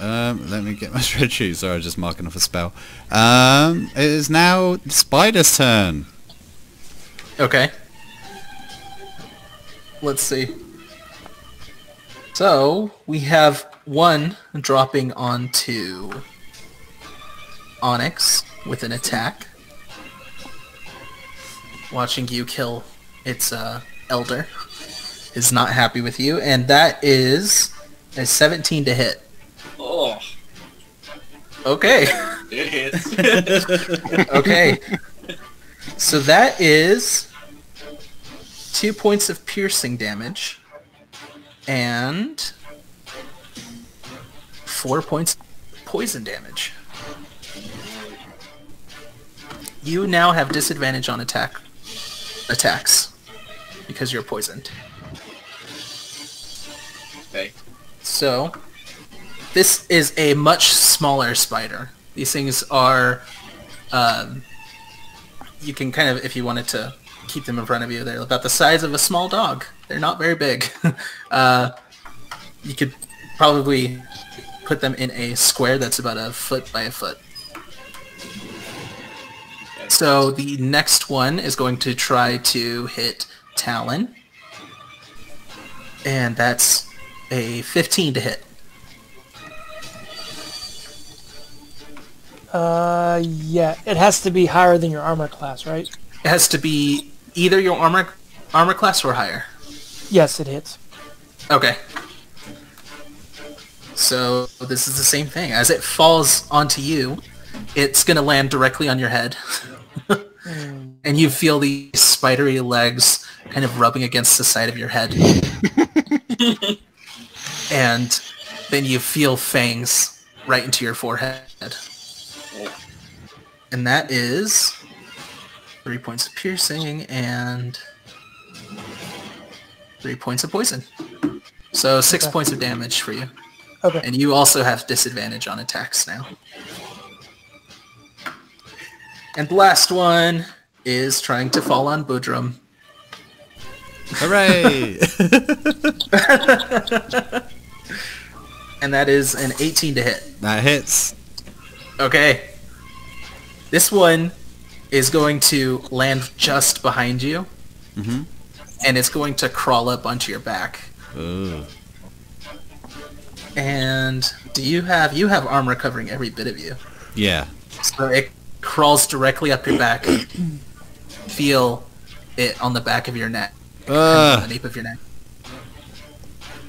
Let me get my spreadsheet. Sorry, I was just marking off a spell. It is now the spider's turn. Okay. Let's see. So, we have one dropping onto Onyx with an attack. Watching you kill its elder is not happy with you, and that is a 17 to hit. Oh, Okay. it hits. Okay. So that is 2 points of piercing damage and 4 points of poison damage. You now have disadvantage on attacks because you're poisoned. Okay. So this is a much smaller spider. These things are you can kind of, if you wanted to keep them in front of you, they're about the size of a small dog. They're not very big. You could probably put them in a square that's about a foot by a foot. So the next one is going to try to hit Talon. And that's a 15 to hit. Yeah, it has to be higher than your armor class, right? It has to be either your armor class or higher. Yes, it hits. Okay. So this is the same thing. As it falls onto you, it's going to land directly on your head. And you feel these spidery legs kind of rubbing against the side of your head. And then you feel fangs right into your forehead. And that is 3 points of piercing and 3 points of poison. So 6 points of damage for you. Okay. And you also have disadvantage on attacks now. And the last one is trying to fall on Budrum. Hooray! And that is an 18 to hit. That hits. Okay. This one is going to land just behind you. Mm-hmm. And it's going to crawl up onto your back. Ooh. And you have armor covering every bit of you. Yeah. So it crawls directly up your back. Feel it on the back of your neck. On the nape of your neck.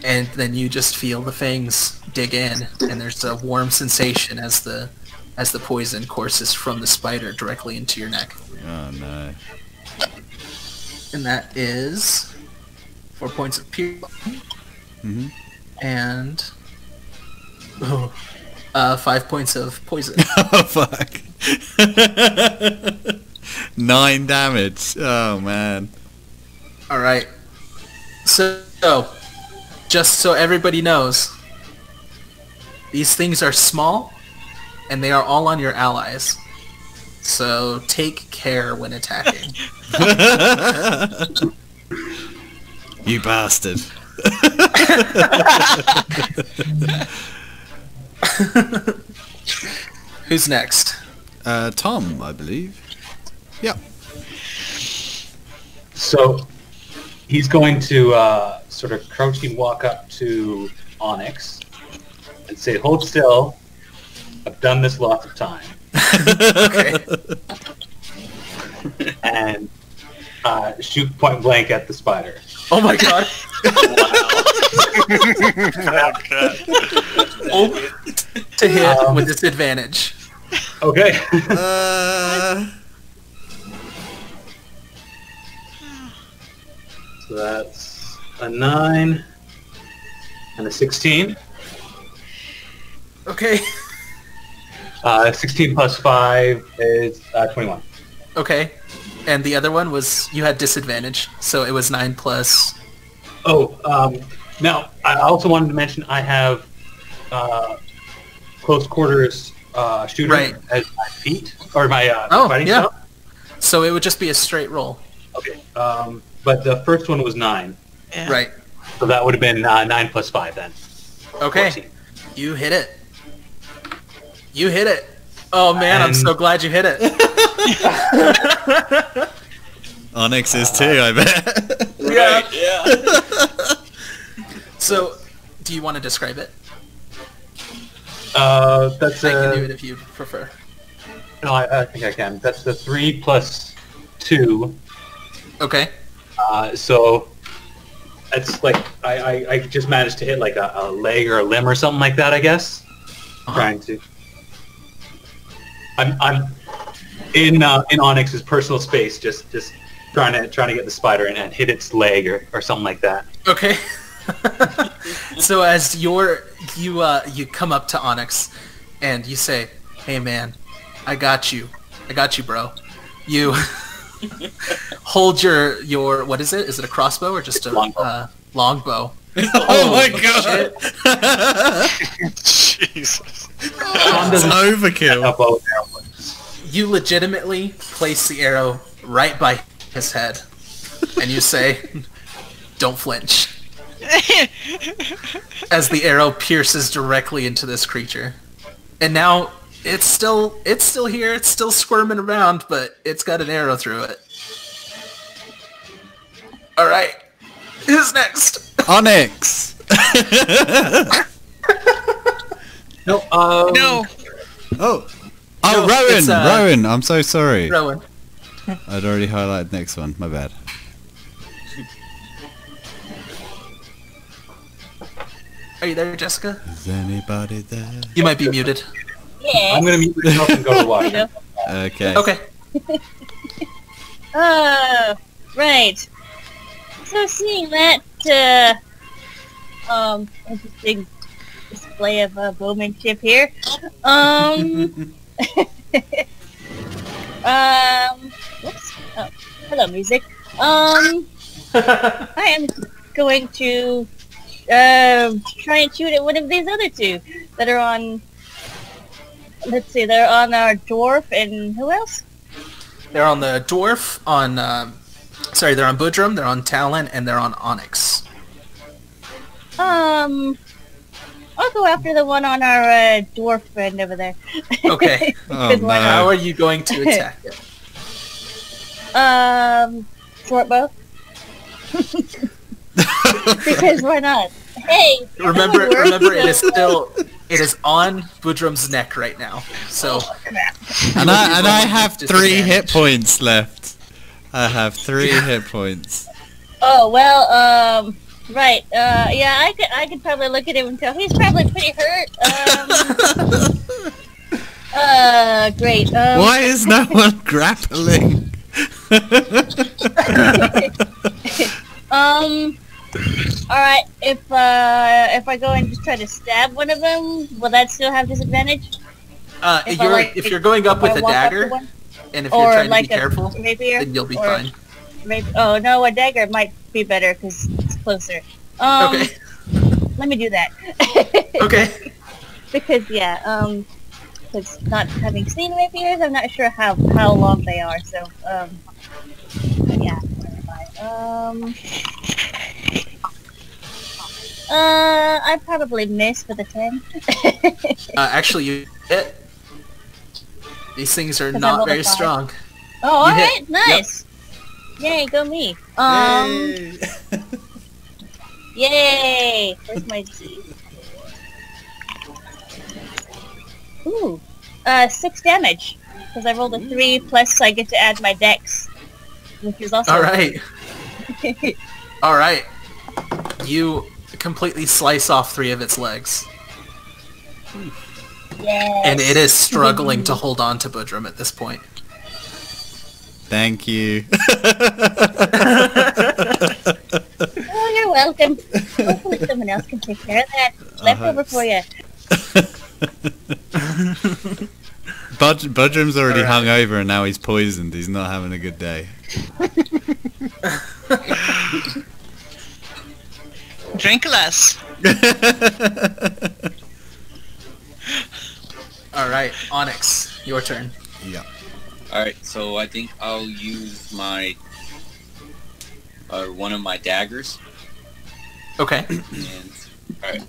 And then you just feel the fangs dig in, and there's a warm sensation as the poison courses from the spider directly into your neck. Oh no. And that is 4 points of piercing. Mm-hmm. And 5 points of poison. Oh fuck. 9 damage. Oh man. Alright. So, just so everybody knows, these things are small, and they are all on your allies. So take care when attacking. You bastard. Who's next? Tom, I believe. Yep. So he's going to sort of crouching walk up to Onyx and say, "Hold still. I've done this lots of time." Okay. And shoot point blank at the spider. Oh my god. To hit with disadvantage. Okay. So that's a 9 and a 16. Okay. 16 plus 5 is 21. Okay. And the other one was, you had disadvantage, so it was 9 plus... Now, I also wanted to mention I have close quarters shooter as my feet, or my fighting style. So it would just be a straight roll. Okay, but the first one was 9. Yeah. Right. So that would have been 9 plus 5 then. Okay. 14. You hit it. You hit it. Oh man, I'm so glad you hit it. Onyx is too, I bet. Yeah. Yeah. So, do you want to describe it? That's I can do it if you prefer. No, I think I can. That's the 3 plus 2. Okay. So it's like I just managed to hit like a leg or a limb or something like that, I guess. Trying to. I'm in Onyx's personal space, just trying to get the spider and hit its leg or something like that. Okay. So as you come up to Onyx and you say, "Hey man, I got you, bro." You hold your what is it? Is it a crossbow or just a longbow? Oh my god! Jesus. It's overkill. You legitimately place the arrow right by his head, and you say, "Don't flinch." As the arrow pierces directly into this creature, and now it's still here. It's still squirming around, but it's got an arrow through it. All right, who's next? Onyx. No. No. Oh, No, Rowan. it's, Rowan. I'm so sorry. Rowan. I'd already highlighted next one. My bad. Are you there, Jessica? Is anybody there? You might be muted. Yeah. I'm gonna mute myself and go to watch. Okay. Okay. Oh, right. So seeing that, interesting display of bowmanship here, Whoops. Oh, hello, music. I am going to try and shoot at one of these other two that are on. Let's see, they're on our dwarf and who else? They're on the dwarf, they're on Budrum, they're on Talon, and they're on Onyx. I'll go after the one on our dwarf friend over there. Okay. Oh, no. How are you going to attack it? Short bow. Because why not? Hey, Remember, it is on Budrum's neck right now. So, And I have 3 hit points left. I have 3 hit points. oh well, right. Yeah, I could probably look at him and tell he's probably pretty hurt. Great. Why is no one grappling? Alright, if I go and just try to stab one of them, will that still have disadvantage? if you're going up with a dagger, and if you're trying to be careful, then you'll be fine. Oh no, a dagger might be better because it's closer. Okay. Let me do that. Okay. Because yeah, because not having seen rapiers, I'm not sure how long they are. So yeah. I probably missed with a 10. Actually, you hit. These things are not very strong. Oh, alright, nice. Yay, go me. Yay. Yay! Where's my G? Ooh, 6 damage. Because I rolled a 3, plus I get to add my dex. Which is also... Alright. Alright. You completely slice off 3 of its legs. Yes. And it is struggling to hold on to Budrum at this point. Thank you. Oh, you're welcome. Hopefully someone else can take care of that. Leftover for you. Budrum's already hung over and now he's poisoned. He's not having a good day. Drink less. Alright, Onyx, your turn. Yeah. Alright, so I think I'll use my... one of my daggers. Okay. And... Alright.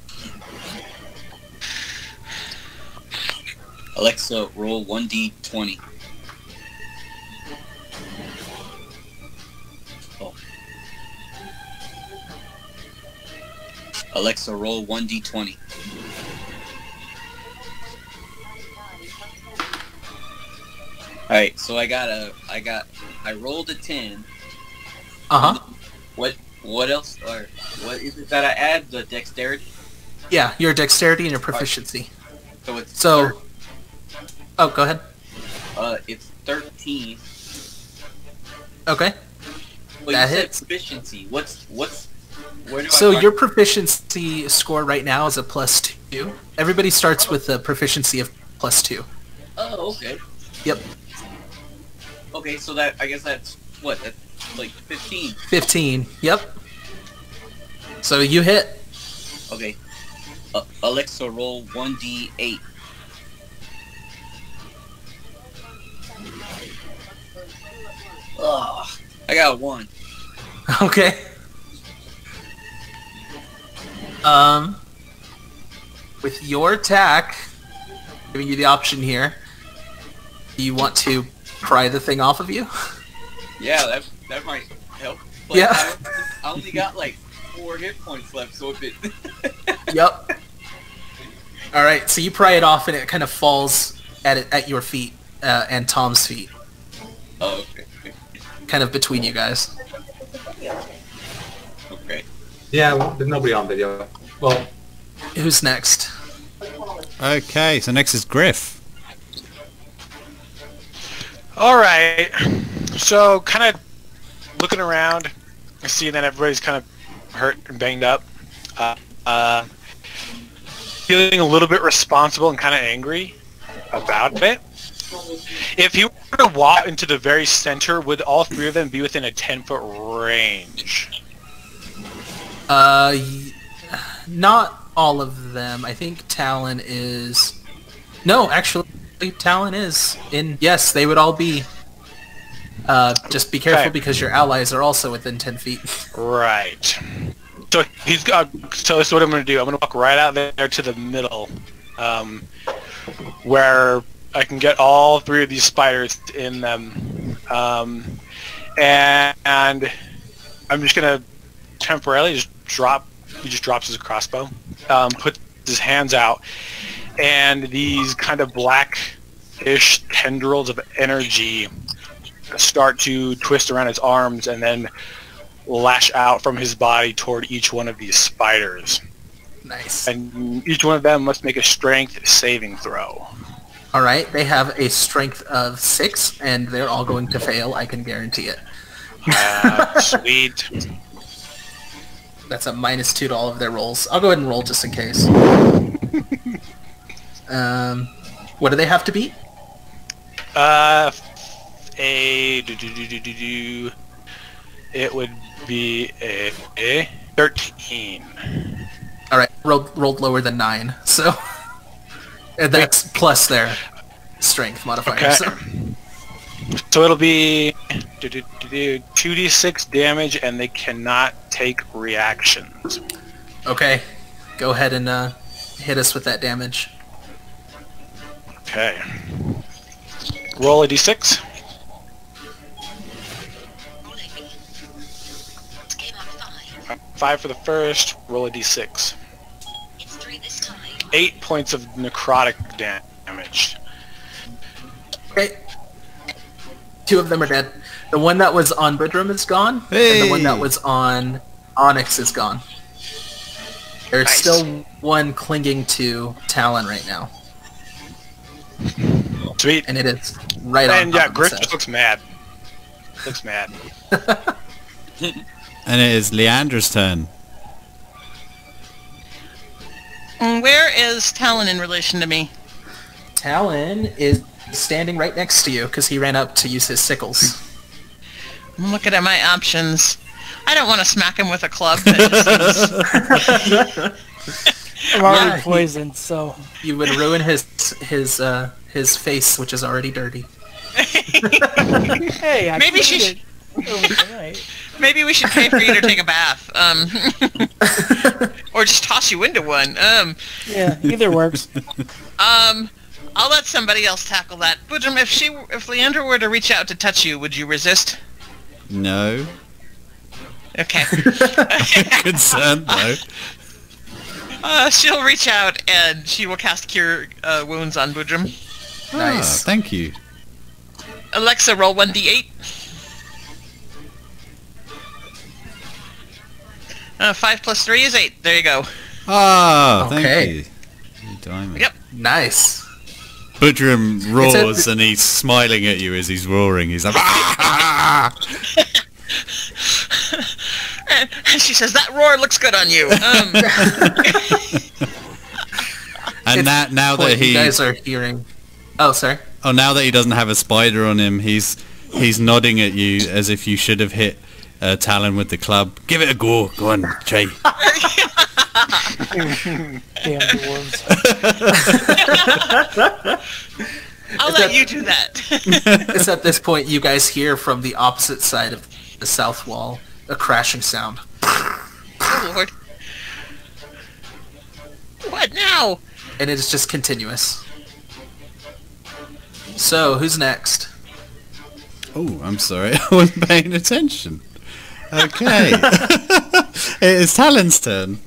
Alexa, roll 1d20. Oh. Alexa, roll 1d20. Alright, so I rolled a 10. Uh-huh. What else, or what is it that I add? The dexterity? Yeah, your dexterity and your proficiency. So it's... Oh, go ahead. It's 13. Okay. But That you said hits. proficiency. Where do So I your proficiency score right now is a +2. Everybody starts with a proficiency of +2. Oh, okay. Yep. Okay, so that, I guess that's, what, that's like 15. 15, yep. So you hit. Okay. Alexa, roll 1d8. Ugh, I got a 1. Okay. With your attack, giving you the option here, do you want to pry the thing off of you? Yeah, that might help. But Yeah. I only got like 4 hit points left, so if it... Yep. Alright, so you pry it off and it kind of falls at your feet, and Tom's feet. Oh, okay. Kind of between you guys. Okay. Yeah, well, there's nobody on video. Well, Who's next? Okay, so next is Griff. Alright, so kind of looking around, seeing that everybody's kind of hurt and banged up, feeling a little bit responsible and kind of angry about it. If he were to walk into the very center, would all three of them be within a 10-foot range? Not all of them. I think Talon is... No, actually, Talon is in... Yes, they would all be... just be careful because your allies are also within 10 feet. Right. So he's got. So that's what I'm going to do. I'm going to walk right out there to the middle, where I can get all three of these spiders in them, and I'm just going to temporarily just drop. He just drops his crossbow, puts his hands out, and these kind of black-ish tendrils of energy start to twist around his arms and then lash out from his body toward each one of these spiders. Nice. And each one of them must make a strength saving throw. All right, they have a strength of 6, and they're all going to fail. I can guarantee it. Sweet. That's a -2 to all of their rolls. I'll go ahead and roll just in case. What do they have to beat? It would be a 13. All right, rolled lower than 9, so and that's plus their strength modifier. Okay. So it'll be 2d6 damage, and they cannot take reactions. Okay, go ahead and hit us with that damage. Okay. Roll a d6. 5 for the first. Roll a d6. 8 points of necrotic damage. Okay. 2 of them are dead. The one that was on Budrum is gone, Hey! and the one that was on Onyx is gone. There's Nice. still one clinging to Talon right now, Sweet. and it is right on And top yeah, of Griff himself. looks mad. Looks mad. And it is Leandra's turn. Where is Talon in relation to me? Talon is standing right next to you because he ran up to use his sickles. I'm looking at my options. I don't want to smack him with a club. That just I'm already Yeah, poisoned, so... You would ruin his face, which is already dirty. Hey, I Maybe cleaned she it over tonight. Maybe we should pay for you to take a bath. Or just toss you into one. Yeah, either works. I'll let somebody else tackle that. Budrum, if Leandra were to reach out to touch you, would you resist? No. Okay. Concerned though. She'll reach out and she will cast Cure Wounds on Budrum. Nice. Ah, thank you. Alexa, roll 1d8. 5 plus 3 is 8. There you go. Ah, Okay. thank you. Diamond. Yep. Nice. Budrum roars and he's smiling at you as he's roaring. He's like, "Ah!" And she says, that roar looks good on you. And It's now what that you guys are hearing. Oh, sorry. now that he doesn't have a spider on him, he's nodding at you as if you should have hit Talon with the club. Give it a go. Go on, Jay. Damn dwarves. I'll let you do that. It's at this point you guys hear from the opposite side of the south wall a crashing sound. Oh, Lord. What now? And it is just continuous. So, who's next? Oh, I'm sorry. I wasn't paying attention. Okay. It's Talon's turn.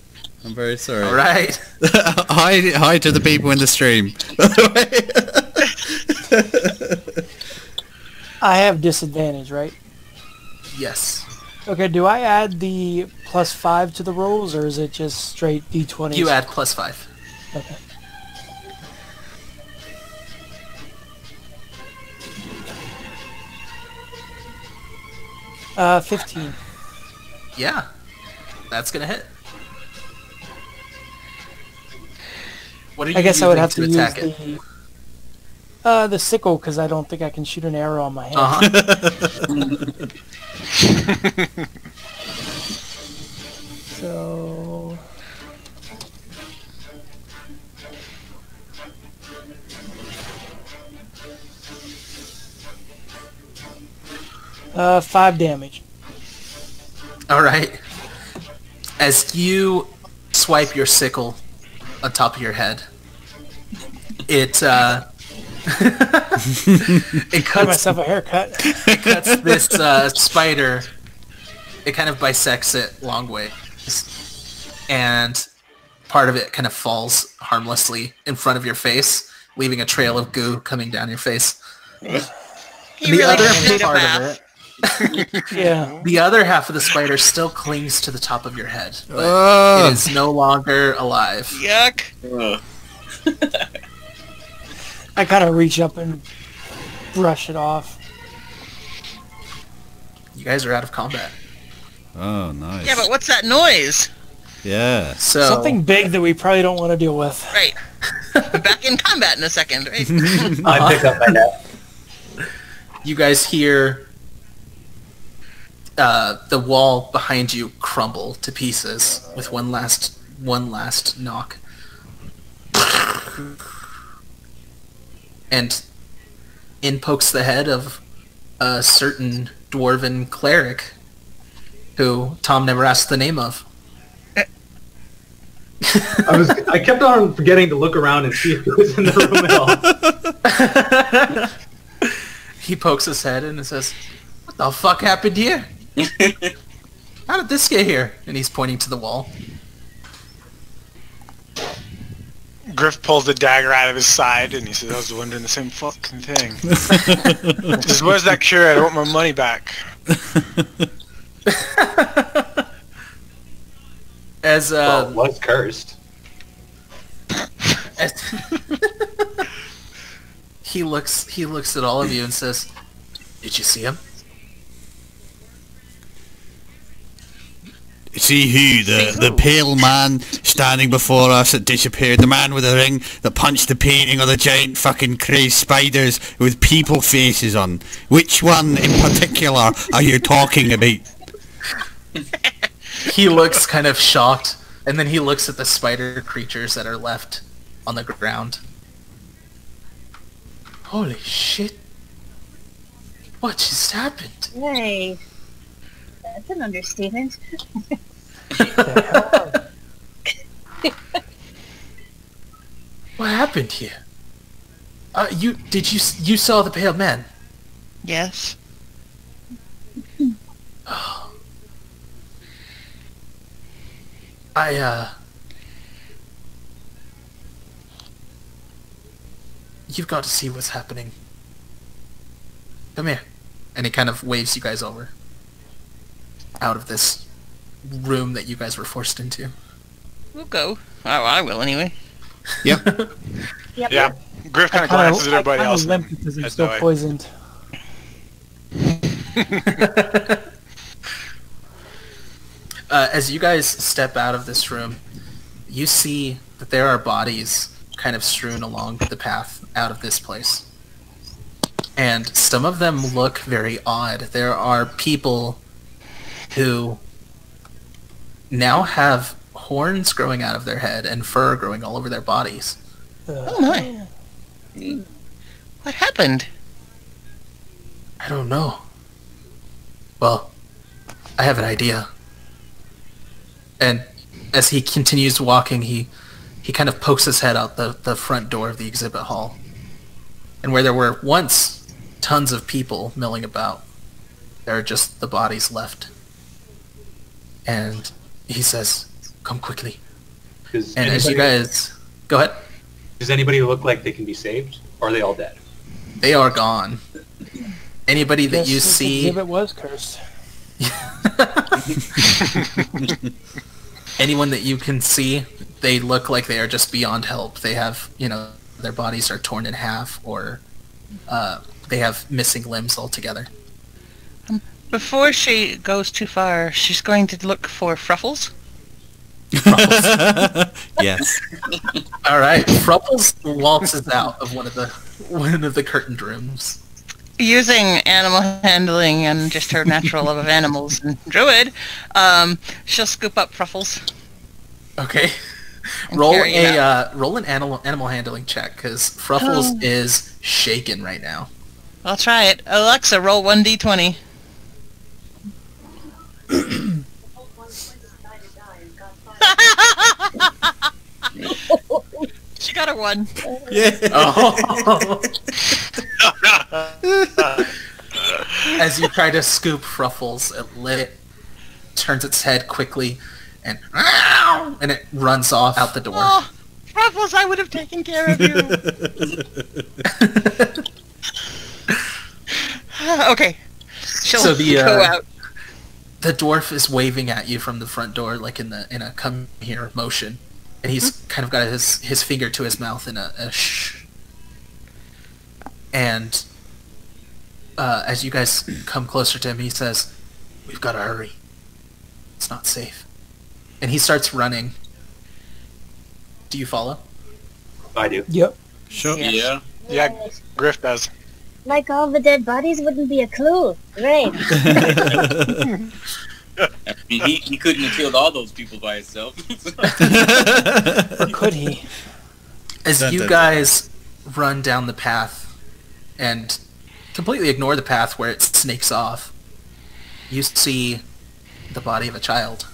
I'm very sorry. All right. Hi to the people in the stream. I have disadvantage, right? Yes. Okay, do I add the +5 to the rolls, or is it just straight d20s? You add +5. Okay. Uh, 15. Yeah. That's gonna hit. What are you I guess I would using have to use attack it? the... The sickle, because I don't think I can shoot an arrow on my hand. So... 5 damage. All right. As you swipe your sickle on top of your head, it it Give cuts myself a haircut. it cuts this spider. It kind of bisects it long ways, and part of it kind of falls harmlessly in front of your face, leaving a trail of goo coming down your face. He really other did a part of bath. it, Yeah. the other half of the spider still clings to the top of your head, but it is no longer alive. Yuck. I kind of reach up and brush it off. You guys are out of combat. Oh, nice. Yeah, but what's that noise? Yeah. So Something big that we probably don't want to deal with. Right. Back in combat in a second, right? I pick up my net. you guys hear the wall behind you crumble to pieces with one last knock. And in pokes the head of a certain dwarven cleric who Tom never asked the name of. I kept on forgetting to look around and see if he was in the room at all. He pokes his head and says, "What the fuck happened here? How did this get here?" And he's pointing to the wall. Griff pulls the dagger out of his side and he says, I was wondering the same fucking thing. He says, where's that cure? I want my money back. As Well, it was cursed. as he looks at all of you and says, "Did you see him?" See who? The pale man standing before us that disappeared. The man with the ring that punched the painting of the giant fucking crazed spiders with people faces on. Which one in particular are you talking about? He looks kind of shocked, and then he looks at the spider creatures that are left on the ground. Holy shit. What just happened? Hey, that's an understatement. What happened here? You saw the pale man? Yes. You've got to see what's happening. Come here. And he kind of waves you guys over. Out of this room that you guys were forced into. We'll go. Oh, I will anyway. Yep. Yep. Yeah. Griff kind of glances at everybody else. limp because I'm That's still no way. poisoned. As you guys step out of this room, you see that there are bodies kind of strewn along the path out of this place. And some of them look very odd. There are people who now have horns growing out of their head and fur growing all over their bodies. Oh my. What happened? I don't know. Well, I have an idea. And as he continues walking, he kind of pokes his head out the front door of the exhibit hall. And where there were once tons of people milling about, there are just the bodies left. And he says, "Come quickly." And as you guys... Go ahead. Does anybody look like they can be saved? Or are they all dead? They are gone. Anybody that you This see... exhibit was cursed. Anyone that you can see, they look like they are just beyond help. They have, their bodies are torn in half, or they have missing limbs altogether. Before she goes too far, she's going to look for Fruffles. Yes. All right, Frupples waltzes out of one of the one of the curtained rooms. Using animal handling and just her natural love of animals and druid, she'll scoop up Ruffles. Okay. And Roll carry it out. roll an animal handling check because Fruffles is shaken right now. I'll try it. Alexa, roll 1d20. She got a 1. Yeah. Oh. As you try to scoop Fruffles, it turns its head quickly and it runs off out the door. Oh, Ruffles, I would have taken care of you. Okay. She'll go out. The dwarf is waving at you from the front door, like in a come here motion, and he's kind of got his finger to his mouth in a shh. And as you guys come closer to him, he says, "We've got to hurry. It's not safe." And he starts running. Do you follow? I do. Yep. Sure. Yeah. Yeah, Griff does. Like all the dead bodies wouldn't be a clue. Right. I mean, he couldn't have killed all those people by himself. Or could he? As you guys run down the path and completely ignore the path where it snakes off, you see the body of a child.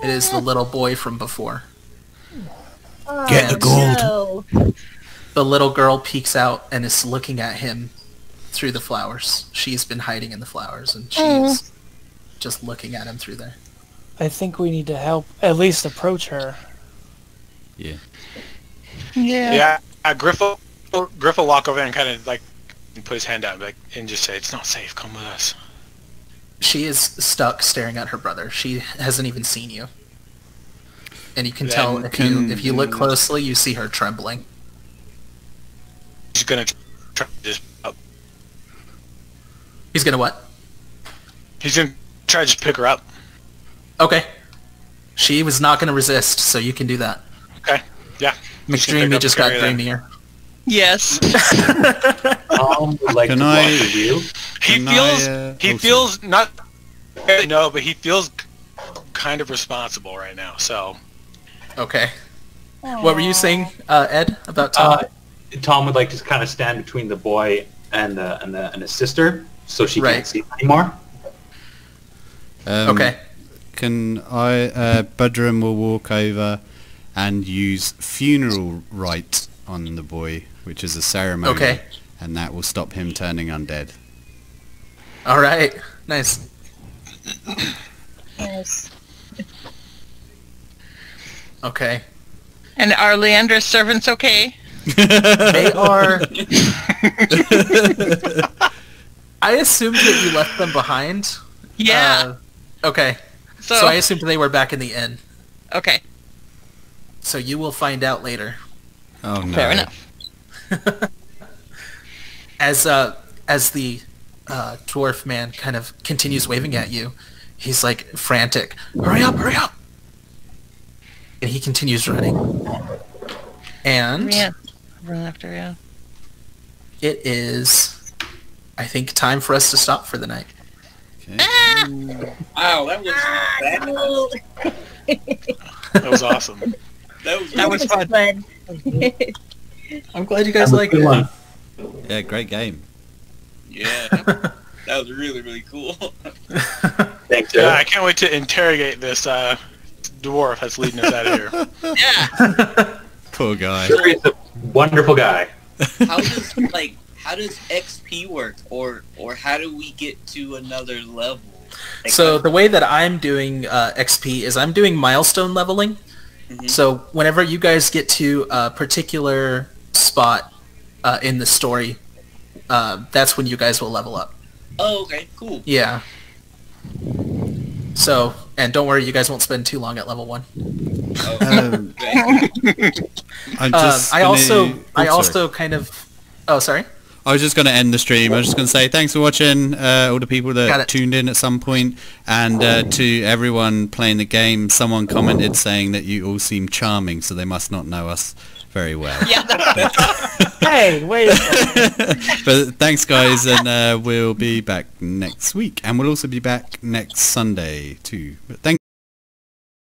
It is the little boy from before. Oh, Get the gold. No. The little girl peeks out and is looking at him through the flowers. She's been hiding in the flowers, and she's just looking at him through there. I think we need to help at least approach her. Yeah. Yeah, Griff will walk over and kind of like put his hand out and just say, "It's not safe. Come with us." She is stuck staring at her brother. She hasn't even seen you. And you can tell if you look closely, you see her trembling. He's gonna try to just. He's gonna what? He's gonna try to just pick her up. Okay. She was not gonna resist, so you can do that. Okay. Yeah. McDreamy just got dreamier. Yes. Would like Can to I- walk with you. He feels not. No, but he feels kind of responsible right now. So. Okay. What were you saying, Ed, about Tom? Tom would like to kind of stand between the boy and his sister, so she Right. can't see him anymore. Okay. Can I, Budrum will walk over and use funeral rite on the boy, which is a ceremony. Okay. And that will stop him turning undead. All right. Nice. Yes. Okay. And are Leandra's servants okay? They are... I assumed that you left them behind. Yeah. Okay. So I assumed they were back in the inn. Okay. So you will find out later. Oh no. Fair enough. As the dwarf man kind of continues waving at you, he's like frantic. Hurry up! Hurry up! And he continues running. And Yeah. Run after, yeah. it is, I think, time for us to stop for the night. Okay. Wow, that was bad. No. That was awesome. That was fun. I'm glad you guys like it. Yeah, great game. Yeah, that was really, really cool. Thanks, Yeah, Ed. I can't wait to interrogate this dwarf that's leading us out of here. Yeah. Poor guy. Sure, he's a wonderful guy. How does XP work, or how do we get to another level? Like, So the way that I'm doing XP is I'm doing milestone leveling. Mhm. So whenever you guys get to a particular spot in the story, that's when you guys will level up. Oh, okay, cool. Yeah. So, and don't worry, you guys won't spend too long at level 1. Oh, Um, okay. I'm just I gonna- also sorry. kind of... Oh, sorry? I was just going to end the stream. I was just going to say thanks for watching, all the people that tuned in at some point, and to everyone playing the game. Someone commented saying that you all seem charming, so they must not know us very well. Yeah. Hey, wait a second. But thanks, guys, and we'll be back next week, and we'll also be back next Sunday too. But thank